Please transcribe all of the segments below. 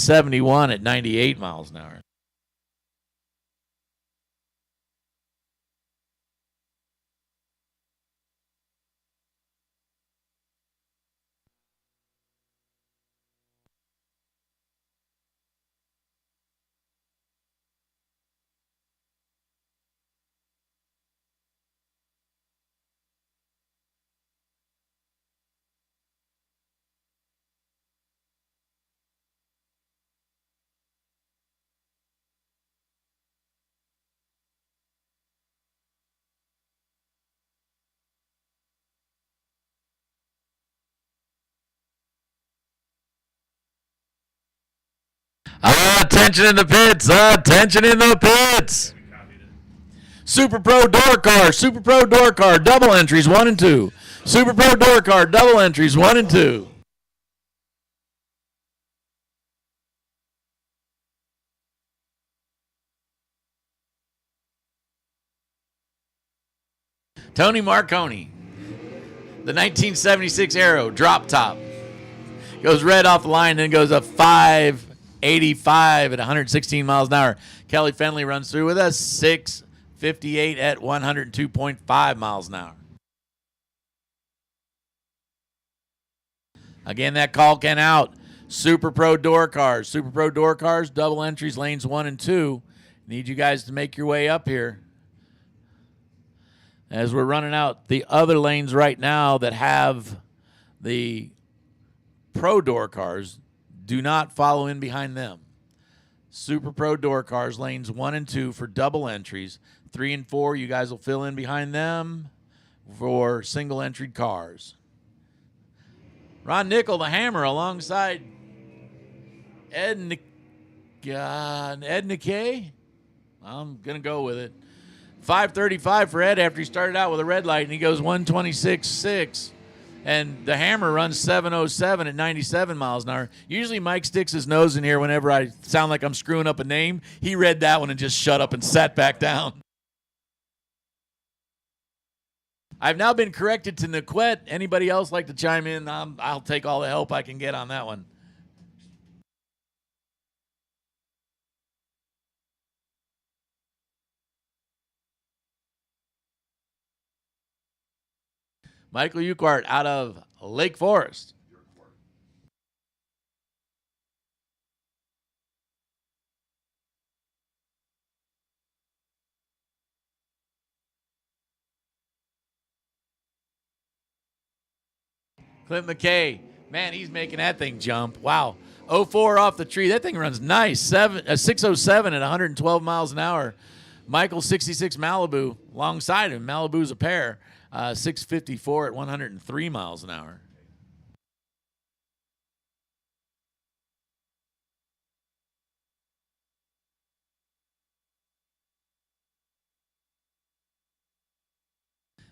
171 at 98 miles an hour. Attention in the pits! Attention in the pits! Super Pro Door Car, Super Pro Door Car, double entries 1 and 2. Super Pro Door Car, double entries 1 and 2. Tony Marconi, the 1976 Aero drop top, goes red off the line, then goes up 585 at 116 miles an hour. Kelly Fenley runs through with a 658 at 102.5 miles an hour. Again, that call can out. Super Pro Door Cars. Super Pro Door Cars, double entries, lanes 1 and 2. Need you guys to make your way up here. As we're running out the other lanes right now that have the Pro Door Cars, do not follow in behind them. Super Pro Door Cars, lanes 1 and 2 for double entries. 3 and 4, you guys will fill in behind them for single entry cars. Ron Nickel, the Hammer, alongside Ed Nickay. I'm going to go with it. 535 for Ed after he started out with a red light, and he goes 126.6. And the Hammer runs 707 at 97 miles an hour. Usually Mike sticks his nose in here whenever I sound like I'm screwing up a name. He read that one and just shut up and sat back down. I've now been corrected to Niquette. Anybody else like to chime in? I'll take all the help I can get on that one. Michael Uquart out of Lake Forest. Clint McKay, man, he's making that thing jump. Wow. 04 off the tree. That thing runs nice. 607 at 112 miles an hour. Michael 66 Malibu alongside him. Malibu's a pair. 654 at 103 miles an hour.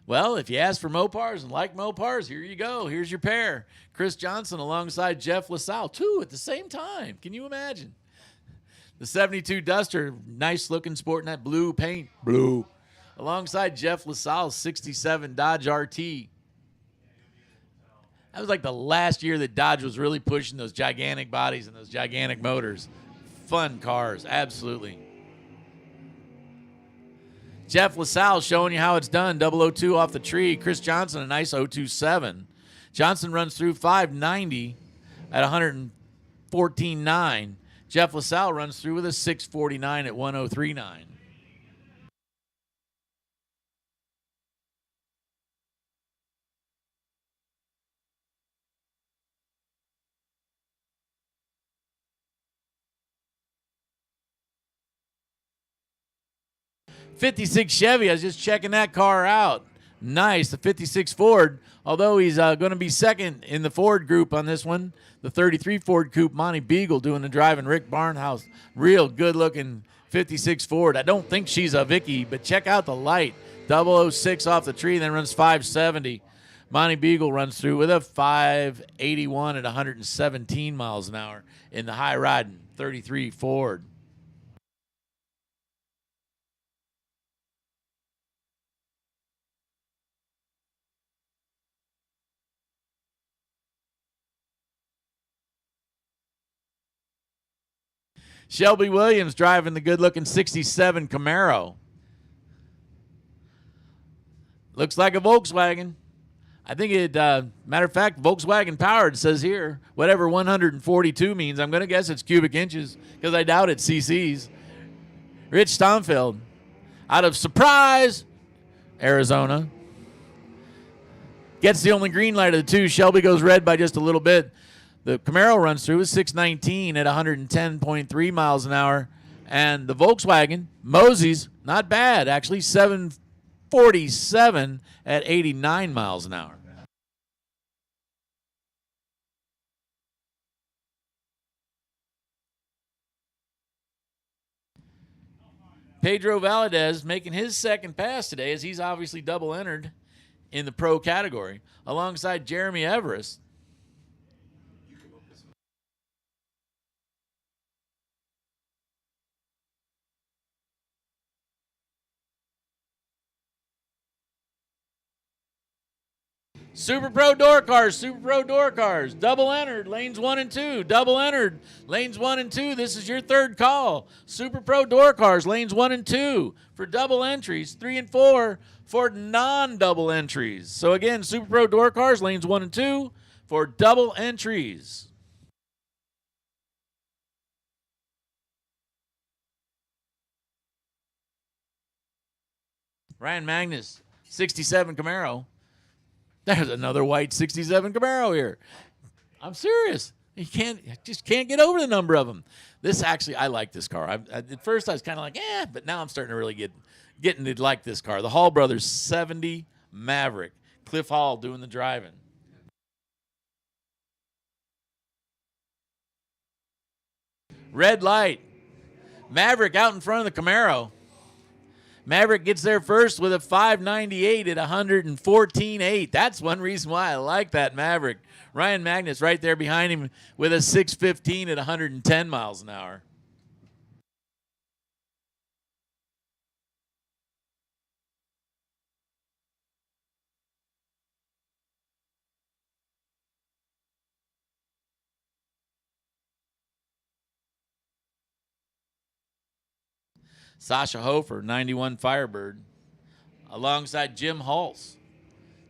Well, if you ask for Mopars and like Mopars, here you go. Here's your pair. Chris Johnson alongside Jeff LaSalle. 2 at the same time. Can you imagine? The 72 Duster, nice looking, sporting that blue paint. Blue. Alongside Jeff LaSalle's 67 Dodge RT. That was like the last year that Dodge was really pushing those gigantic bodies and those gigantic motors. Fun cars, absolutely. Jeff LaSalle showing you how it's done. 002 off the tree. Chris Johnson, a nice 027. Johnson runs through 590 at 114.9. Jeff LaSalle runs through with a 649 at 103.9. '56 Chevy, I was just checking that car out. Nice, the 56 Ford, although he's going to be second in the Ford group on this one. The 33 Ford Coupe, Monty Beagle doing the driving. Rick Barnhouse, real good-looking 56 Ford. I don't think she's a Vicky, but check out the light. 006 off the tree, then runs 570. Monty Beagle runs through with a 581 at 117 miles an hour in the high-riding 33 Ford. Shelby Williams driving the good-looking 67 Camaro. Looks like a Volkswagen. I think it, matter of fact, Volkswagen powered, says here. Whatever 142 means, I'm going to guess it's cubic inches because I doubt it's cc's. Rich Stomfeld out of Surprise, Arizona. Gets the only green light of the two. Shelby goes red by just a little bit. The Camaro runs through is 619 at 110.3 miles an hour. And the Volkswagen, Mosey's, not bad, actually 747 at 89 miles an hour. Pedro Valadez making his second pass today, as he's obviously double entered in the pro category, alongside Jeremy Everest. Super Pro door cars, double entered, lanes 1 and 2, double entered, lanes 1 and 2. This is your third call. Super Pro door cars, lanes 1 and 2 for double entries, 3 and 4 for non-double entries. So again, Super Pro door cars, lanes 1 and 2 for double entries. Ryan Magnus, 67 Camaro. There's another white 67 Camaro here. I'm serious. You just can't get over the number of them. This actually, I like this car. At first I was kind of like, but now I'm starting to really getting to like this car. The Hall Brothers 70 Maverick. Cliff Hall doing the driving. Red light. Maverick out in front of the Camaro. Maverick gets there first with a 598 at 114.8. That's one reason why I like that Maverick. Ryan Magnus right there behind him with a 615 at 110 miles an hour. Sasha Hofer, 91 Firebird, alongside Jim Hulse.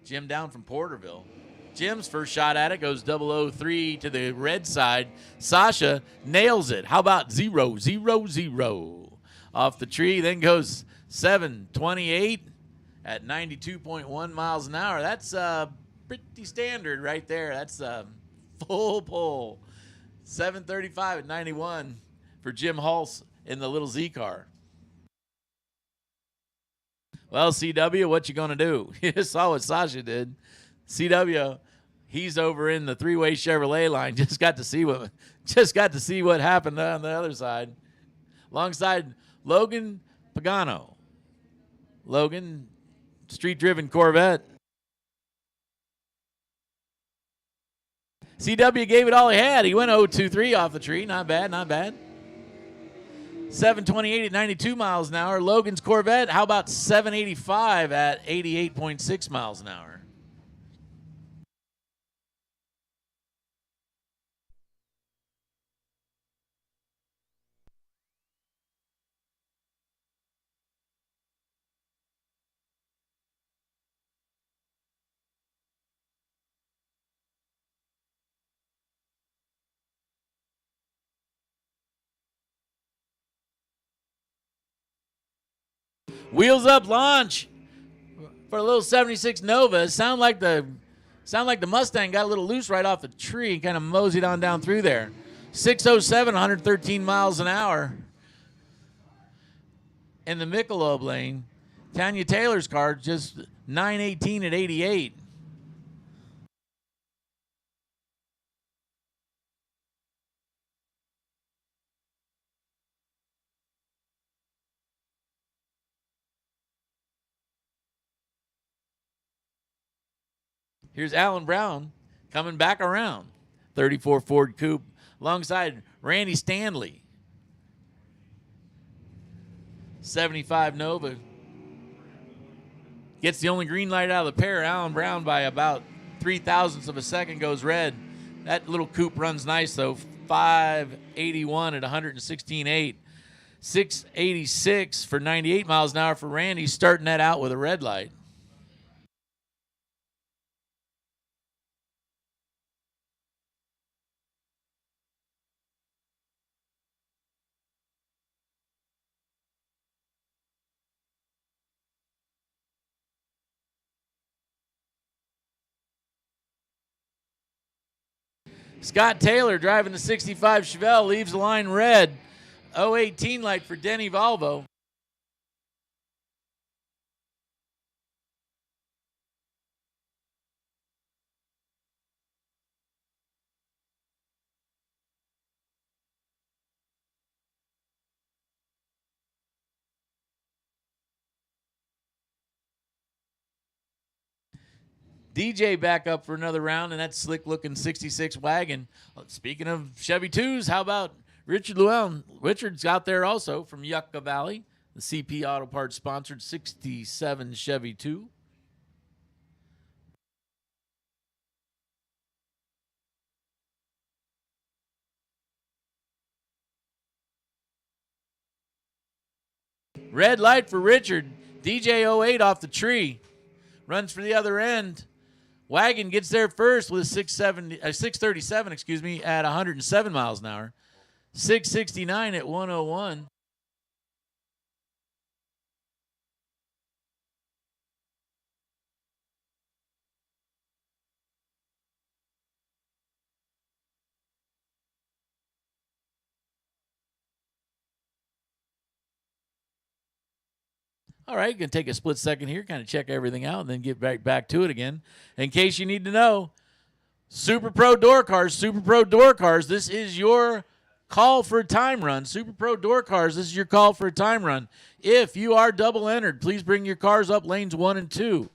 Jim down from Porterville. Jim's first shot at it goes 003 to the red side. Sasha nails it. How about 0-0-0 off the tree? Then goes 728 at 92.1 miles an hour. That's pretty standard right there. That's full pull. 735 at 91 for Jim Hulse in the little Z car. Well, CW, what you gonna do? You saw what Sasha did. CW, he's over in the three-way Chevrolet line. Just got to see what happened on the other side. Alongside Logan Pagano. Logan, street-driven Corvette. CW gave it all he had. He went 0-2-3 off the tree. Not bad, not bad. 728 at 92 miles an hour. Logan's Corvette, how about 785 at 88.6 miles an hour? Wheels up launch for a little 76 Nova. Sound like the Mustang got a little loose right off the tree and kind of moseyed on down through there. 607, 113 miles an hour. In the Michelob lane, Tanya Taylor's car just 918 at 88. Here's Alan Brown coming back around. 34 Ford Coupe alongside Randy Stanley. 75 Nova. Gets the only green light out of the pair. Alan Brown by about 0.03 of a second goes red. That little coupe runs nice, though. 581 at 116.8. 686 for 98 miles an hour for Randy, starting that out with a red light. Scott Taylor driving the 65 Chevelle leaves the line red. 018 light for Denny Volvo. DJ back up for another round, and that slick-looking 66 wagon. Speaking of Chevy 2s, how about Richard Llewellyn? Richard's out there also from Yucca Valley, the CP Auto Parts sponsored 67 Chevy 2. Red light for Richard. DJ 08 off the tree. Runs for the other end. Wagon gets there first with 637, at 107 miles an hour. 669 at 101. All right, going to take a split second here, kind of check everything out, and then get back to it again. In case you need to know, Super Pro Door Cars, this is your call for a time run. Super Pro Door Cars, this is your call for a time run. If you are double entered, please bring your cars up lanes 1 and 2.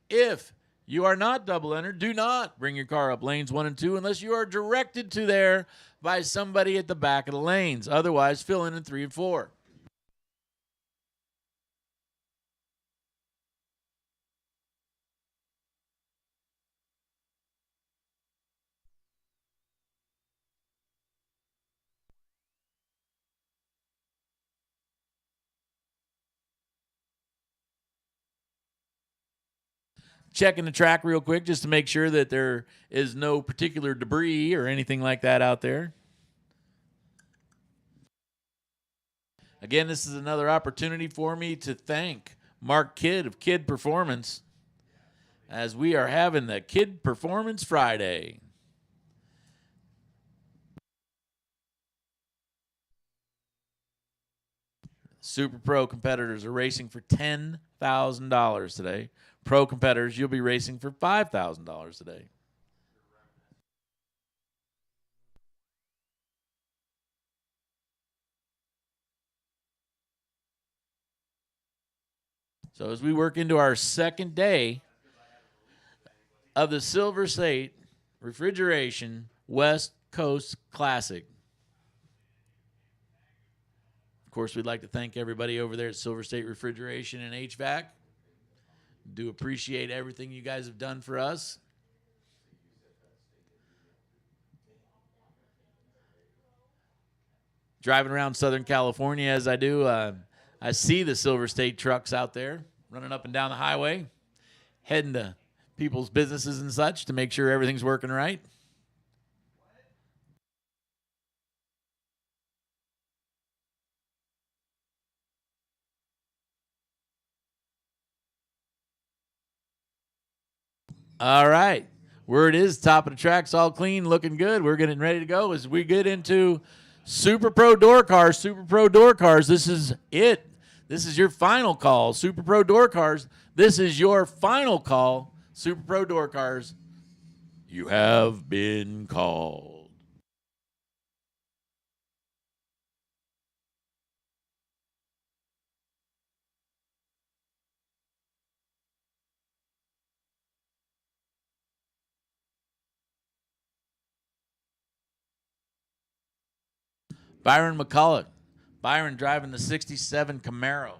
If you are not double entered, do not bring your car up lanes 1 and 2 unless you are directed to there by somebody at the back of the lanes. Otherwise, fill in 3 and 4. Checking the track real quick just to make sure that there is no particular debris or anything like that out there. Again, this is another opportunity for me to thank Mark Kidd of Kidd Performance as we are having the Kidd Performance Friday. Super Pro competitors are racing for $10,000 today. Pro competitors, you'll be racing for $5,000 today. So as we work into our second day of the Silver State Refrigeration West Coast Classic. Of course, we'd like to thank everybody over there at Silver State Refrigeration and HVAC. Do appreciate everything you guys have done for us. Driving around Southern California as I do, I see the Silver State trucks out there running up and down the highway, heading to people's businesses and such to make sure everything's working right. All right. Word is top of the track's all clean, looking good. We're getting ready to go as we get into Super Pro Door Cars. Super Pro Door Cars, this is it. This is your final call. Super Pro Door Cars, this is your final call. Super Pro Door Cars, you have been called. Byron McCulloch. Byron driving the 67 Camaro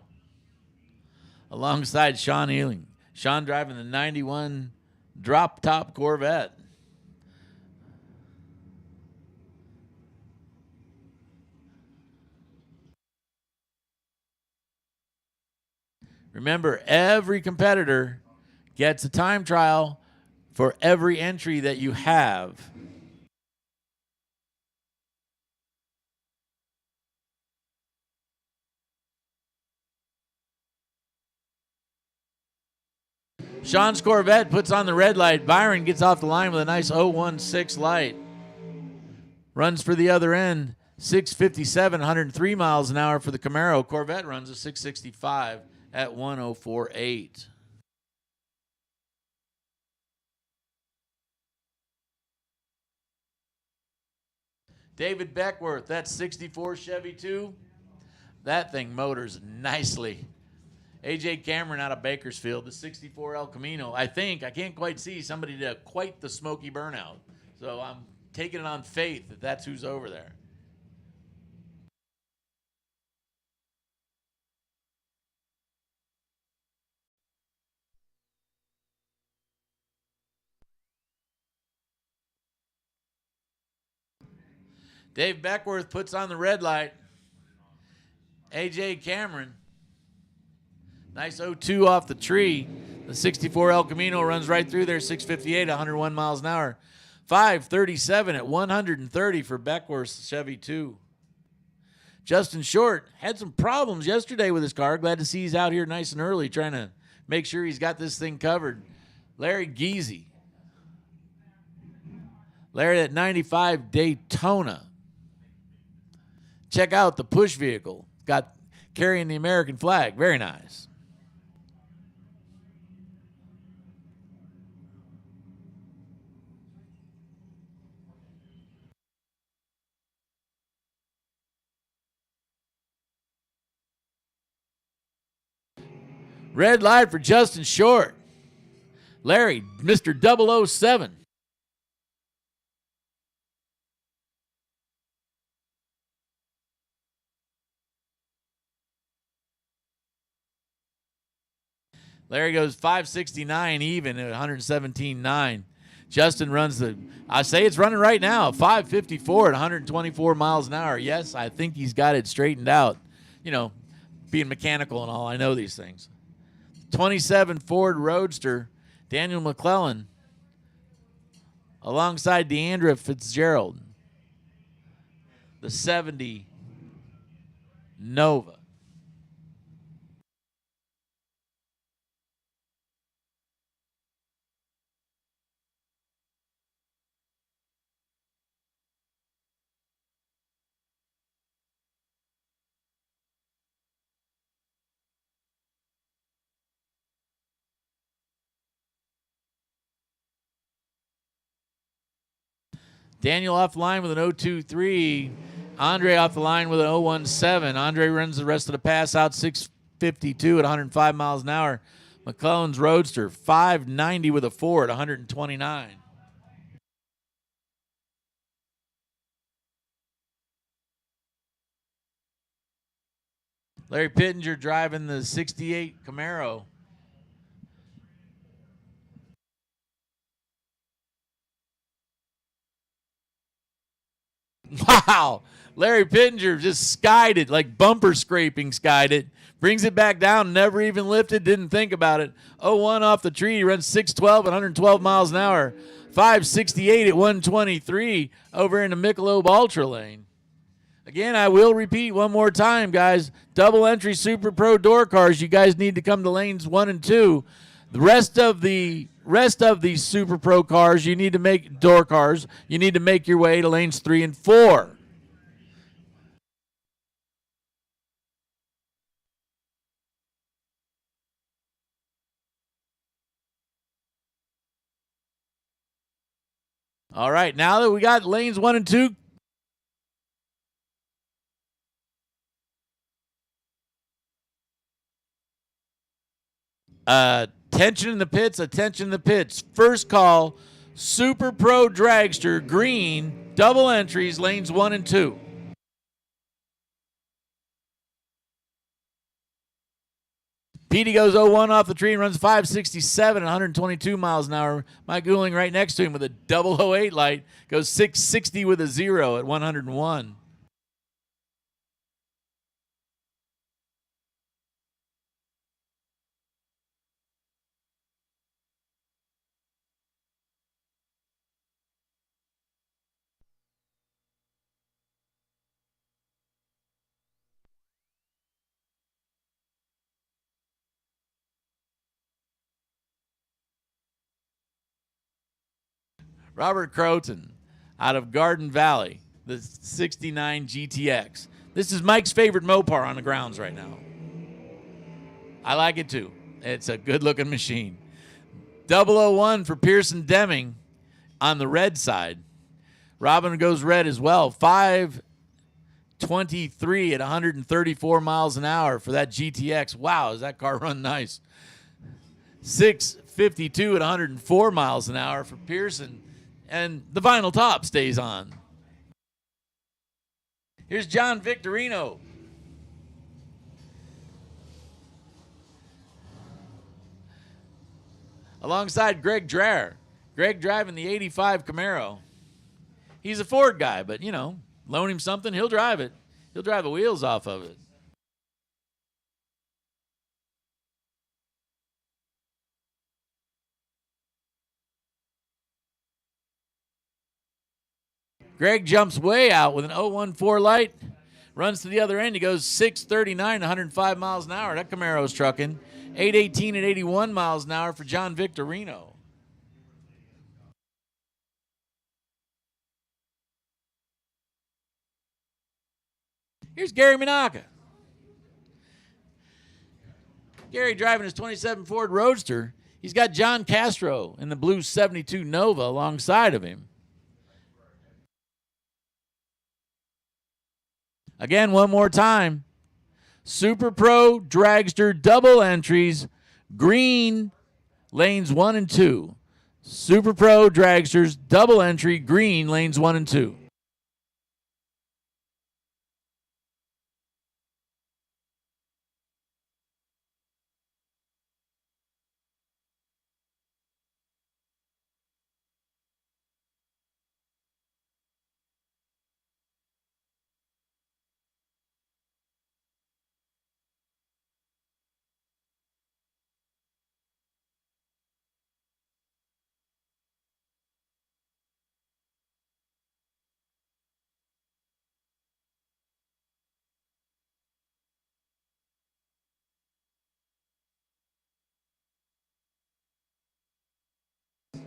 alongside Sean Ealing. Sean driving the 91 drop top Corvette. Remember, every competitor gets a time trial for every entry that you have. Sean's Corvette puts on the red light. Byron gets off the line with a nice 016 light. Runs for the other end, 657, 103 miles an hour for the Camaro. Corvette runs a 665 at 1048. David Beckworth, that 64 Chevy 2. That thing motors nicely. AJ Cameron out of Bakersfield, the 64 El Camino. I can't quite see somebody did quite the smoky burnout. So I'm taking it on faith that that's who's over there. Dave Beckworth puts on the red light. AJ Cameron, nice 0-2 off the tree. The 64 El Camino runs right through there, 658, 101 miles an hour. 537 at 130 for Beckworth's Chevy 2. Justin Short had some problems yesterday with his car. Glad to see he's out here nice and early trying to make sure he's got this thing covered. Larry Geezy. Larry at 95 Daytona. Check out the push vehicle. Got carrying the American flag. Very nice. Red light for Justin Short. Larry, Mr. 007. Larry goes 569 even at 117.9. Justin runs I say it's running right now, 554 at 124 miles an hour. Yes, I think he's got it straightened out. You know, being mechanical and all, I know these things. 27 Ford Roadster, Daniel McClellan, alongside Deandra Fitzgerald. The 70 Nova. Daniel off the line with an 023. Andre off the line with an 017. Andre runs the rest of the pass out 652 at 105 miles an hour. McClellan's Roadster 590 with a 4 at 129. Larry Pittenger driving the 68 Camaro. Wow. Larry Pittenger just skied it, like bumper scraping skied it. Brings it back down, never even lifted, didn't think about it. 0-1 off the tree. He runs 612 at 112 miles an hour. 568 at 123 over in the Michelob Ultra lane. Again, I will repeat one more time, guys. Double entry Super Pro door cars. You guys need to come to lanes 1 and 2. The rest of these Super Pro cars, you need to make door cars. You need to make your way to lanes 3 and 4. All right, now that we got lanes 1 and 2, attention in the pits, attention in the pits. First call, Super Pro Dragster, green, double entries, lanes 1 and 2. Petey goes 0-1 off the tree and runs 567 at 122 miles an hour. Mike Gouling right next to him with a 008 light. Goes 660 with a 0 at 101. Robert Croton out of Garden Valley, the 69 GTX. This is Mike's favorite Mopar on the grounds right now. I like it too. It's a good-looking machine. 001 for Pearson Deming on the red side. Robin goes red as well. 523 at 134 miles an hour for that GTX. Wow, does that car run nice. 652 at 104 miles an hour for Pearson. And the vinyl top stays on. Here's John Victorino. Alongside Greg Dreher. Greg driving the 85 Camaro. He's a Ford guy, but, you know, loan him something, he'll drive it. He'll drive the wheels off of it. Greg jumps way out with an 014 light. Runs to the other end. He goes 639, 105 miles an hour. That Camaro's trucking. 818 and 81 miles an hour for John Victorino. Here's Gary Minaka. Gary driving his 27 Ford Roadster. He's got John Castro in the blue 72 Nova alongside of him. Again, one more time. Super Pro Dragster double entries, green, lanes 1 and 2. Super Pro Dragsters double entry, green, lanes 1 and 2.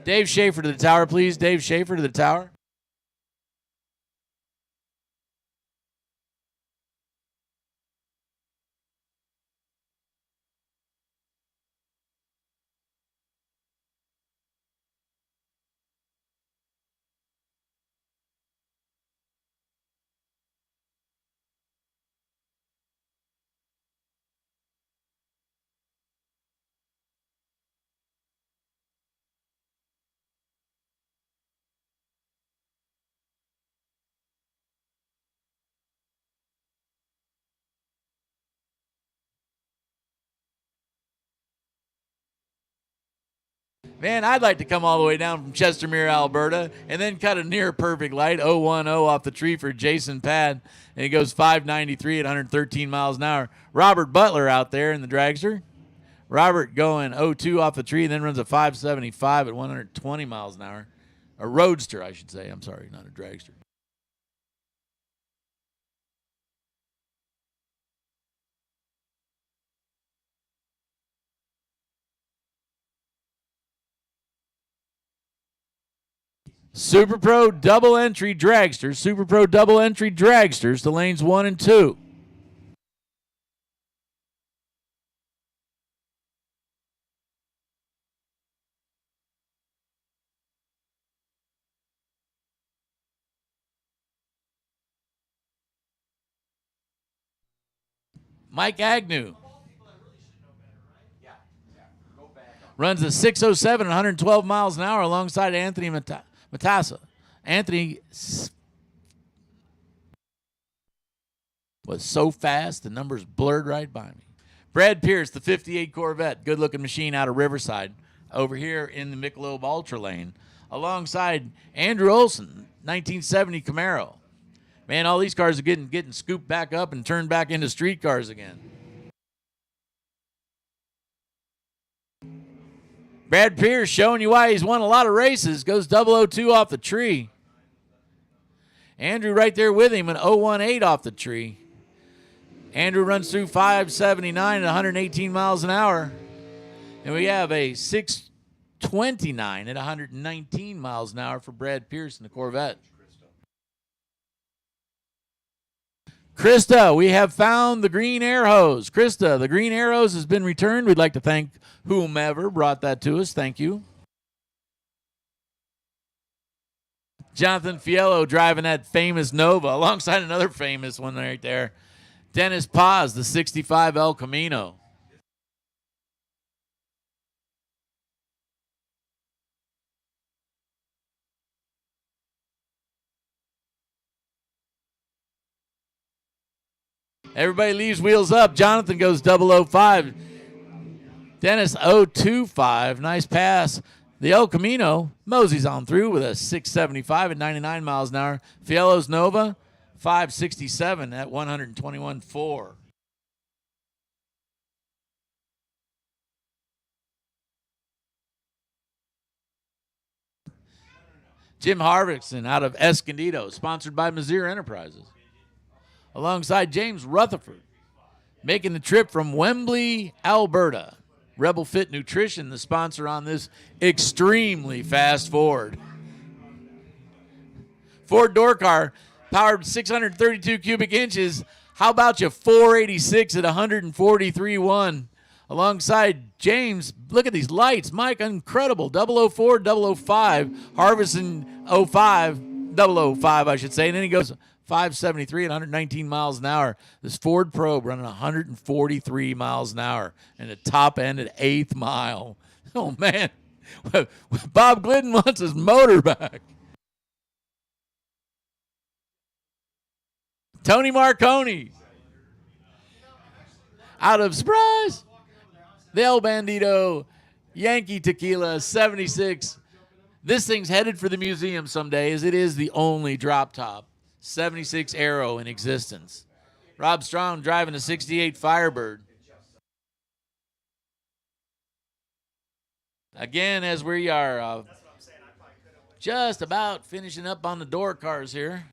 Dave Schaefer to the tower, please. Dave Schaefer to the tower. Man, I'd like to come all the way down from Chestermere, Alberta, and then cut a near perfect light, 010 off the tree for Jason Pad, and he goes 593 at 113 miles an hour. Robert Butler out there in the dragster. Robert going 02 off the tree, and then runs a 575 at 120 miles an hour. A roadster, I should say. I'm sorry, not a dragster. Super Pro double entry dragsters. Super Pro double entry dragsters to lanes 1 and 2. Mike Agnew runs a 607 at 112 miles an hour alongside Anthony Matassa. Anthony was so fast, the numbers blurred right by me. Brad Pierce, the 58 Corvette, good-looking machine out of Riverside, over here in the Michelob Ultra lane, alongside Andrew Olson, 1970 Camaro. Man, all these cars are getting scooped back up and turned back into street cars again. Brad Pierce showing you why he's won a lot of races. Goes 002 off the tree. Andrew right there with him, an 018 off the tree. Andrew runs through 579 at 118 miles an hour. And we have a 29 at 119 miles an hour for Brad Pierce in the Corvette. Krista, we have found the green air hose. Krista, the green air hose has been returned. We'd like to thank whomever brought that to us. Thank you. Jonathan Fiello driving that famous Nova alongside another famous one right there. Dennis Paz, the 65 El Camino. Everybody leaves wheels up. Jonathan goes 005. Dennis 025. Nice pass. The El Camino moseys on through with a 675 at 99 miles an hour. Fiello's Nova 567 at 121.4. Jim Harvickson out of Escondido, sponsored by Mazir Enterprises, alongside James Rutherford, making the trip from Wembley, Alberta. Rebel Fit Nutrition, the sponsor on this extremely fast Ford. Ford door car, powered 632 cubic inches. How about you 486 at 143.1? Alongside James, look at these lights. Mike, incredible. 004, 005, Harvison 05, 005, I should say. And then he goes 573 at 119 miles an hour. This Ford Probe running 143 miles an hour and the top end at 8th mile. Oh, man. Bob Glidden wants his motor back. Tony Marconi out of surprise. The El Bandito Yankee Tequila 76. This thing's headed for the museum someday, as it is the only drop top 76 Aero in existence. Rob Strong driving a 68 Firebird. Again, as we are just about finishing up on the door cars here.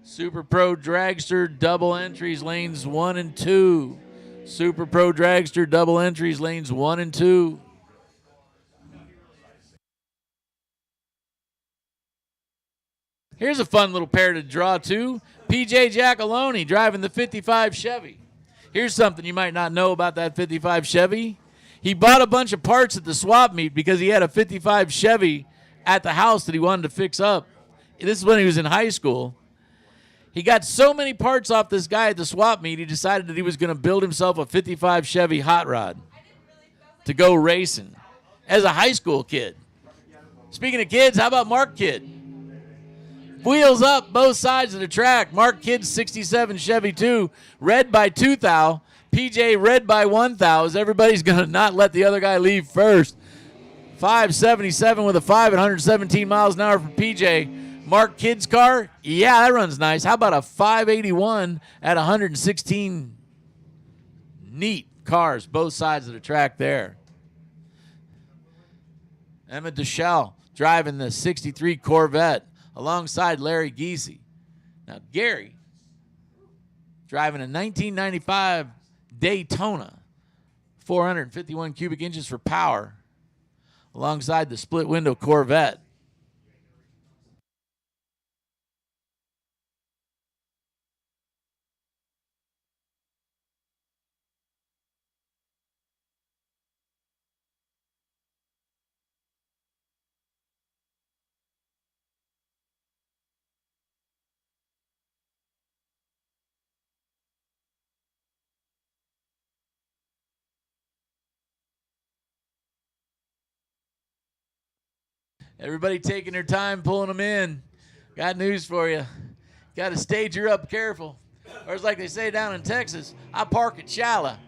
Super Pro Dragster double entries lanes 1 and 2. Super Pro Dragster double entries lanes 1 and 2. Here's a fun little pair to draw to. PJ Giacalone driving the 55 Chevy. Here's something you might not know about that 55 Chevy. He bought a bunch of parts at the swap meet because he had a 55 Chevy at the house that he wanted to fix up. This is when he was in high school. He got so many parts off this guy at the swap meet, he decided that he was going to build himself a 55 Chevy hot rod to go racing as a high school kid. Speaking of kids, how about Mark Kidd? Wheels up both sides of the track. Mark Kidd's 67 Chevy 2, red by 2 thou. PJ red by 1 thou, as everybody's going to not let the other guy leave first. 577 with a 5 at 117 miles an hour for PJ. Mark Kidd's car, yeah, that runs nice. How about a 581 at 116? Neat cars, both sides of the track there. Emma Deschelle driving the 63 Corvette alongside Larry Giese. Now, Gary driving a 1995 Daytona, 451 cubic inches for power, alongside the split window Corvette. Everybody taking their time pulling them in. Got news for you. Got to stage her up careful. Or it's like they say down in Texas, I park at Chala.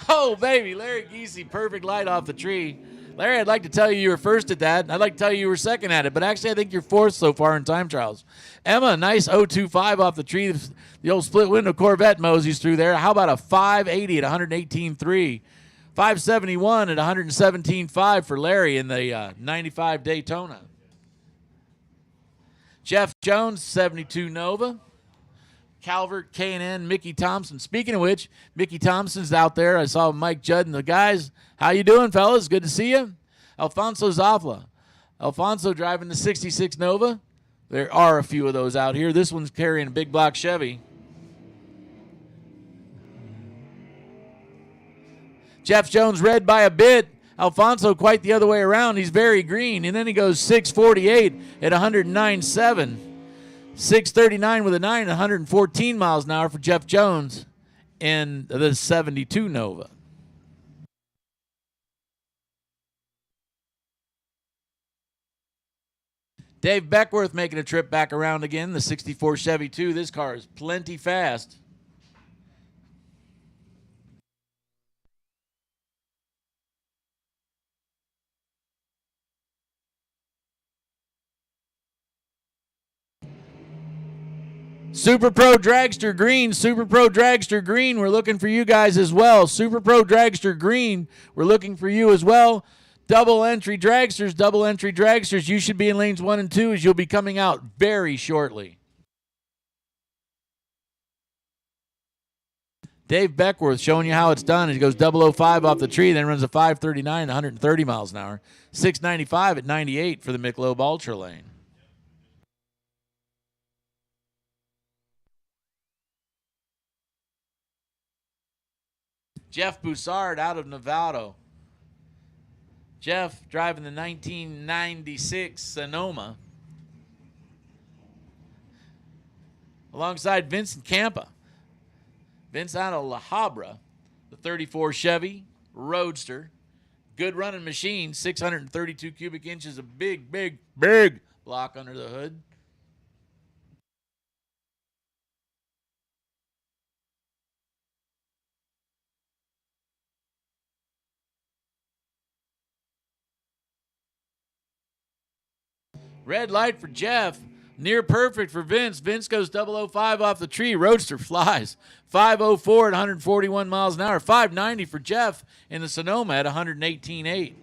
Oh, baby, Larry Giese, perfect light off the tree. Larry, I'd like to tell you were first at that. I'd like to tell you were second at it, but actually I think you're fourth so far in time trials. Emma, nice 025 off the tree. The old split window Corvette moseys through there. How about a 580 at 118.3? 571 at 117.5 for Larry in the 95 Daytona. Jeff Jones, 72 Nova. Calvert, K&N, Mickey Thompson. Speaking of which, Mickey Thompson's out there. I saw Mike Judd and the guys. How you doing, fellas? Good to see you. Alfonso Zafla. Alfonso driving the 66 Nova. There are a few of those out here. This one's carrying a big black Chevy. Jeff Jones red by a bit. Alfonso quite the other way around. He's very green. And then he goes 648 at 109.7. 639 with a 9, 114 miles an hour for Jeff Jones in the 72 Nova. Dave Beckworth making a trip back around again, the 64 Chevy 2. This car is plenty fast. Super Pro Dragster Green, Super Pro Dragster Green, we're looking for you guys as well. Super Pro Dragster Green, we're looking for you as well. Double entry dragsters, you should be in lanes 1 and 2 as you'll be coming out very shortly. Dave Beckworth showing you how it's done. He goes 005 off the tree, then runs a 539, 130 miles an hour. 695 at 98 for the Michelob Ultra lane. Jeff Boussard out of Novato. Jeff driving the 1996 Sonoma. Alongside Vincent Campa. Vince out of La Habra. The 34 Chevy Roadster. Good running machine. 632 cubic inches of big block under the hood. Red light for Jeff. Near perfect for Vince. Vince goes 005 off the tree. Roadster flies. 504 at 141 miles an hour. 590 for Jeff in the Sonoma at 118.8.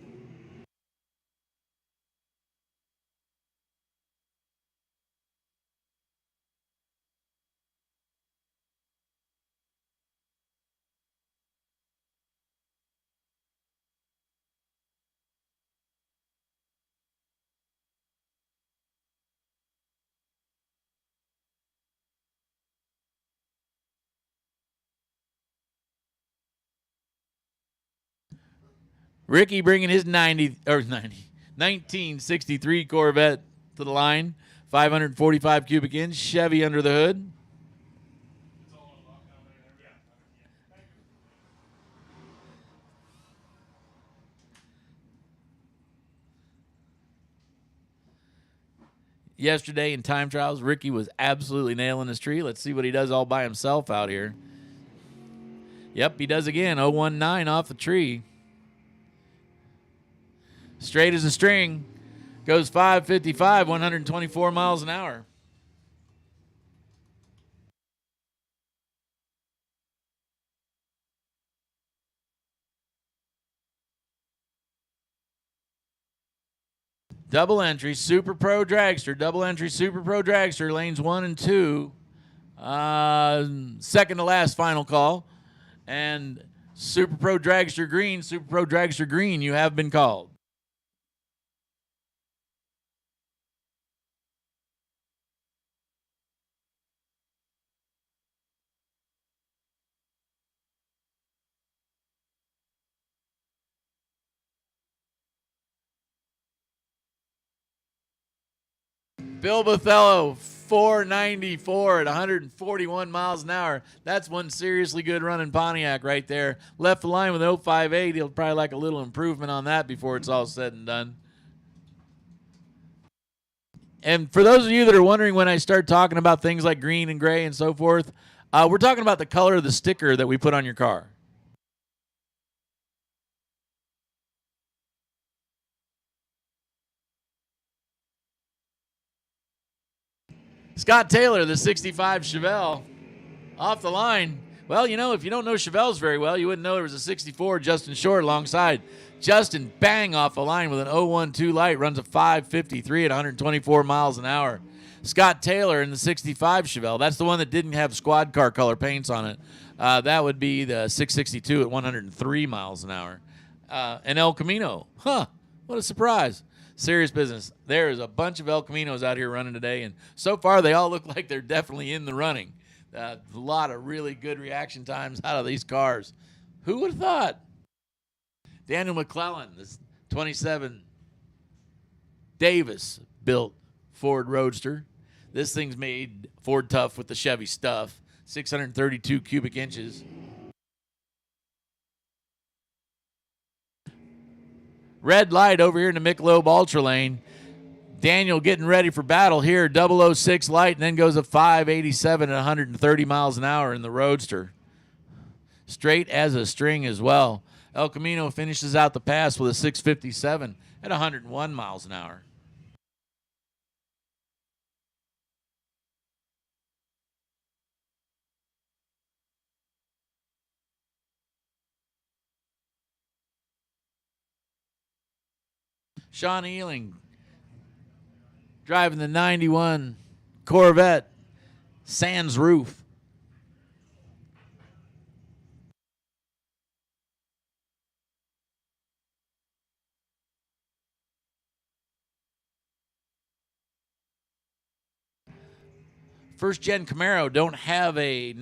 Ricky bringing his 1963 Corvette to the line. 545 cubic inch Chevy under the hood. Yesterday in time trials, Ricky was absolutely nailing his tree. Let's see what he does all by himself out here. Yep, he does again. 019 off the tree. Straight as a string. Goes 555, 124 miles an hour. Double entry, Super Pro Dragster. Double entry, Super Pro Dragster. Lanes 1 and 2. Second to last final call. And Super Pro Dragster Green. Super Pro Dragster Green, you have been called. Bill Bothello, 494 at 141 miles an hour. That's one seriously good running Pontiac right there. Left the line with an 058. He'll probably like a little improvement on that before it's all said and done. And for those of you that are wondering when I start talking about things like green and gray and so forth, we're talking about the color of the sticker that we put on your car. Scott Taylor, the 65 Chevelle, off the line. Well, you know, if you don't know Chevelles very well, you wouldn't know there was a 64 Justin Short alongside. Justin bang off the line with an 012 light, runs a 553 at 124 miles an hour. Scott Taylor in the 65 Chevelle. That's the one that didn't have squad car color paints on it. That would be the 662 at 103 miles an hour. And El Camino. Huh. What a surprise. Serious business. There is a bunch of El Caminos out here running today, and so far they all look like they're definitely in the running. A lot of really good reaction times out of these cars. Who would have thought? Daniel McClellan, this 27 Davis built Ford Roadster. This thing's made Ford tough with the Chevy stuff. 632 cubic inches. Red light over here in the Michelob Ultra Lane. Daniel getting ready for battle here. 006 light, and then goes a 587 at 130 miles an hour in the Roadster. Straight as a string as well. El Camino finishes out the pass with a 657 at 101 miles an hour. Sean Ealing driving the 91 Corvette Sans Roof. First gen Camaro don't have a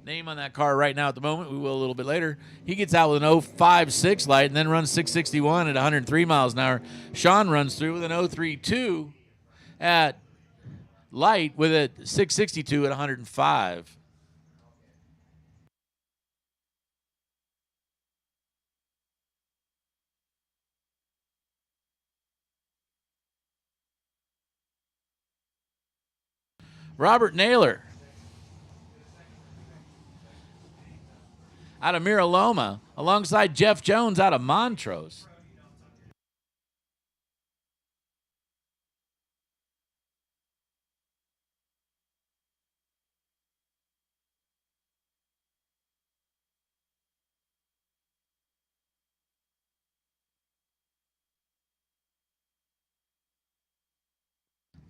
name on that car right now at the moment. We will a little bit later. He gets out with an 056 light and then runs 661 at 103 miles an hour. Sean runs through with an 032 at light with a 662 at 105. Robert Naylor out of Miraloma alongside Jeff Jones out of Montrose.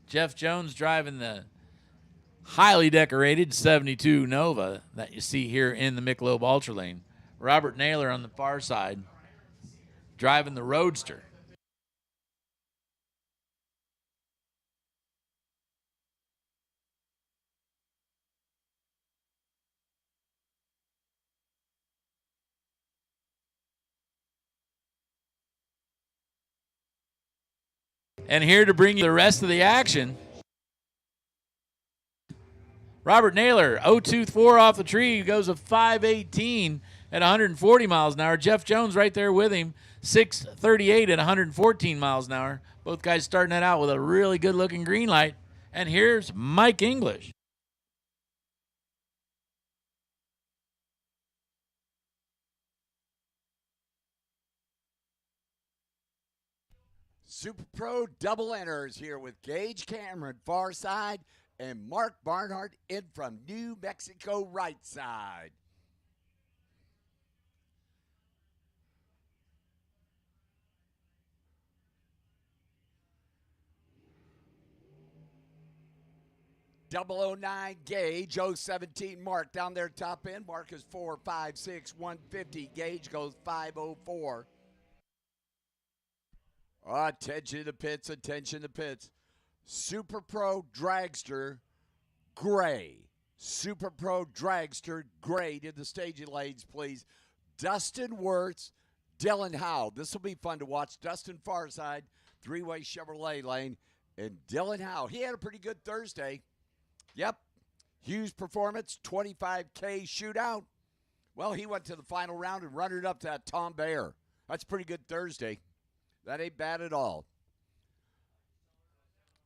Jeff Jones driving the highly decorated 72 Nova that you see here in the Michelob Ultra Lane. Robert Naylor on the far side driving the Roadster. And here to bring you the rest of the action, Robert Naylor, 024 off the tree, goes a 518 at 140 miles an hour. Jeff Jones right there with him, 638 at 114 miles an hour. Both guys starting that out with a really good-looking green light. And here's Mike English. Super Pro double enters here with Gage Cameron far side and Mark Barnhart in from New Mexico right side. .009 Gage, 017 Mark down there top end. Mark is 456 150. Gage goes 504. Attention to the pits, attention to the pits. Super Pro Dragster Gray. Super Pro Dragster Gray to the staging lanes, please. Dustin Wirtz, Dylan Howe. This will be fun to watch. Dustin Farside, three-way Chevrolet lane, and Dylan Howe. He had a pretty good Thursday. Yep. Hughes Performance, 25K shootout. Well, he went to the final round and run it up to that Tom Bayer. That's pretty good Thursday. That ain't bad at all.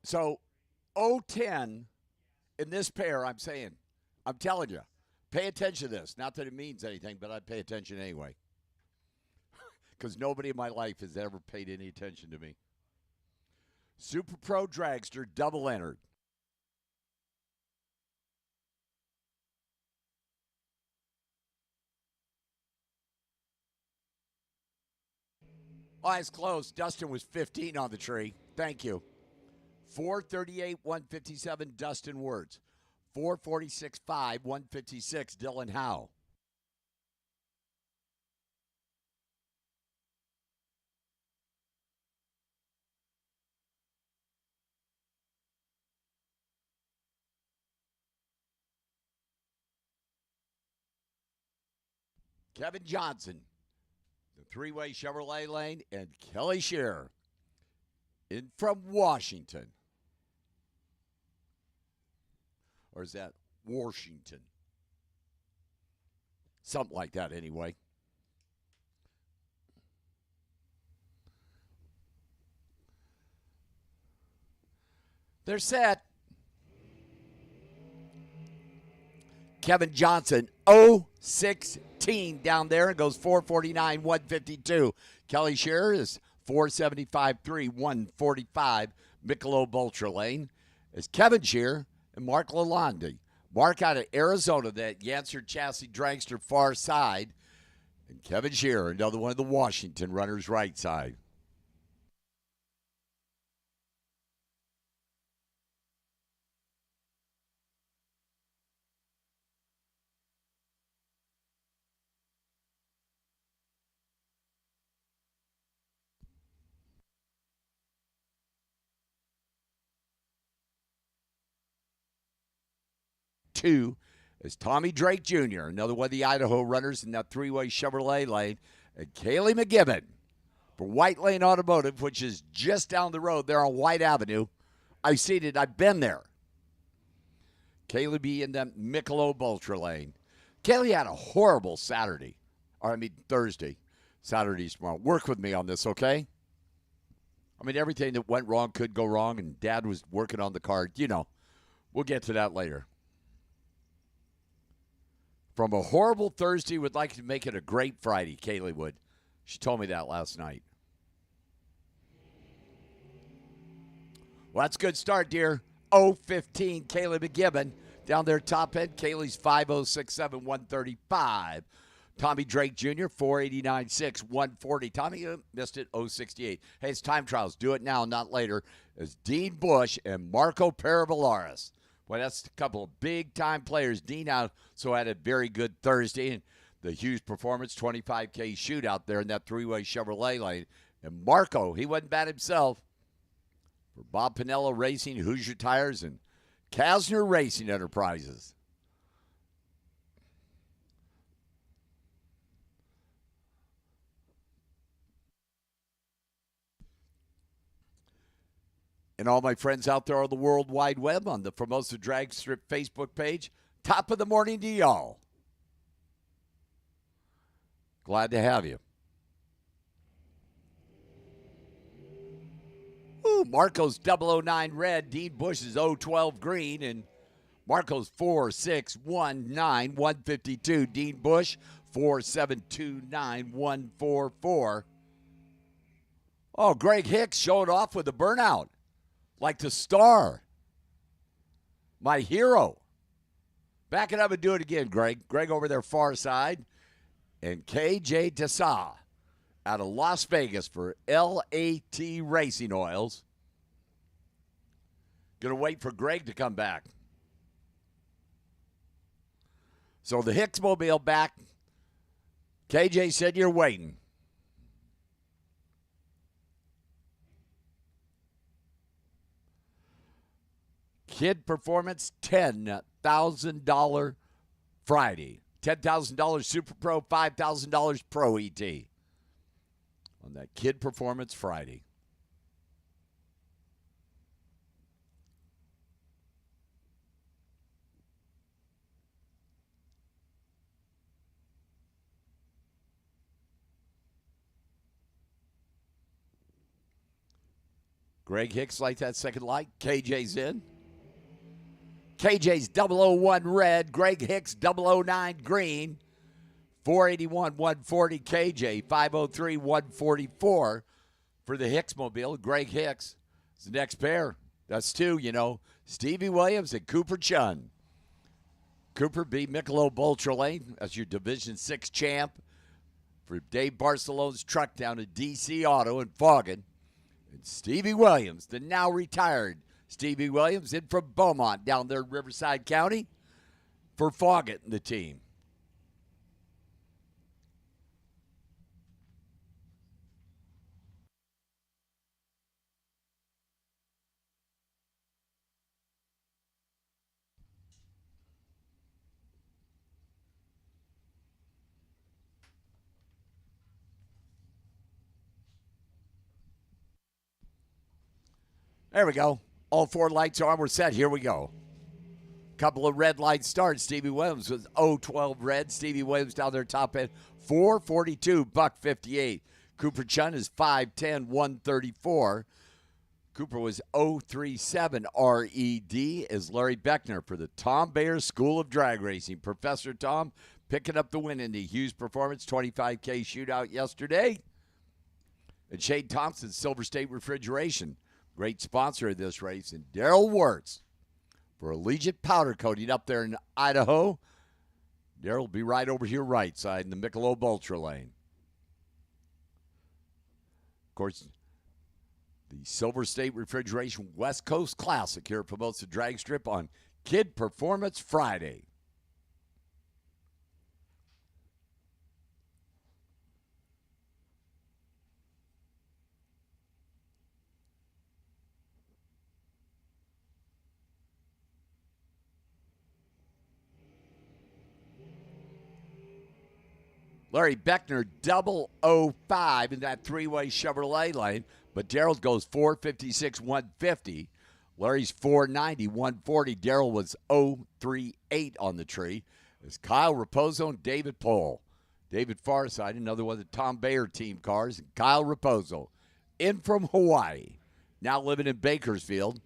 So, 010 in this pair, I'm telling you, pay attention to this. Not that it means anything, but I'd pay attention anyway. Because nobody in my life has ever paid any attention to me. Super Pro Dragster double entered. Eyes closed. Dustin was 15 on the tree. Thank you. 438, 157, Dustin Words. 446.5, 156, Dylan Howe. Kevin Johnson, the three-way Chevrolet lane, and Kelly Shearer in from Washington. Or is that Washington? Something like that, anyway. They're set. Kevin Johnson, 0-16 down there and goes 449, 152. Kelly Shearer is 475.3, 145. Michelob Ultra Lane is Kevin Shearer and Mark Lalonde. Mark out of Arizona, that Yancer chassis dragster far side. And Kevin Shearer, another one of the Washington runners right side. Two is Tommy Drake Jr., another one of the Idaho runners in that three-way Chevrolet lane, and Kaylee McGibbon for White Lane Automotive, which is just down the road there on White Avenue. I've seen it. I've been there. Kaylee be in that Michelob Ultra Lane. Kaylee had a horrible Thursday. Saturday's tomorrow. Work with me on this, okay? I mean, everything that went wrong could go wrong, and Dad was working on the card. You know, we'll get to that later. From a horrible Thursday, would like to make it a great Friday, Kaylee would. She told me that last night. Well, that's a good start, dear. 0-15, Kaylee McGibbon. Down there, top end, Kaylee's 5.067, 135. Tommy Drake Jr., 489.6, 140. Tommy missed it, 0.68. Hey, it's time trials. Do it now, not later. As Dean Bush and Marco Parabolaris. Well, that's a couple of big-time players. Dean also had a very good Thursday, and the Hughes Performance 25K shootout there in that three-way Chevrolet lane. And Marco, he wasn't bad himself. For Bob Pinello Racing, Hoosier Tires, and Kasner Racing Enterprises. And all my friends out there on the World Wide Web on the Formosa Drag Strip Facebook page, top of the morning to y'all. Glad to have you. Ooh, Marco's 009 red, Dean Bush's 012 green, and Marco's 4.619, 152. Dean Bush, 4.729, 144. Oh, Greg Hicks showed off with a burnout. Like the star. My hero. Back it up and do it again, Greg. Greg over there far side. And KJ Dessa out of Las Vegas for LAT Racing Oils. Going to wait for Greg to come back. So the Hicks mobile back. KJ said you're waiting. Kid Performance, $10,000 Friday. $10,000 Super Pro, $5,000 Pro ET. On that Kid Performance Friday. Greg Hicks like that second light. KJ's in. KJ's 001 red. Greg Hicks 009 green. 481, 140 KJ. 503, 144 for the Hicks mobile. Greg Hicks is the next pair. That's two, you know. Stevie Williams and Cooper Chun. Cooper beat Michelob Ultra Lane. That's your Division 6 champ for Dave Barcelone's truck down at DC Auto in Foggin. And Stevie Williams, the now retired Stevie Williams in from Beaumont down there in Riverside County for Foggett and the team. There we go. All 4 lights are on. We're set. Here we go. Couple of red light starts. Stevie Williams was 0-12 red. Stevie Williams down there top end 442, buck 58. Cooper Chun is 5'10, 134. Cooper was 037 RED as Larry Beckner for the Tom Bayer School of Drag Racing. Professor Tom picking up the win in the Hughes Performance 25K shootout yesterday. And Shane Thompson, Silver State Refrigeration, great sponsor of this race. And Daryl Wirtz for Allegiant Powder Coating up there in Idaho. Daryl will be right over here right side in the Michelob Ultra lane. Of course, the Silver State Refrigeration West Coast Classic here promotes the drag strip on Kid Performance Friday. Larry Beckner 005 in that 3-way Chevrolet lane, but Daryl goes 456, 150. Larry's 490, 140. Daryl was 038 on the tree. It's Kyle Raposo and David Pohl. David Farside, another one of the Tom Bayer team cars, and Kyle Raposo in from Hawaii, now living in Bakersfield.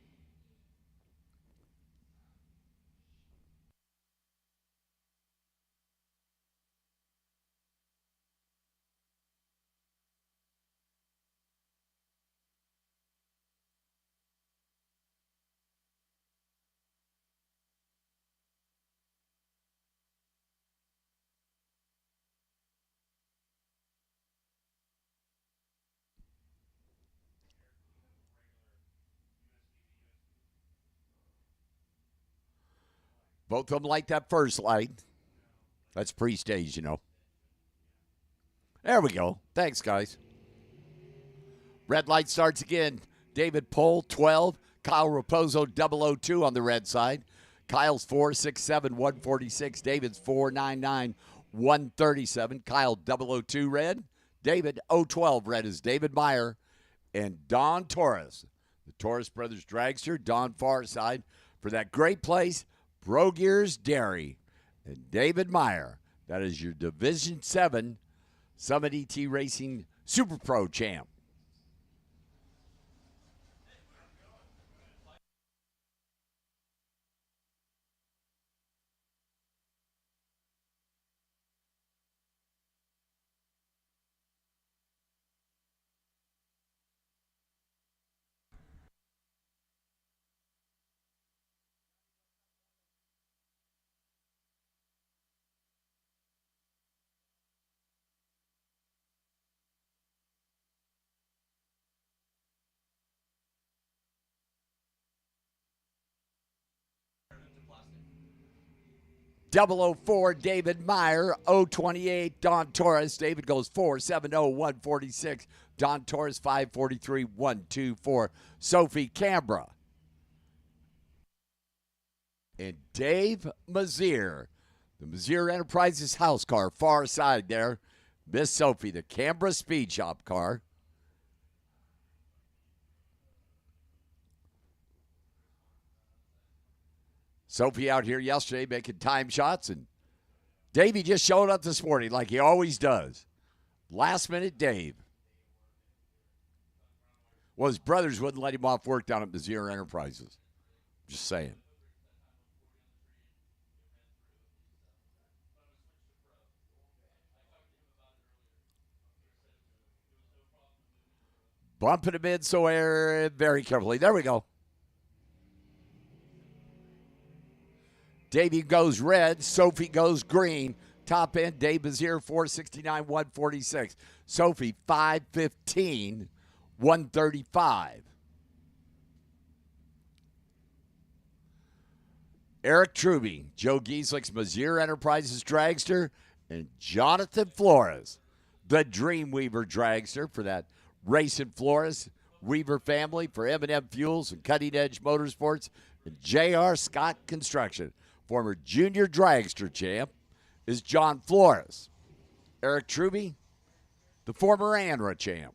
Both of them like that first light. That's pre-stage, you know. There we go. Thanks, guys. Red light starts again. David Pohl, 12. Kyle Raposo, 002 on the red side. Kyle's 467, 146. David's 499, 137. Kyle, 002 red. David, 012 red is David Meyer and Don Torres. The Torres Brothers dragster, Don Farside, for that great place, Brogears Dairy. And David Meyer, that is your Division 7 Summit ET Racing Super Pro champ. Double 004, David Meyer. 028, Don Torres. David goes 470, 146. Don Torres, 543, 124. Sophie Canberra. And Dave Mazier. The Mazier Enterprises house car, far side there. Miss Sophie, the Canberra Speed Shop car. Sophie out here yesterday making time shots, and Davey just showed up this morning like he always does. Last minute Dave. Well, his brothers wouldn't let him off work down at Mazier Enterprises. Just saying. Bumping him in so very carefully. There we go. Davey goes red. Sophie goes green. Top end, Dave Mazier, 469, 146. Sophie, 515, 135. Eric Truby, Joe Gieslick's Mazier Enterprises dragster, and Jonathan Flores, the Dreamweaver dragster for that Racing Flores Weaver family for M&M Fuels and Cutting Edge Motorsports, and J.R. Scott Construction. Former junior dragster champ is John Flores. Eric Truby, the former ANRA champ.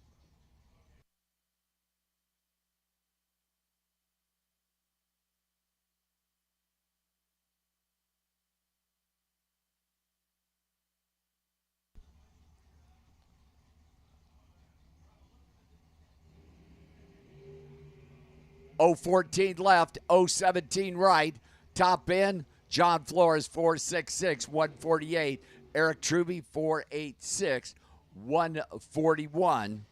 .014 left, .017 right. Top end, John Flores 466, 148. Eric Truby 486, 141.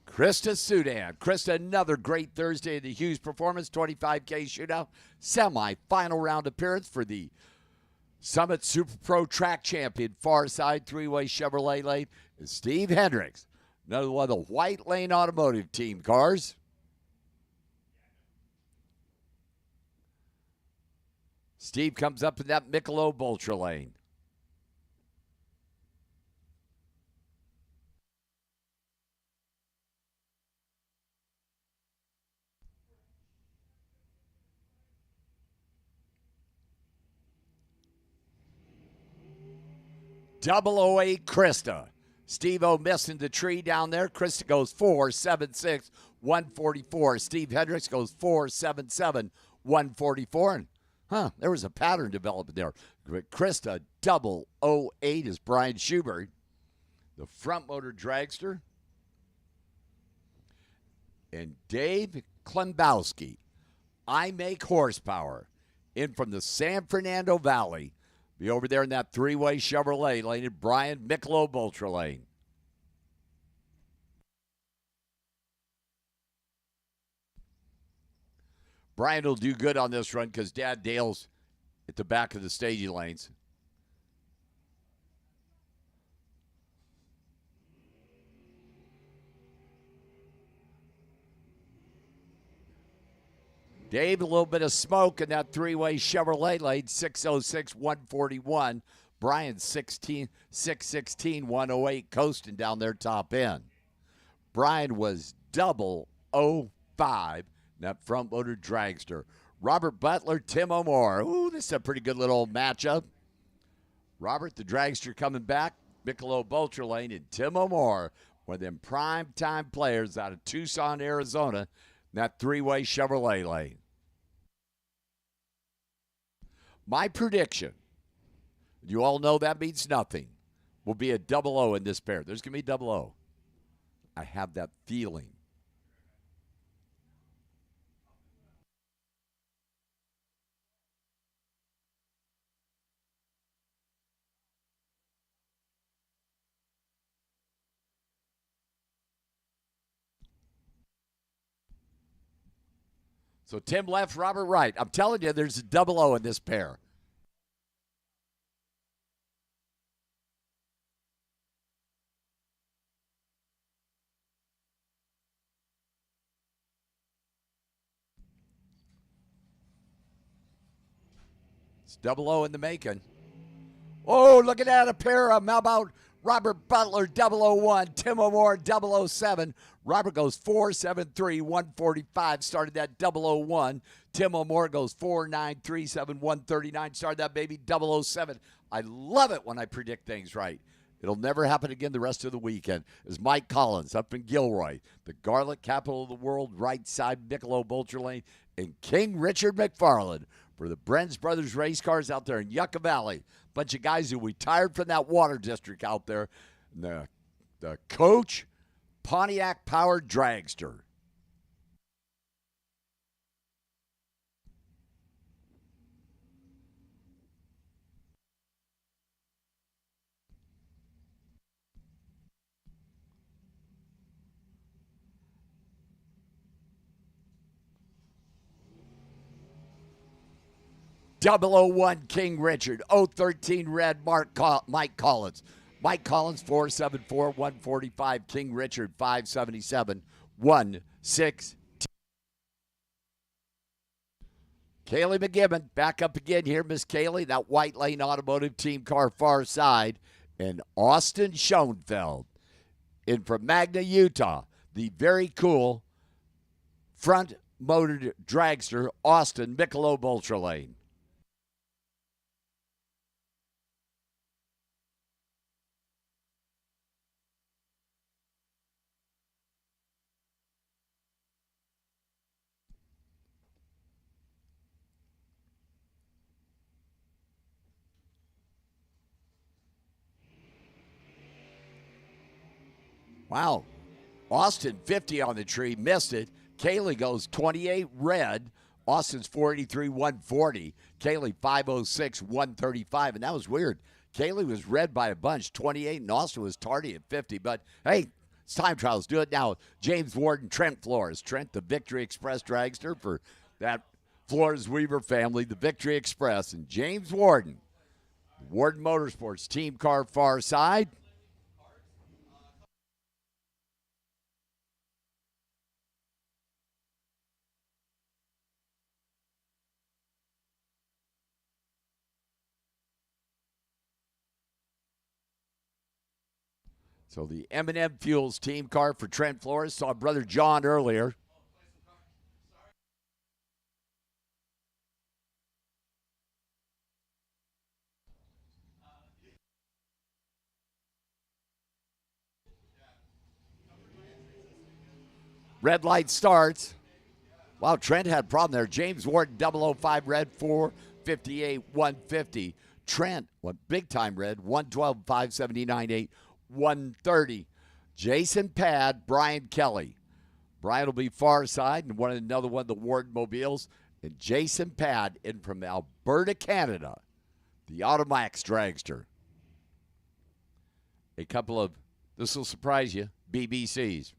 Krista Sudan. Krista, another great Thursday of the Hughes Performance 25K shootout. Semi-final round appearance for the Summit Super Pro Track Champion Farside three-way Chevrolet lane is Steve Hendricks. Another one of the White Lane Automotive Team cars. Steve comes up in that Michelob Ultra lane. .008 Krista. Steve-O missing the tree down there. Krista goes 4.76, 144. Steve Hendricks goes 4.77, 144. And there was a pattern developing there. Krista .008 is Brian Schubert, the front motor dragster. And Dave Klembowski, I Make Horsepower, in from the San Fernando Valley. Be over there in that three-way Chevrolet lane in Brian Michelob Ultra lane. Brian will do good on this run because Dad Dale's at the back of the staging lanes. Dave, a little bit of smoke in that three-way Chevrolet lane, 606, 141. Brian, 616, 108, coasting down their top end. Brian was .005, that front motor dragster. Robert Butler, Tim O'More. Ooh, this is a pretty good little matchup. Robert, the dragster, coming back. Michelob Ultra lane, and Tim O'More, one of them prime-time players out of Tucson, Arizona, in that three-way Chevrolet lane. My prediction, you all know that means nothing, will be a 00 in this pair. There's going to be 00. I have that feeling. So Tim left, Robert right. I'm telling you, there's a 00 in this pair. It's 00 in the making. Oh, look at that, a pair of them. How about Robert Butler, 001, Tim O'More, 007. Robert goes 4.73, 145, started that 001. Tim O'More goes 4.937, 139, started that baby 007. I love it when I predict things right. It'll never happen again the rest of the weekend. As Mike Collins up in Gilroy, the garlic capital of the world, right side Michelob Ultra lane, and King Richard McFarland for the Brenz Brothers race cars out there in Yucca Valley. Bunch of guys who retired from that water district out there. The Coach Pontiac powered dragster. .001 King Richard, 013 Red Mike Collins. Mike Collins 474, 145. King Richard 577, 16. Kaylee McGibbon back up again here, Miss Kaylee. That White Lane Automotive team car far side. And Austin Schoenfeld in from Magna, Utah. The very cool front-motored dragster, Austin Michelob Ultra Lane. Wow. Austin 50 on the tree, missed it. Kaylee goes 28 red. Austin's 483, 140. Kaylee 506, 135. And that was weird. Kaylee was red by a bunch, 28, and Austin was tardy at 50. But hey, it's time trials. Do it now. James Warden, Trent Flores. Trent, the Victory Express dragster for that Flores Weaver family, the Victory Express. And James Warden, Warden Motorsports team car far side. So the M&M Fuels team car for Trent Flores. Saw Brother John earlier. Red light starts. Wow, Trent had a problem there. James Ward, 005 red, 458, 150. Trent went big time red, 112, 579, 8, 130. Jason Pad, Brian Kelly. Brian will be far side and another one of the Ward mobiles. And Jason Pad in from Alberta, Canada, the Automax dragster. A couple of, this will surprise you, BBCs.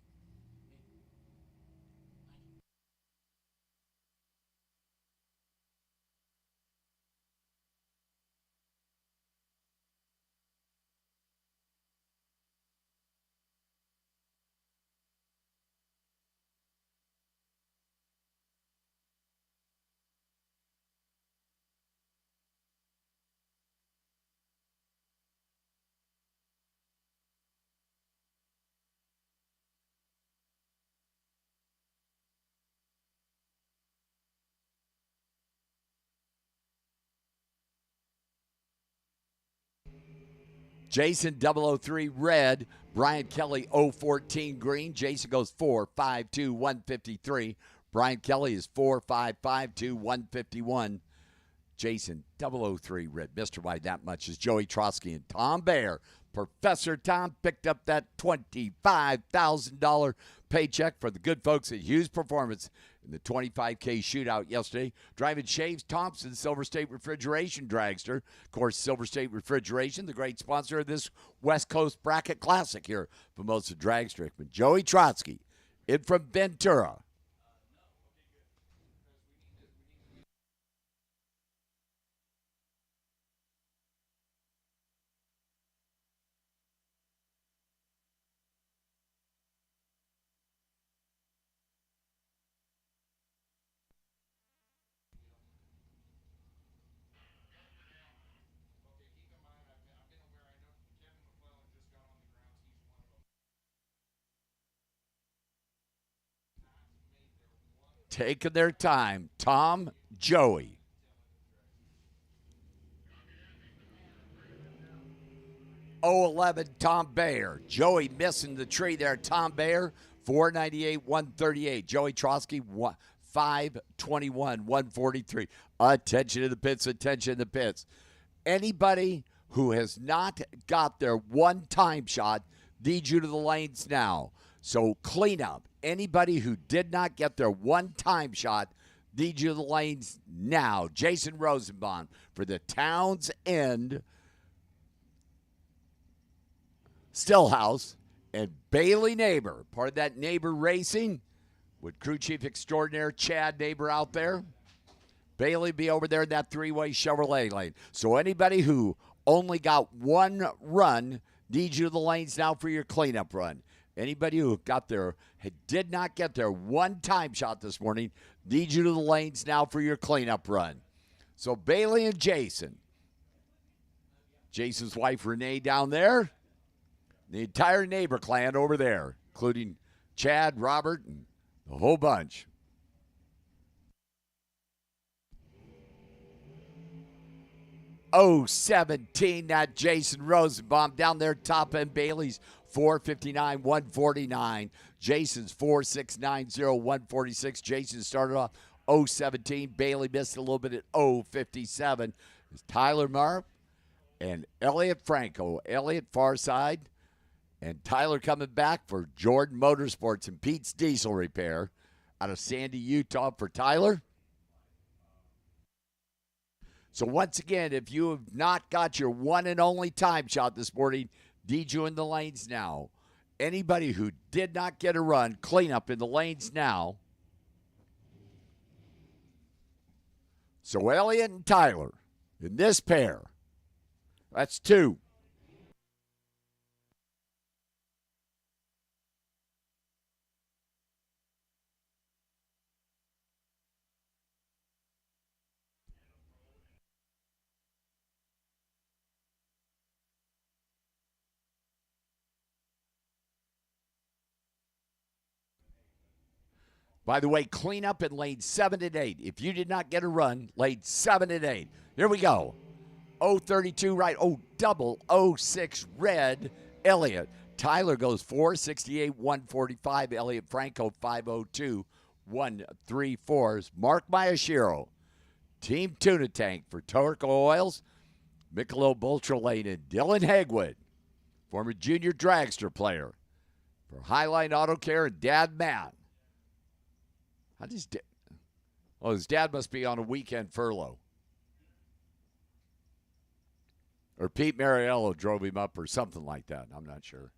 Jason 003 red, Brian Kelly 014 green. Jason goes 452, 153. Brian Kelly is 4552, 151. Jason 003 red. Mr. White, that much is Joey Trotsky and Tom Baer. Professor Tom picked up that $25,000 paycheck for the good folks at Hughes Performance in the 25K shootout yesterday. Driving Shaves Thompson, Silver State Refrigeration dragster. Of course, Silver State Refrigeration, the great sponsor of this West Coast Bracket Classic here for most of Dragster. But Joey Trotsky in from Ventura. Taking their time. Tom, Joey. Oh, 11, Tom Baer. Joey missing the tree there. Tom Baer, 498, 138. Joey Trotsky, 521, 143. Attention to the pits, attention to the pits. Anybody who has not got their one-time shot needs you to the lanes now. So clean up. Anybody who did not get their one-time shot needs you to the lanes now. Jason Rosenbaum for the Towns End Stillhouse and Bailey Neighbor, part of that Neighbor Racing with crew chief extraordinaire Chad Neighbor out there. Bailey be over there in that three-way Chevrolet lane. So anybody who only got one run needs you to the lanes now for your cleanup run. Anybody who did not get their one-time shot this morning Need you to the lanes now for your cleanup run. So Bailey and Jason. Jason's wife Renee down there. The entire neighbor clan over there, including Chad, Robert, and the whole bunch. Oh, 17, that Jason Rosenbaum down there, top end Bailey's 459, 149. Jason's 4690, 146. Jason started off 017. Bailey missed a little bit at 057. It's Tyler Marp and Elliot Franco. Elliot far side. And Tyler coming back for Jordan Motorsports and Pete's Diesel Repair out of Sandy, Utah for Tyler. So once again, if you have not got your one and only time shot this morning, need you in the lanes now. Anybody who did not get a run, clean up in the lanes now. So Elliot and Tyler in this pair. That's two. By the way, clean up in lane 7 and 8. If you did not get a run, lane 7 and 8. Here we go. 032 right. Oh, double 06 red. Elliott. Tyler goes 468, 145. Elliot Franco 502, 134. Mark Mayashiro. Team Tuna Tank for Torco Oils. Michelob Ultra Lane and Dylan Hegwood, former junior dragster player for Highline Auto Care and Dad Matt. His dad must be on a weekend furlough. Or Pete Mariello drove him up or something like that. I'm not sure.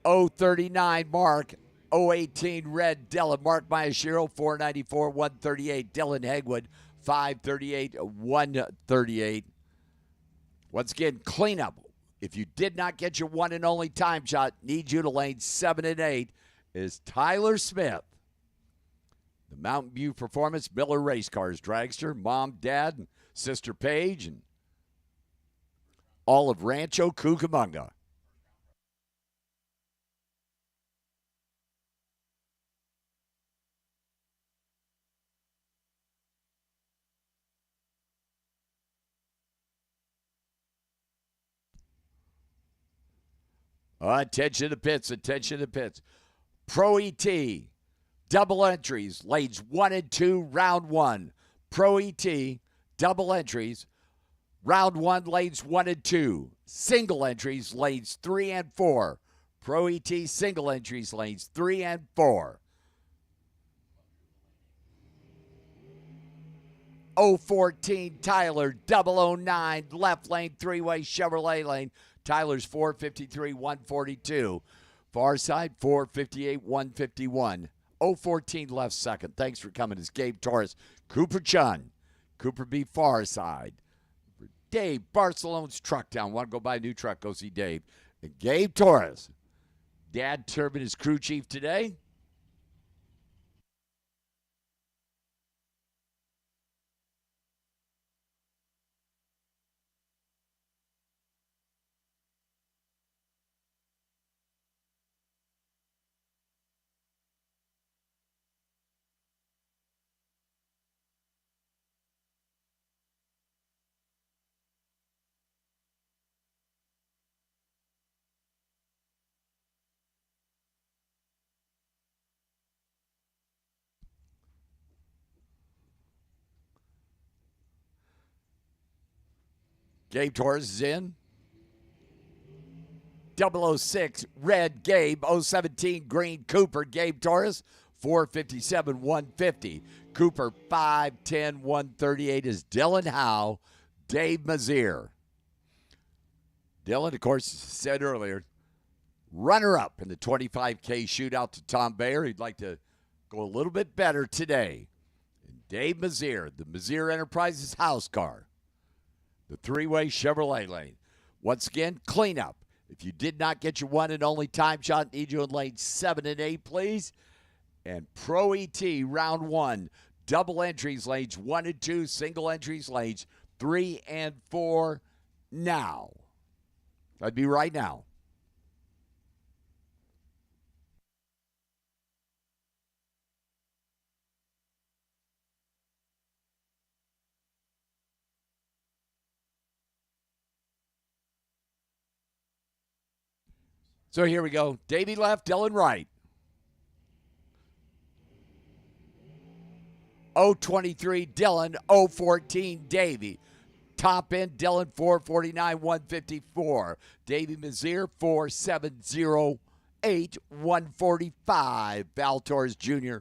Oh 39 Mark. 018 red Dylan. Mark Mayashiro 494, 138. Dylan Hegwood 538, 138. Once again, cleanup. If you did not get your one and only time shot, need you to lane 7 and 8 is Tyler Smith. The Mountain View Performance Miller Race Cars dragster, mom, dad, and sister Paige, and all of Rancho Cucamonga. Attention to the pits, attention to the pits. Pro ET, double entries, lanes 1 and 2, round 1. Pro ET, double entries, round 1, lanes 1 and 2. Single entries, lanes 3 and 4. Pro ET, single entries, lanes 3 and 4. 014 Tyler, 009, left lane, three-way Chevrolet lane. Tyler's 453, 142. Far side, 458, 151. 014 left second. Thanks for coming. It's Gabe Torres. Cooper Chun. Cooper B. far side. Dave, Barcelona's Truck Town. Want to go buy a new truck, go see Dave. And Gabe Torres. Dad Turbin is crew chief today. Gabe Torres is in. 006, red, Gabe. 017, green, Cooper. Gabe Torres, 457, 150. Cooper, 510, 138 is Dylan Howe. Dave Mazier. Dylan, of course, said earlier, runner-up in the 25K shootout to Tom Bayer. He'd like to go a little bit better today. And Dave Mazier, the Mazier Enterprises house car, the three-way Chevrolet lane. Once again, cleanup. If you did not get your one and only time shot, need you in lanes 7 and 8, please. And Pro ET round 1, double entries lanes 1 and 2, single entries lanes 3 and 4 now. That'd be right now. So here we go. Davey left, Dylan right. 023 Dylan, 014 Davey. Top end Dylan 449 154. Davey Mazier 4708 145. Val Torres Jr.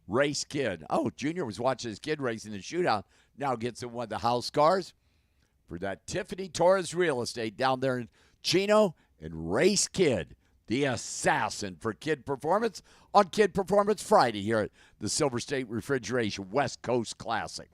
race kid. Oh, Junior was watching his kid racing the shootout. Now gets in one of the house cars for that Tiffany Torres real estate down there in Chino. And race kid, the assassin for Kid Performance on Kid Performance Friday here at the Silver State Refrigeration West Coast Classic.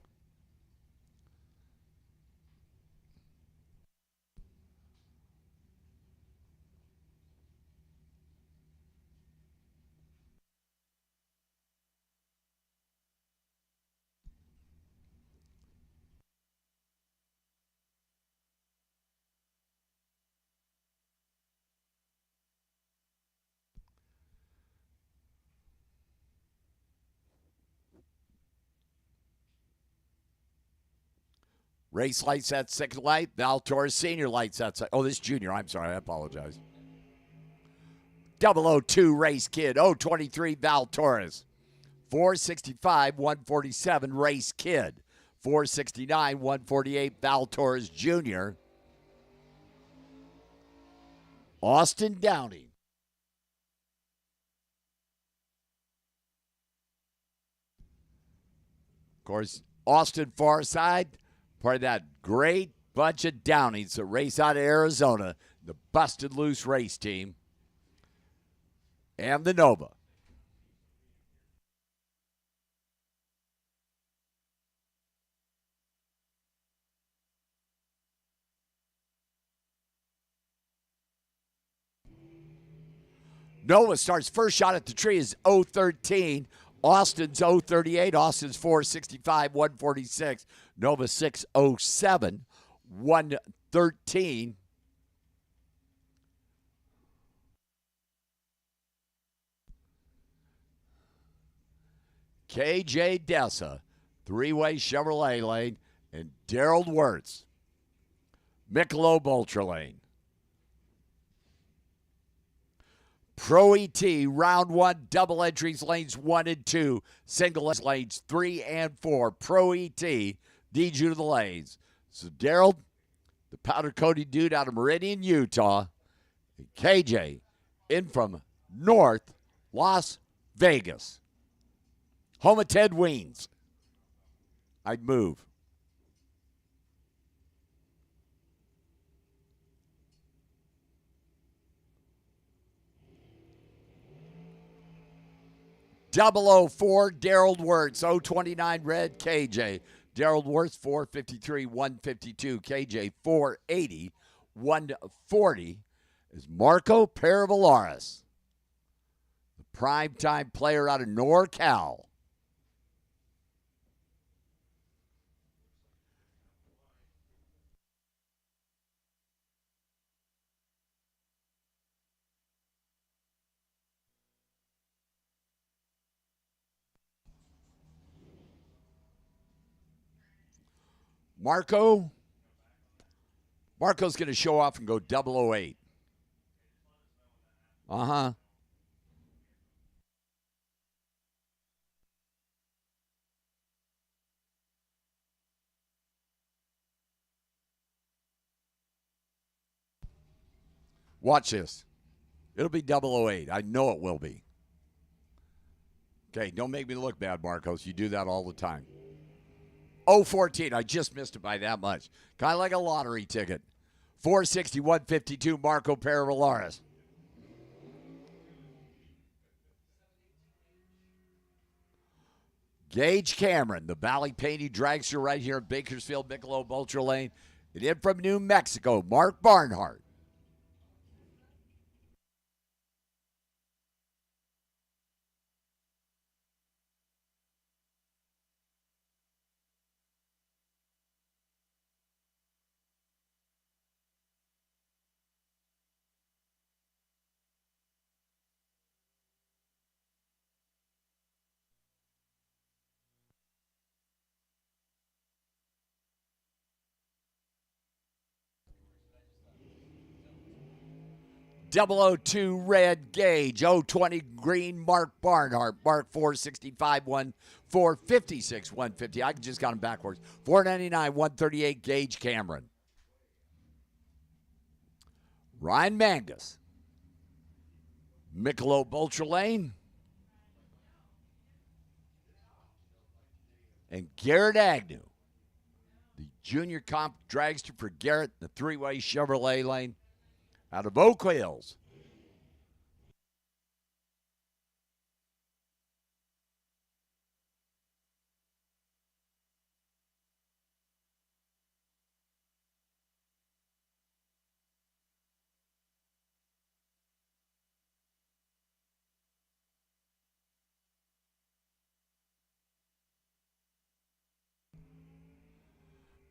Race lights at second light. Val Torres Senior lights outside. Oh, this is Junior. I'm sorry. I apologize. 002 Race Kid. 023 Val Torres. 465 147 Race Kid. 469 148 Val Torres Jr. Austin Downey. Of course, Austin Farside. Part of that great bunch of Downies that race out of Arizona, the Busted Loose race team, and the Nova. Nova starts first shot at the tree is 013. Austin's 038. Austin's 465, 146. Nova 607, 113. KJ Dessa, three-way Chevrolet lane, and Daryl Wirtz, Michelob Ultra lane. Pro ET, round 1, double entries, lanes 1 and 2, single lanes 3 and 4. Pro ET, need you to the lanes. So Daryl, the powder-coated dude out of Meridian, Utah, and KJ in from North Las Vegas. Home of Ted Weens. I'd move. .004 Daryl Wirtz, 029 red KJ. Daryl Wirtz 453 152. KJ 480 140 is Marco Paravallaris, the primetime player out of NorCal. Marco's going to show off and go 008. Uh-huh. Watch this. It'll be 008. I know it will be. Okay, don't make me look bad, Marcos. You do that all the time. 014. I just missed it by that much. Kind of like a lottery ticket. 460, 152, Marco Peravalaris. Gage Cameron, the Valley Painting Dragster right here in Bakersfield, Michelob Ultra Lane. And in from New Mexico, Mark Barnhart. Double 002 red Gage, 020 green Mark Barnhart, Mark 465, 456, 150. I just got him backwards. 499, 138 Gage Cameron. Ryan Mangus, Michelob Ultra Lane, and Garrett Agnew, the junior comp dragster for Garrett, the three-way Chevrolet Lane out of Oak Hills.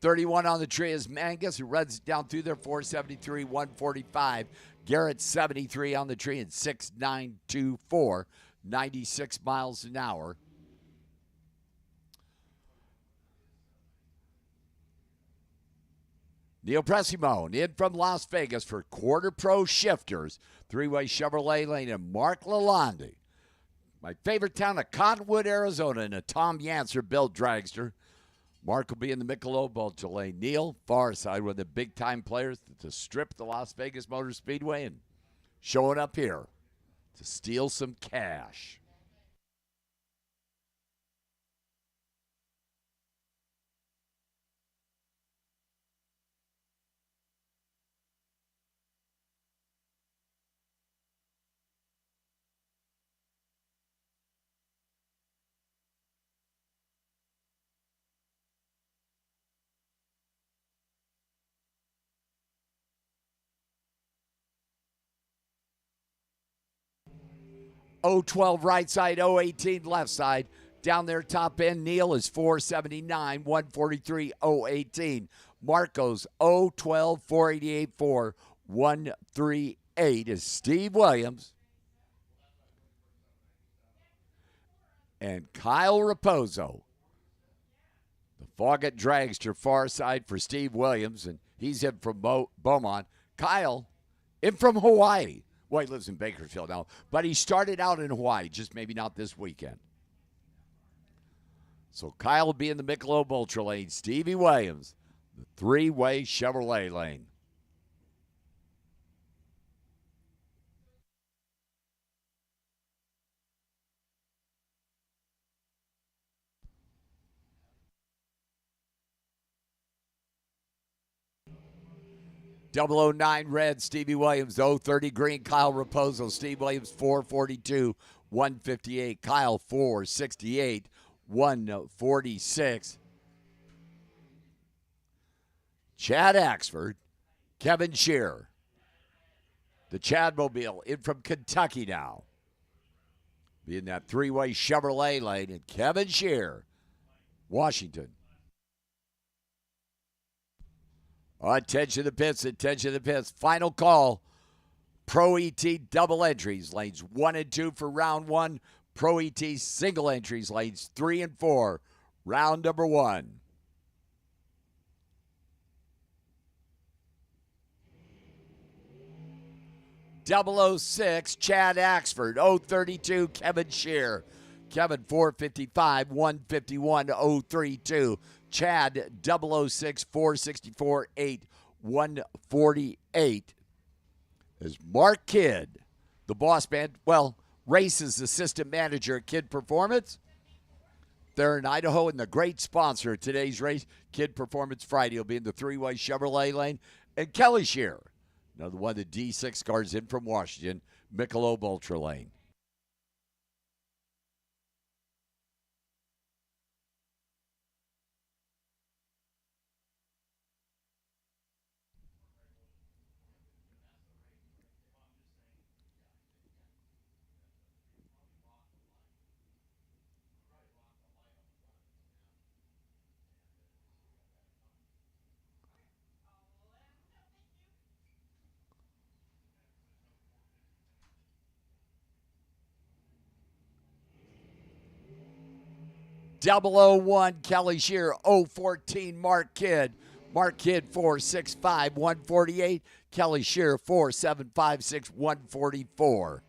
$31 on the tree is Mangus, who runs down through there, 473, 145. Garrett, 73 on the tree and 6924, 96 miles an hour. Neil Pressimone in from Las Vegas for Quarter Pro Shifters, three-way Chevrolet Lane, and Mark Lalonde. My favorite town of Cottonwood, Arizona, and a Tom Yancer built dragster. Mark will be in the Michelob Ultra Lane. Neil, far side, one of the big-time players to strip the Las Vegas Motor Speedway and showing up here to steal some cash. .012 right side, .018 left side. Down there, top end, Neil is 479, 143, .018. Marcos, .012, 488, 4, 138 is Steve Williams. And Kyle Raposo, the Foggett dragster, far side for Steve Williams, and he's in from Beaumont. Kyle, in from Hawaii. Well, he lives in Bakersfield now, but he started out in Hawaii, just maybe not this weekend. So Kyle will be in the Michelob Ultra Lane. Stevie Williams, the three-way Chevrolet Lane. .009 red, Stevie Williams. 030 green, Kyle Raposo. Steve Williams, 442, 158. Kyle, 468, 146. Chad Axford, Kevin Shearer. The Chadmobile in from Kentucky now. Be in that three-way Chevrolet Lane. And Kevin Shearer, Washington. Attention to the pits, attention to the pits. Final call. Pro ET double entries, lanes 1 and 2 for round 1. Pro ET single entries, lanes 3 and 4, round number 1. .006, Chad Axford. 032, Kevin Shearer. Kevin, 455, 151, 032. Chad, 006, 464, 8, 148. As Mark Kidd, the boss man, races assistant manager at Kidd Performance. They're in Idaho, and the great sponsor of today's race, Kidd Performance Friday, will be in the three-way Chevrolet Lane. And Kelly Shear, another one of the D6 cars in from Washington, Michelob Ultra Lane. Double O 01 Kelly Shear, 014 Mark Kidd. Mark Kidd 465 148. Kelly Shear 4756 144.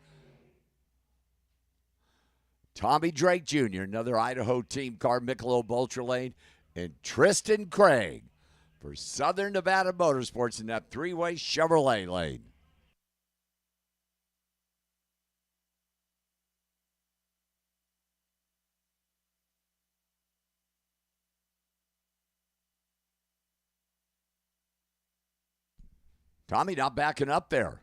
Tommy Drake Jr., another Idaho team car, Michelob Ultra Lane, and Tristan Craig for Southern Nevada Motorsports in that three-way Chevrolet lane. Tommy not backing up there.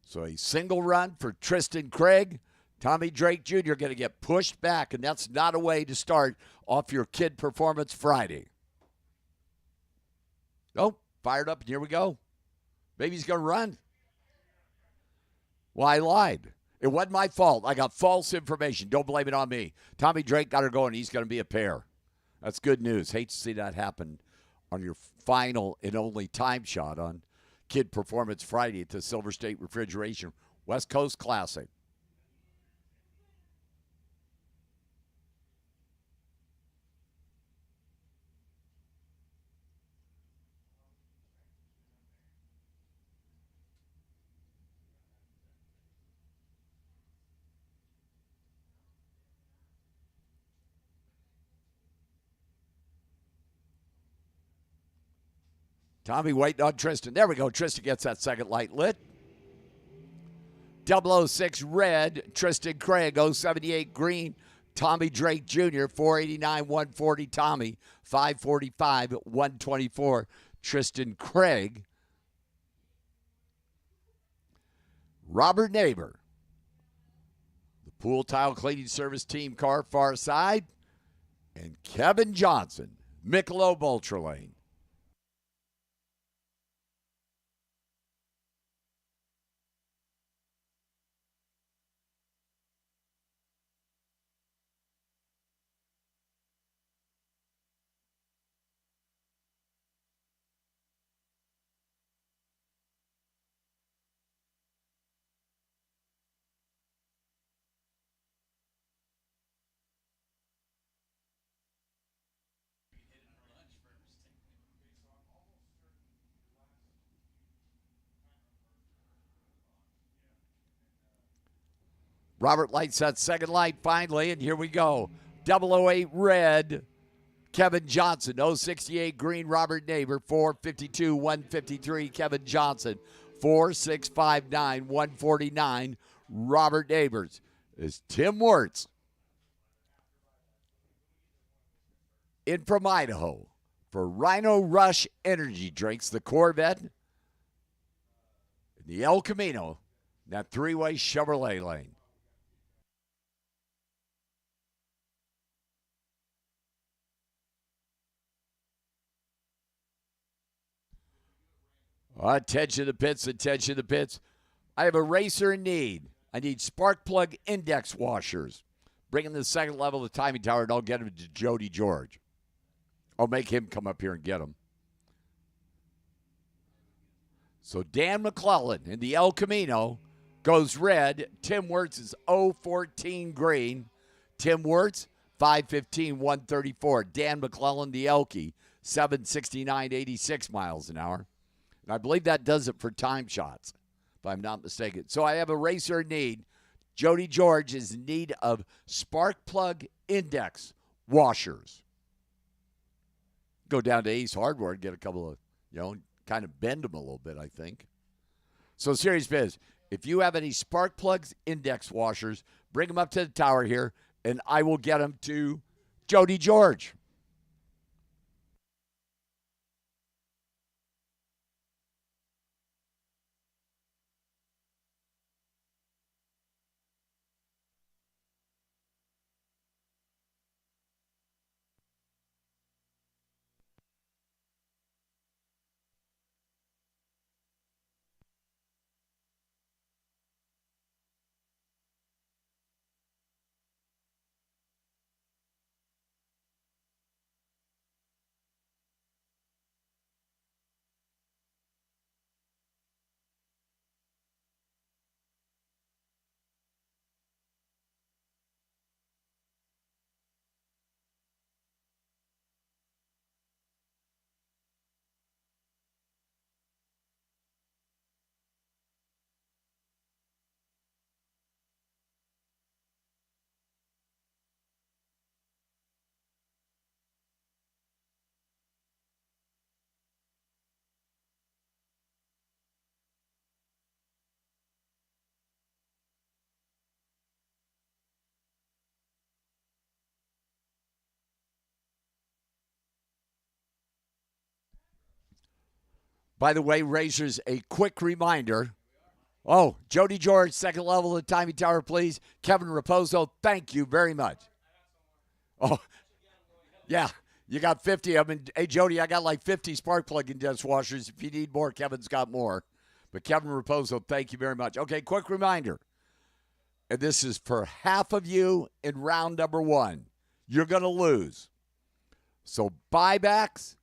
So a single run for Tristan Craig. Tommy Drake Jr. going to get pushed back, and that's not a way to start off your Kid Performance Friday. Oh, fired up, and here we go. Maybe he's going to run. Well, I lied. It wasn't my fault. I got false information. Don't blame it on me. Tommy Drake got her going. He's going to be a pair. That's good news. Hate to see that happen on your final and only time shot on Kid Performance Friday at the Silver State Refrigeration West Coast Classic. Tommy waiting on Tristan. There we go. Tristan gets that second light lit. 006 red, Tristan Craig. 078 green, Tommy Drake Jr. 489, 140 Tommy. 545, 124 Tristan Craig. Robert Neighbor, the Pool Tile Cleaning Service team car, far side. And Kevin Johnson, Michelob Ultra Lane. Robert lights that second light finally, and here we go. 008 red, Kevin Johnson. 068 green, Robert Neighbor. 452, 153, Kevin Johnson. 4659, 149, Robert Neighbors. Is Tim Wirtz in from Idaho for Rhino Rush Energy Drinks, the Corvette, and the El Camino, that three-way Chevrolet lane. Attention to the pits, attention to the pits. I have a racer in need. I need spark plug index washers. Bring in the second level of the timing tower, and I'll get them to Jody George. I'll make him come up here and get them. So Dan McClellan in the El Camino goes red. Tim Wirtz is 014 green. Tim Wirtz, 515, 134. Dan McClellan, the Elkie, 769, 86 miles an hour. And I believe that does it for time shots, if I'm not mistaken. So I have a racer in need. Jody George is in need of spark plug index washers. Go down to Ace Hardware and get a couple of, kind of bend them a little bit, I think. So, serious biz, if you have any spark plugs, index washers, bring them up to the tower here, and I will get them to Jody George. By the way, Racers, a quick reminder. Oh, Jody George, second level of the timing tower, please. Kevin Raposo, thank you very much. Oh, yeah, you got 50 of them. And, hey, Jody, I got like 50 spark plug index washers. If you need more, Kevin's got more. But Kevin Raposo, thank you very much. Okay, quick reminder. And this is for half of you in round number 1. You're going to lose. So buybacks,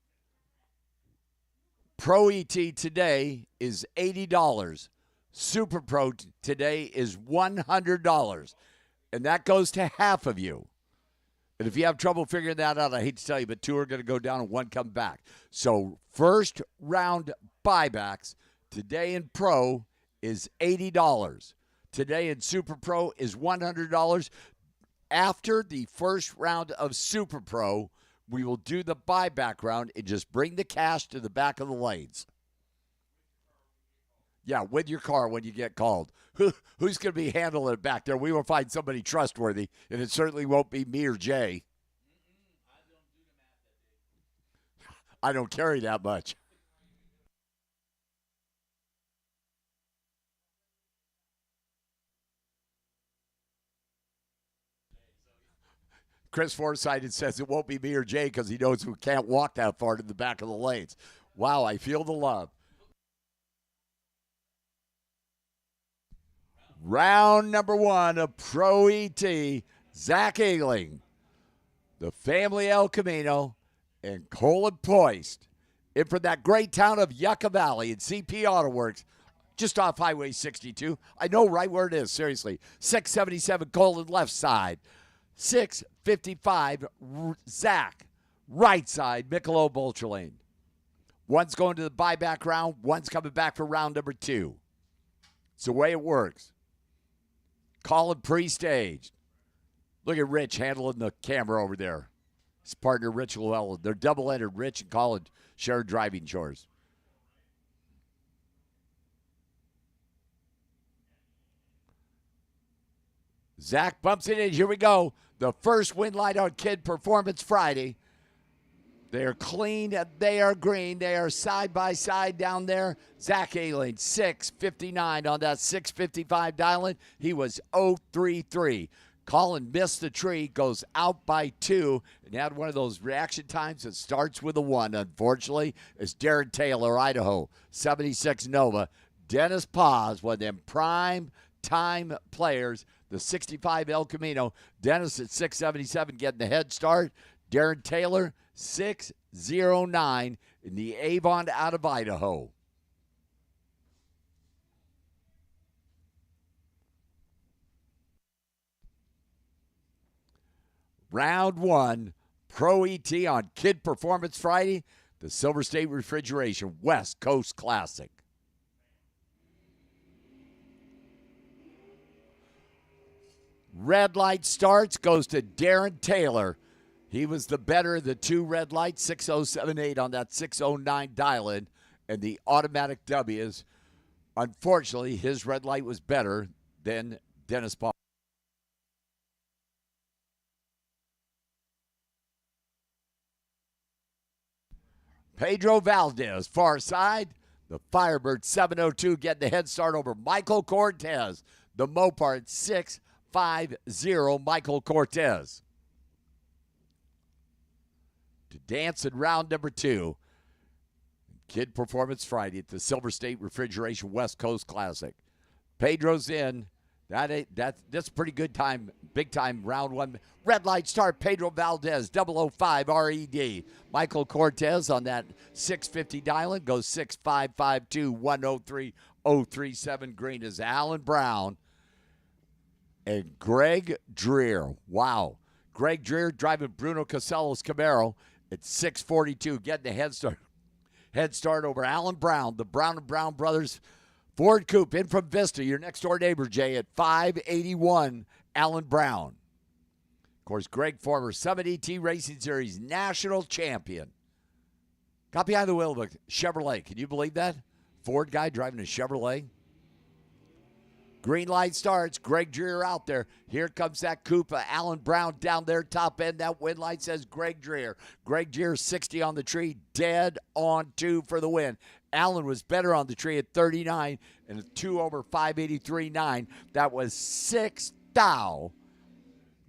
Pro ET today is $80. Super Pro today is $100. And that goes to half of you. And if you have trouble figuring that out, I hate to tell you, but 2 are going to go down and 1 come back. So first round buybacks today in Pro is $80. Today in Super Pro is $100. After the first round of Super Pro, we will do the buyback round and just bring the cash to the back of the lanes. Yeah, with your car when you get called. Who's going to be handling it back there? We will find somebody trustworthy, and it certainly won't be me or Jay. I don't carry that much. Chris Forsythe says it won't be me or Jay because he knows we can't walk that far to the back of the lanes. Wow, I feel the love. Round number 1 of Pro ET, Zach Ailing, the family El Camino, and Colin Poist. In from that great town of Yucca Valley in CP Auto Works, just off Highway 62. I know right where it is, seriously. 677 Colin left side. 655 Zach, right side, Michelob Ultra Lane. One's going to the buyback round, one's coming back for round number 2. It's the way it works. Colin pre-staged. Look at Rich handling the camera over there. His partner, Rich Llewellyn. They're double-entered. Rich and Colin share driving chores. Zach bumps it in. Here we go. The first win light on Kid Performance Friday. They are clean. They are green. They are side by side down there. Zach Ailing, 6:59 on that 6:55 dial-in. He was 0-3-3. Colin missed the tree, goes out by 2, and had one of those reaction times that starts with a 1, unfortunately. It's Darren Taylor, Idaho, 76 Nova. Dennis Paz, one of them prime time players, the 65 El Camino. Dennis at 677 getting the head start. Darren Taylor, 609 in the Avon out of Idaho. Round 1, Pro ET on Kid Performance Friday, the Silver State Refrigeration West Coast Classic. Red light starts, goes to Darren Taylor. He was the better of the two red lights, 6078 on that 609 dial-in, and the automatic W's. Unfortunately, his red light was better than Dennis Paul. Pedro Valdez, far side. The Firebird 702 getting the head start over Michael Cortez. The Mopar 650, Michael Cortez. To dance in round number 2. Kid Performance Friday at the Silver State Refrigeration West Coast Classic. Pedro's in. That's a pretty good time, big time round 1. Red light start, Pedro Valdez, 005 RED. Michael Cortez on that 650 dial-in goes 6552 103 037. Green is Alan Brown and Greg Dreer. Wow. Greg Dreer driving Bruno Casello's Camaro at 642, getting the head start over Alan Brown, the Brown and Brown brothers Ford Coupe in from Vista, your next door neighbor, Jay, at 581, Alan Brown. Of course, Greg, former Summit ET Racing Series national champion. Got behind the wheel of a Chevrolet. Can you believe that? Ford guy driving a Chevrolet. Green light starts. Greg Dreer out there. Here comes that coupe. Alan Brown down there, top end. That wind light says Greg Dreer. Greg Dreer, 60 on the tree, dead on 2 for the win. Alan was better on the tree at 39 and a 2 over 583.9. That was 6 thou.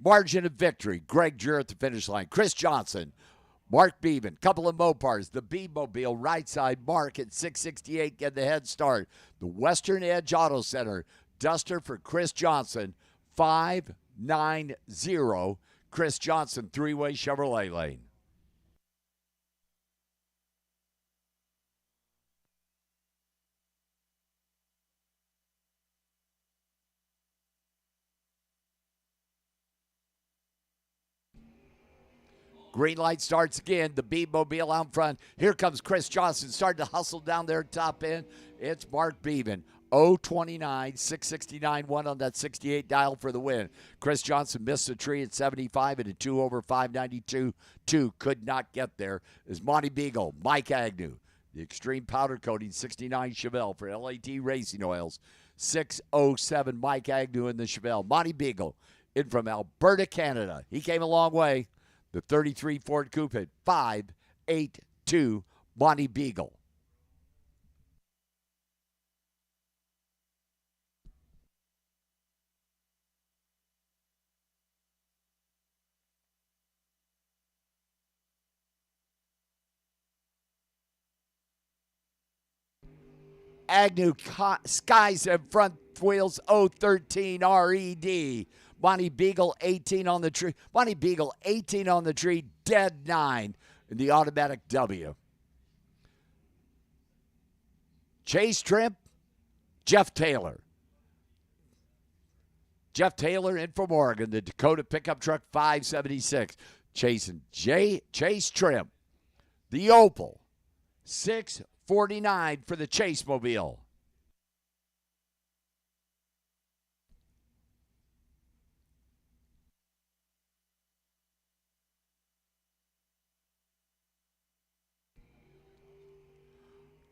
Margin of victory. Greg Dreer at the finish line. Chris Johnson, Mark Beeman, couple of Mopars. The B-Mobile right side, Mark at 668, get the head start. The Western Edge Auto Center, Duster for Chris Johnson, 590. Chris Johnson, three-way Chevrolet lane. Green light starts again. The B-Mobile out front. Here comes Chris Johnson starting to hustle down there top end. It's Mark Beeman. 029, 669, 1 on that 68 dial for the win. Chris Johnson missed the tree at 75 and a 2 over 592. 2 could not get there. Is Monty Beagle, Mike Agnew. The Extreme Powder Coating 69 Chevelle for LAT Racing Oils. 607 Mike Agnew in the Chevelle. Monty Beagle in from Alberta, Canada. He came a long way. The 33 Ford Coupe at 582 Monty Beagle. Agnew skies in front wheels 013 RED. Monty Beagle 18 on the tree. Monty Beagle 18 on the tree, dead 9 in the automatic W. Chase Trimp, Jeff Taylor. Jeff Taylor in from Oregon, the Dakota pickup truck 576. Chasing Chase Trimp, the Opal, 649 for the Chase Mobile.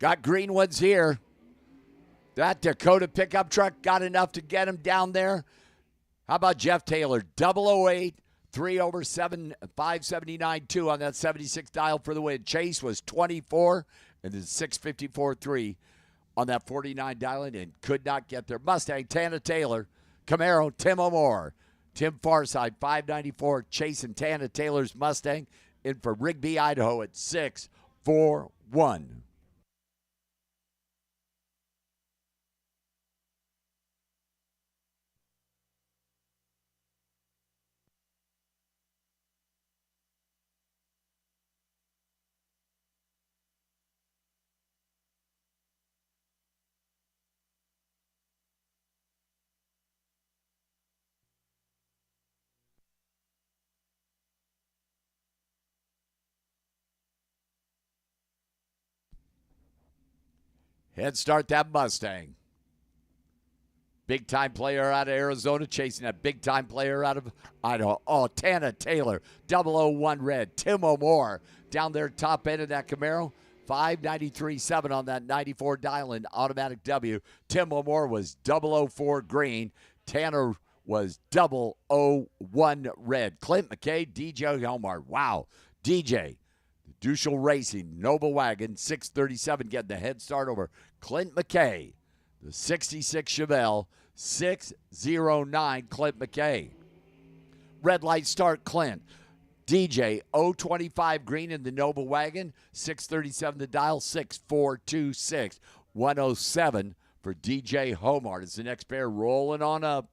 Got green ones here. That Dakota pickup truck got enough to get him down there. How about Jeff Taylor? 008, 3 over 7, 579.2 on that 76 dial for the win. Chase was 24 and then 654.3 on that 49 dial and could not get there. Mustang, Tana Taylor. Camaro, Tim O'More. Tim Farside, 594. Chase and Tana Taylor's Mustang in for Rigby, Idaho at 641. Head start that Mustang. Big-time player out of Arizona chasing that big-time player out of Idaho. Oh, Tana Taylor, 001 red. Tim O'More down there top end of that Camaro. 593.7 on that 94 dial-in automatic W. Tim O'More was 004 green. Tanner was 001 red. Clint McKay, DJ Helmar. Wow. DJ, Duschel Racing, Noble Wagon, 637 getting the head start over Clint McKay. The 66 Chevelle, 609 Clint McKay. Red light start Clint. DJ, 025 green in the Noble Wagon, 637 the dial, 6426. 107 for DJ Homart. It's the next pair rolling on up.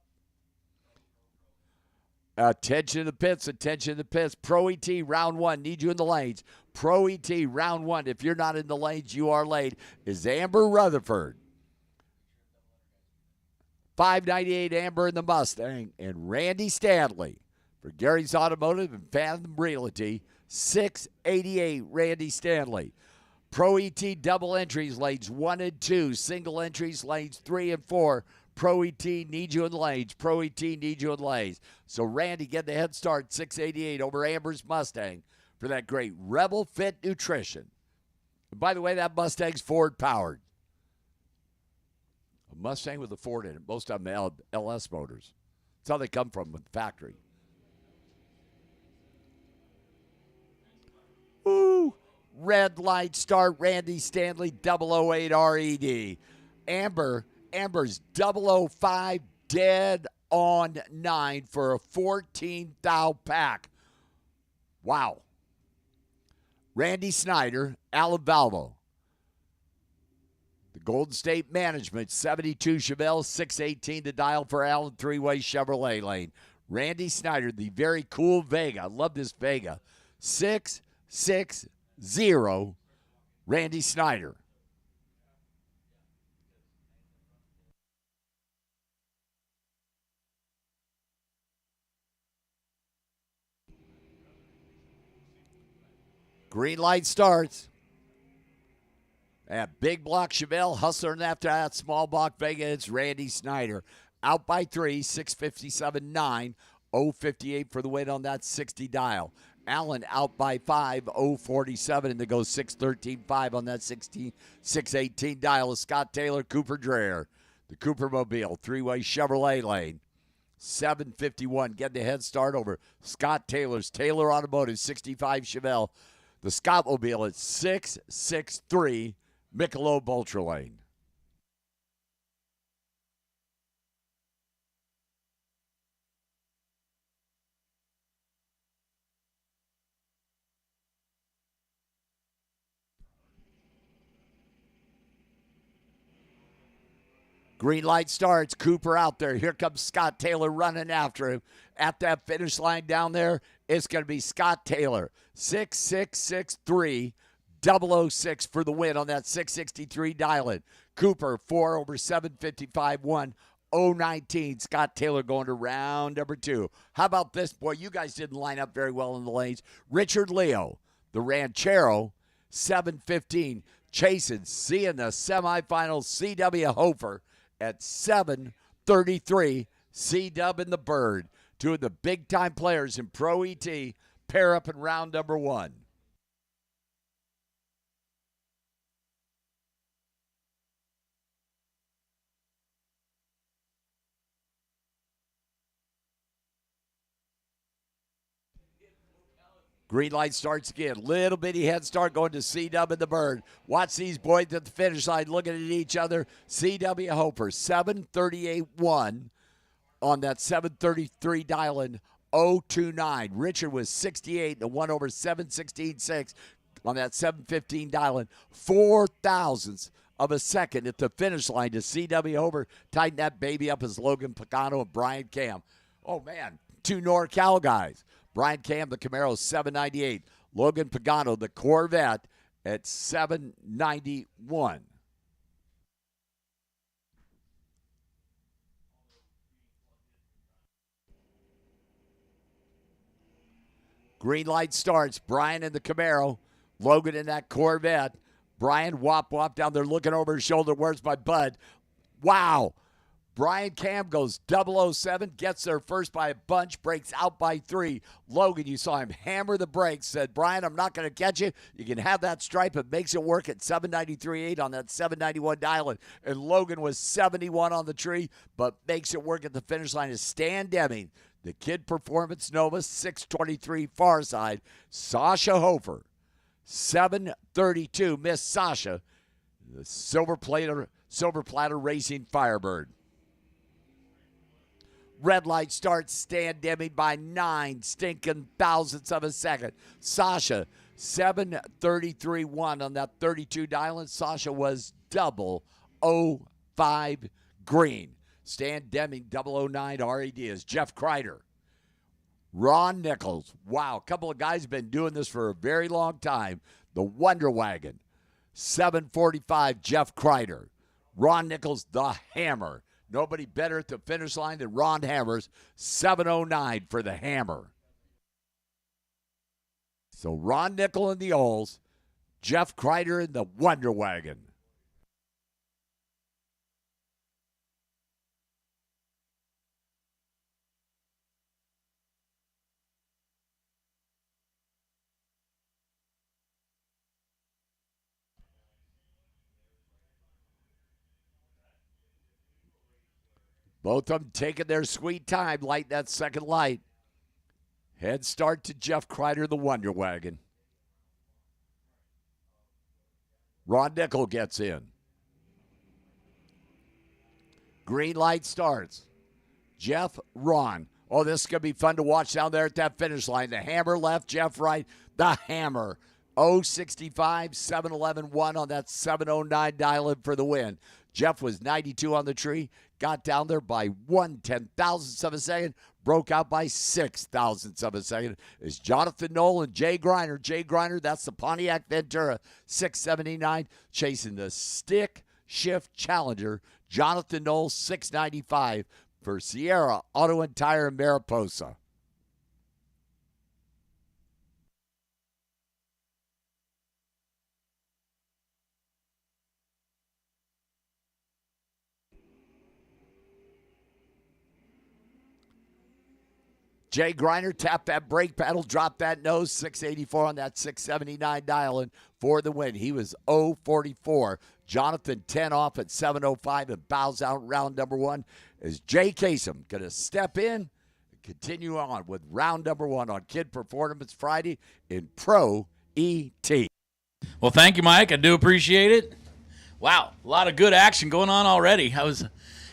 Attention to the pits, attention to the pits. Pro ET round one, need you in the lanes. Pro ET round one, if you're not in the lanes, you are late, is Amber Rutherford. 598 Amber in the Mustang, and Randy Stanley for Gary's Automotive and Fathom Realty, 688 Randy Stanley. Pro ET double entries, lanes 1 and 2. Single entries, lanes 3 and 4. Pro ET needs you in the lanes. Pro ET needs you in the lanes. So Randy get the head start, 688 over Amber's Mustang for that great Rebel Fit Nutrition. And by the way, that Mustang's Ford powered. A Mustang with a Ford in it. Most of them LS motors. That's how they come from the factory. Ooh. Red light start, Randy Stanley, 008 RED. Amber's 005, dead on 9 for a 14,000 pack. Wow. Randy Snyder, Alan Valvo. The Golden State Management, 72 Chevelle, 618 the dial for Alan, three-way Chevrolet lane. Randy Snyder, the very cool Vega. I love this Vega. 660 Randy Snyder. Green light starts. That big block Chevelle hustling after that small block Vega. It's Randy Snyder. Out by 3, 657.9. 058 for the win on that 60 dial. Allen out by 5, 047, and they go 613.5 on that 618 dial. Scott Taylor, Cooper Dreher. The Cooper Mobile, three-way Chevrolet lane. 751, getting the head start over Scott Taylor's Taylor Automotive, 65 Chevelle. The Scott Mobile at 663 Michelob Ultra Lane. Green light starts. Cooper out there. Here comes Scott Taylor running after him. At that finish line down there, it's going to be Scott Taylor. 6663 006 for the win on that 663 dial-in. Cooper, 4 over 755, 1:019. Scott Taylor going to round number 2. How about this? Boy, you guys didn't line up very well in the lanes. Richard Leo, the Ranchero, 715. Chasing, seeing the semifinals, C.W. Hofer at 733. C-Dub and the Bird, two of the big-time players in Pro ET, pair up in round number 1. Green light starts again. Little bitty head start going to C-Dub and the Bird. Watch these boys at the finish line looking at each other. C.W. Hofer, 738.1 on that 733 dial-in, 029. Richard was 68 and 1 over 716.6 on that 715 dial-in. 4 thousandths of a second at the finish line to C.W. Hofer. Tighten that baby up as Logan Pagano and Brian Cam. Oh, man, 2 NorCal guys. Brian Cam, the Camaro, 798. Logan Pagano, the Corvette, at 791. Green light starts. Brian in the Camaro. Logan in that Corvette. Brian wop down there looking over his shoulder. Where's my bud? Wow. Brian Cam goes 007, gets there first by a bunch, breaks out by 3. Logan, you saw him hammer the brakes, said, Brian, I'm not going to catch you. You can have that stripe. It makes it work at 793.8 on that 791 dial. And Logan was 71 on the tree, but makes it work at the finish line is Stan Deming. The Kid Performance Nova, 623 far side. Sasha Hofer, 732, missed Sasha. The Silver Platter Racing Firebird. Red light starts, Stan Deming by 9 stinking thousandths of a second. Sasha, 733.1 on that 32 dial, and Sasha was 005 green. Stan Deming, 009 RAD is Jeff Kreider. Ron Nichols, wow, a couple of guys have been doing this for a very long time. The Wonder Wagon, 745 Jeff Kreider. Ron Nichols, the Hammer. Nobody better at the finish line than Ron Hammers, 709 for the Hammer. So Ron Nickel in the Ols, Jeff Kreider in the Wonder Wagon. Both of them taking their sweet time, lighting that second light. Head start to Jeff Kreider, the Wonder Wagon. Ron Nickel gets in. Green light starts. Jeff, Ron. Oh, this is going to be fun to watch down there at that finish line. The Hammer left, Jeff right. The Hammer. 065, 711, 1 on that 709 dial-in for the win. Jeff was 92 on the tree, got down there by 1/10,000ths of a second, broke out by 6,000ths of a second. Is Jonathan Knoll and Jay Griner. Jay Griner, that's the Pontiac Ventura 679, chasing the Stick Shift Challenger. Jonathan Knoll 695 for Sierra Auto and Tire in Mariposa. Jay Griner tapped that brake pedal, dropped that nose, 684 on that 679 dial-in for the win. He was 044. Jonathan 10 off at 705 and bows out round number 1 as Jay Kasem going to step in and continue on with round number 1 on Kid Performance Friday in Pro ET. Well, thank you, Mike. I do appreciate it. Wow, a lot of good action going on already. I was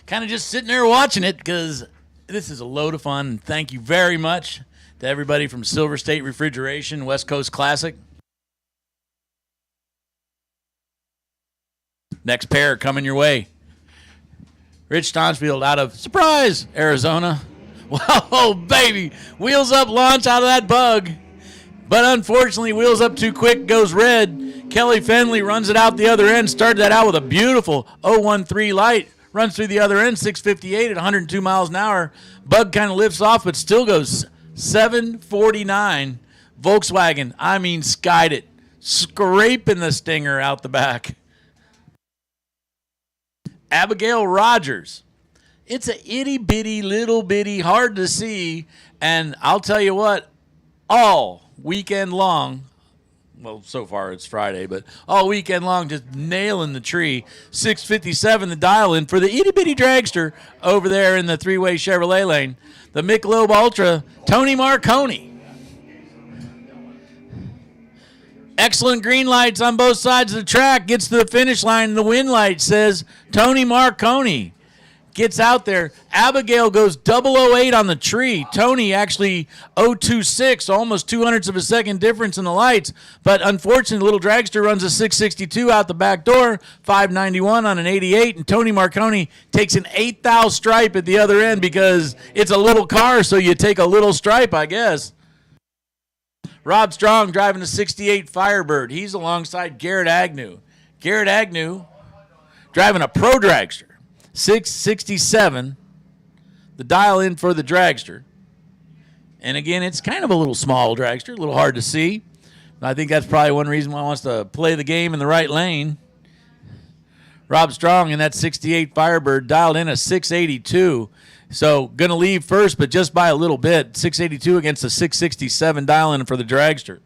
kind of just sitting there watching it because this is a load of fun. Thank you very much to everybody from Silver State Refrigeration, West Coast Classic. Next pair coming your way. Rich Tonsfield out of Surprise, Arizona. Whoa, baby. Wheels up launch out of that bug. But unfortunately, wheels up too quick, goes red. Kelly Fenley runs it out the other end. Started that out with a beautiful 013 light. Runs through the other end, 658 at 102 miles an hour. Bug kind of lifts off, but still goes 749. Volkswagen, I mean, skied it. Scraping the stinger out the back. Abigail Rogers. It's a itty-bitty, little-bitty, hard to see. And I'll tell you what, all weekend long, well, so far it's Friday, but all weekend long just nailing the tree. 657 the dial-in for the itty-bitty dragster over there in the three-way Chevrolet lane. The Michelob Ultra, Tony Marconi. Excellent green lights on both sides of the track. Gets to the finish line, and the wind light says Tony Marconi. Gets out there. Abigail goes 008 on the tree. Tony actually 026, almost 200ths of a second difference in the lights. But unfortunately, little dragster runs a 662 out the back door, 591 on an 88, and Tony Marconi takes an 8 thou stripe at the other end because it's a little car, so you take a little stripe, I guess. Rob Strong driving a 68 Firebird. He's alongside Garrett Agnew. Garrett Agnew driving a Pro Dragster. 667, the dial in for the dragster. And again, it's kind of a little small dragster, a little hard to see. I think that's probably one reason why he wants to play the game in the right lane. Rob Strong in that 68 Firebird dialed in a 682. So going to leave first, but just by a little bit. 682 against a 667 dial in for the dragster.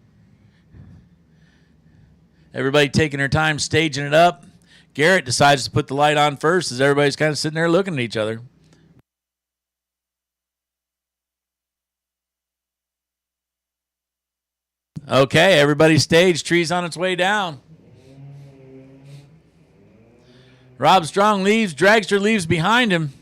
Everybody taking their time staging it up. Garrett decides to put the light on first as everybody's kind of sitting there looking at each other. Okay, everybody's staged. Tree's on its way down. Rob Strong leaves. Dragster leaves behind him.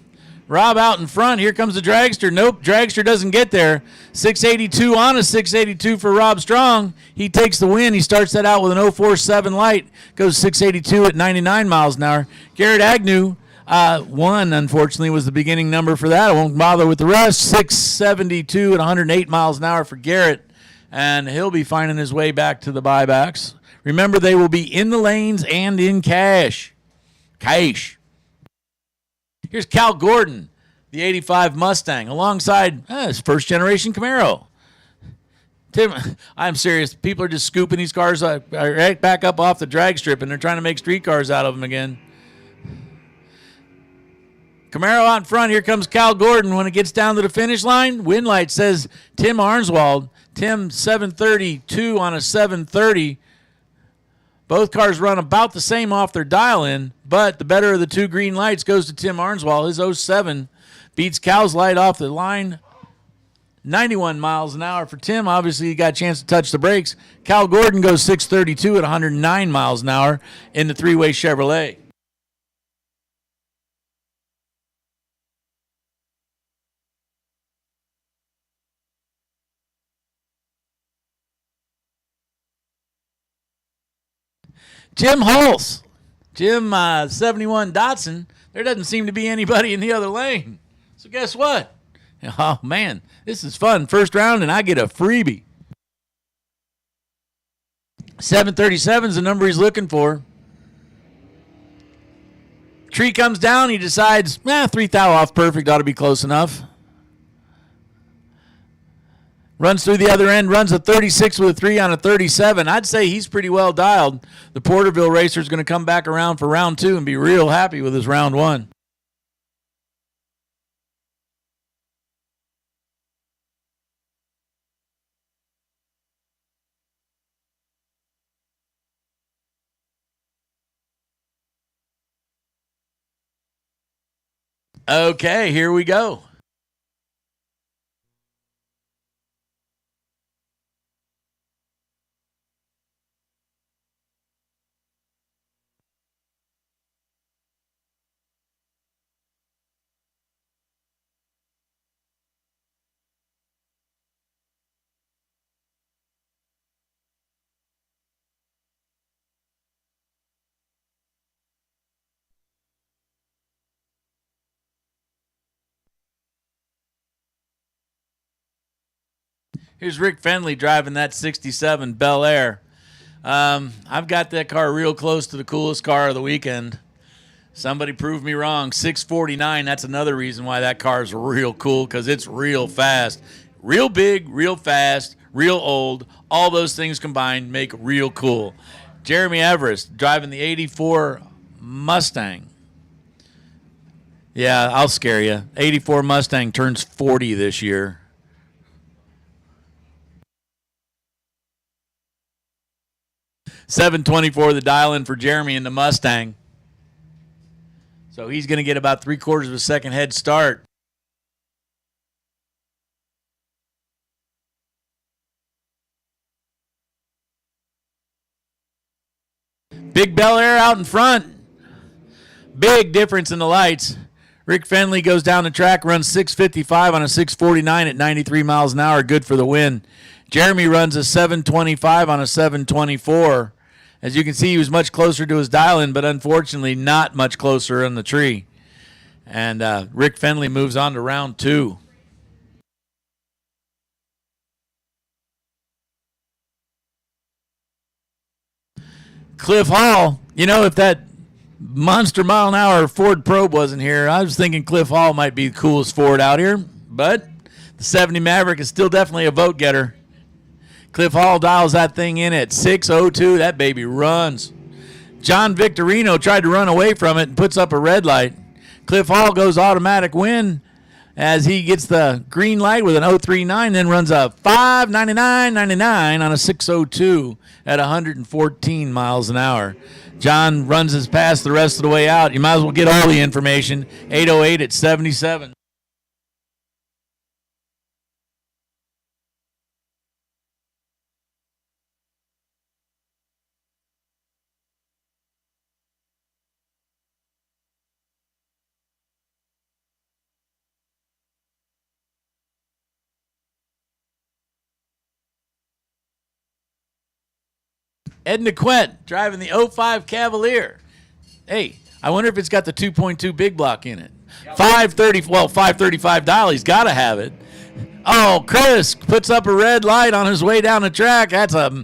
Rob out in front. Here comes the dragster. Nope, dragster doesn't get there. 682 on a 682 for Rob Strong. He takes the win. He starts that out with an 047 light. Goes 682 at 99 miles an hour. Garrett Agnew, 1, unfortunately, was the beginning number for that. I won't bother with the rest. 672 at 108 miles an hour for Garrett. And he'll be finding his way back to the buybacks. Remember, they will be in the lanes and in cash. Here's Cal Gordon, the 85 Mustang, alongside his first-generation Camaro. Tim, I'm serious. People are just scooping these cars right back up off the drag strip, and they're trying to make street cars out of them again. Camaro out in front. Here comes Cal Gordon. When it gets down to the finish line, win light says Tim Arnswald. Tim 732 on a 730. Both cars run about the same off their dial-in, but the better of the two green lights goes to Tim Arnswald. His 07 beats Cal's light off the line. 91 miles an hour for Tim. Obviously, he got a chance to touch the brakes. Cal Gordon goes 632 at 109 miles an hour in the three-way Chevrolet. Jim Hulse. Jim 71 Datsun. There doesn't seem to be anybody in the other lane. So guess what? Oh, man, this is fun. First round, and I get a freebie. 737 is the number he's looking for. Tree comes down. He decides, 3 thou off perfect ought to be close enough. Runs through the other end, runs a 36 with a 3 on a 37. I'd say he's pretty well dialed. The Porterville racer is going to come back around for round 2 and be real happy with his round 1. Okay, here we go. Here's Rick Fenley driving that 67 Bel Air. I've got that car real close to the coolest car of the weekend. Somebody proved me wrong. 649, that's another reason why that car is real cool, because it's real fast. Real big, real fast, real old. All those things combined make real cool. Jeremy Everest driving the 84 Mustang. Yeah, I'll scare you. 84 Mustang turns 40 this year. $724 the dial in for Jeremy in the Mustang. So he's going to get about 3/4 of a second head start. Big Bel Air out in front. Big difference in the lights. Rick Fenley goes down the track, runs 655 on a 649 at 93 miles an hour. Good for the win. Jeremy runs a 725 on a 724. As you can see, he was much closer to his dial-in, but unfortunately not much closer on the tree. And Rick Fenley moves on to round 2. Cliff Hall, if that monster mile-an-hour Ford Probe wasn't here, I was thinking Cliff Hall might be the coolest Ford out here. But the 70 Maverick is still definitely a vote getter. Cliff Hall dials that thing in at 6:02. That baby runs. John Victorino tried to run away from it and puts up a red light. Cliff Hall goes automatic win as he gets the green light with an 0.39, then runs a 5.99.99 on a 6.02 at 114 miles an hour. John runs his pass the rest of the way out. You might as well get all the information. 8.08 at 77. Ed NeQuet driving the 05 Cavalier. Hey, I wonder if it's got the 2.2 big block in it. 530, well, $535. He's got to have it. Oh, Chris puts up a red light on his way down the track. That's a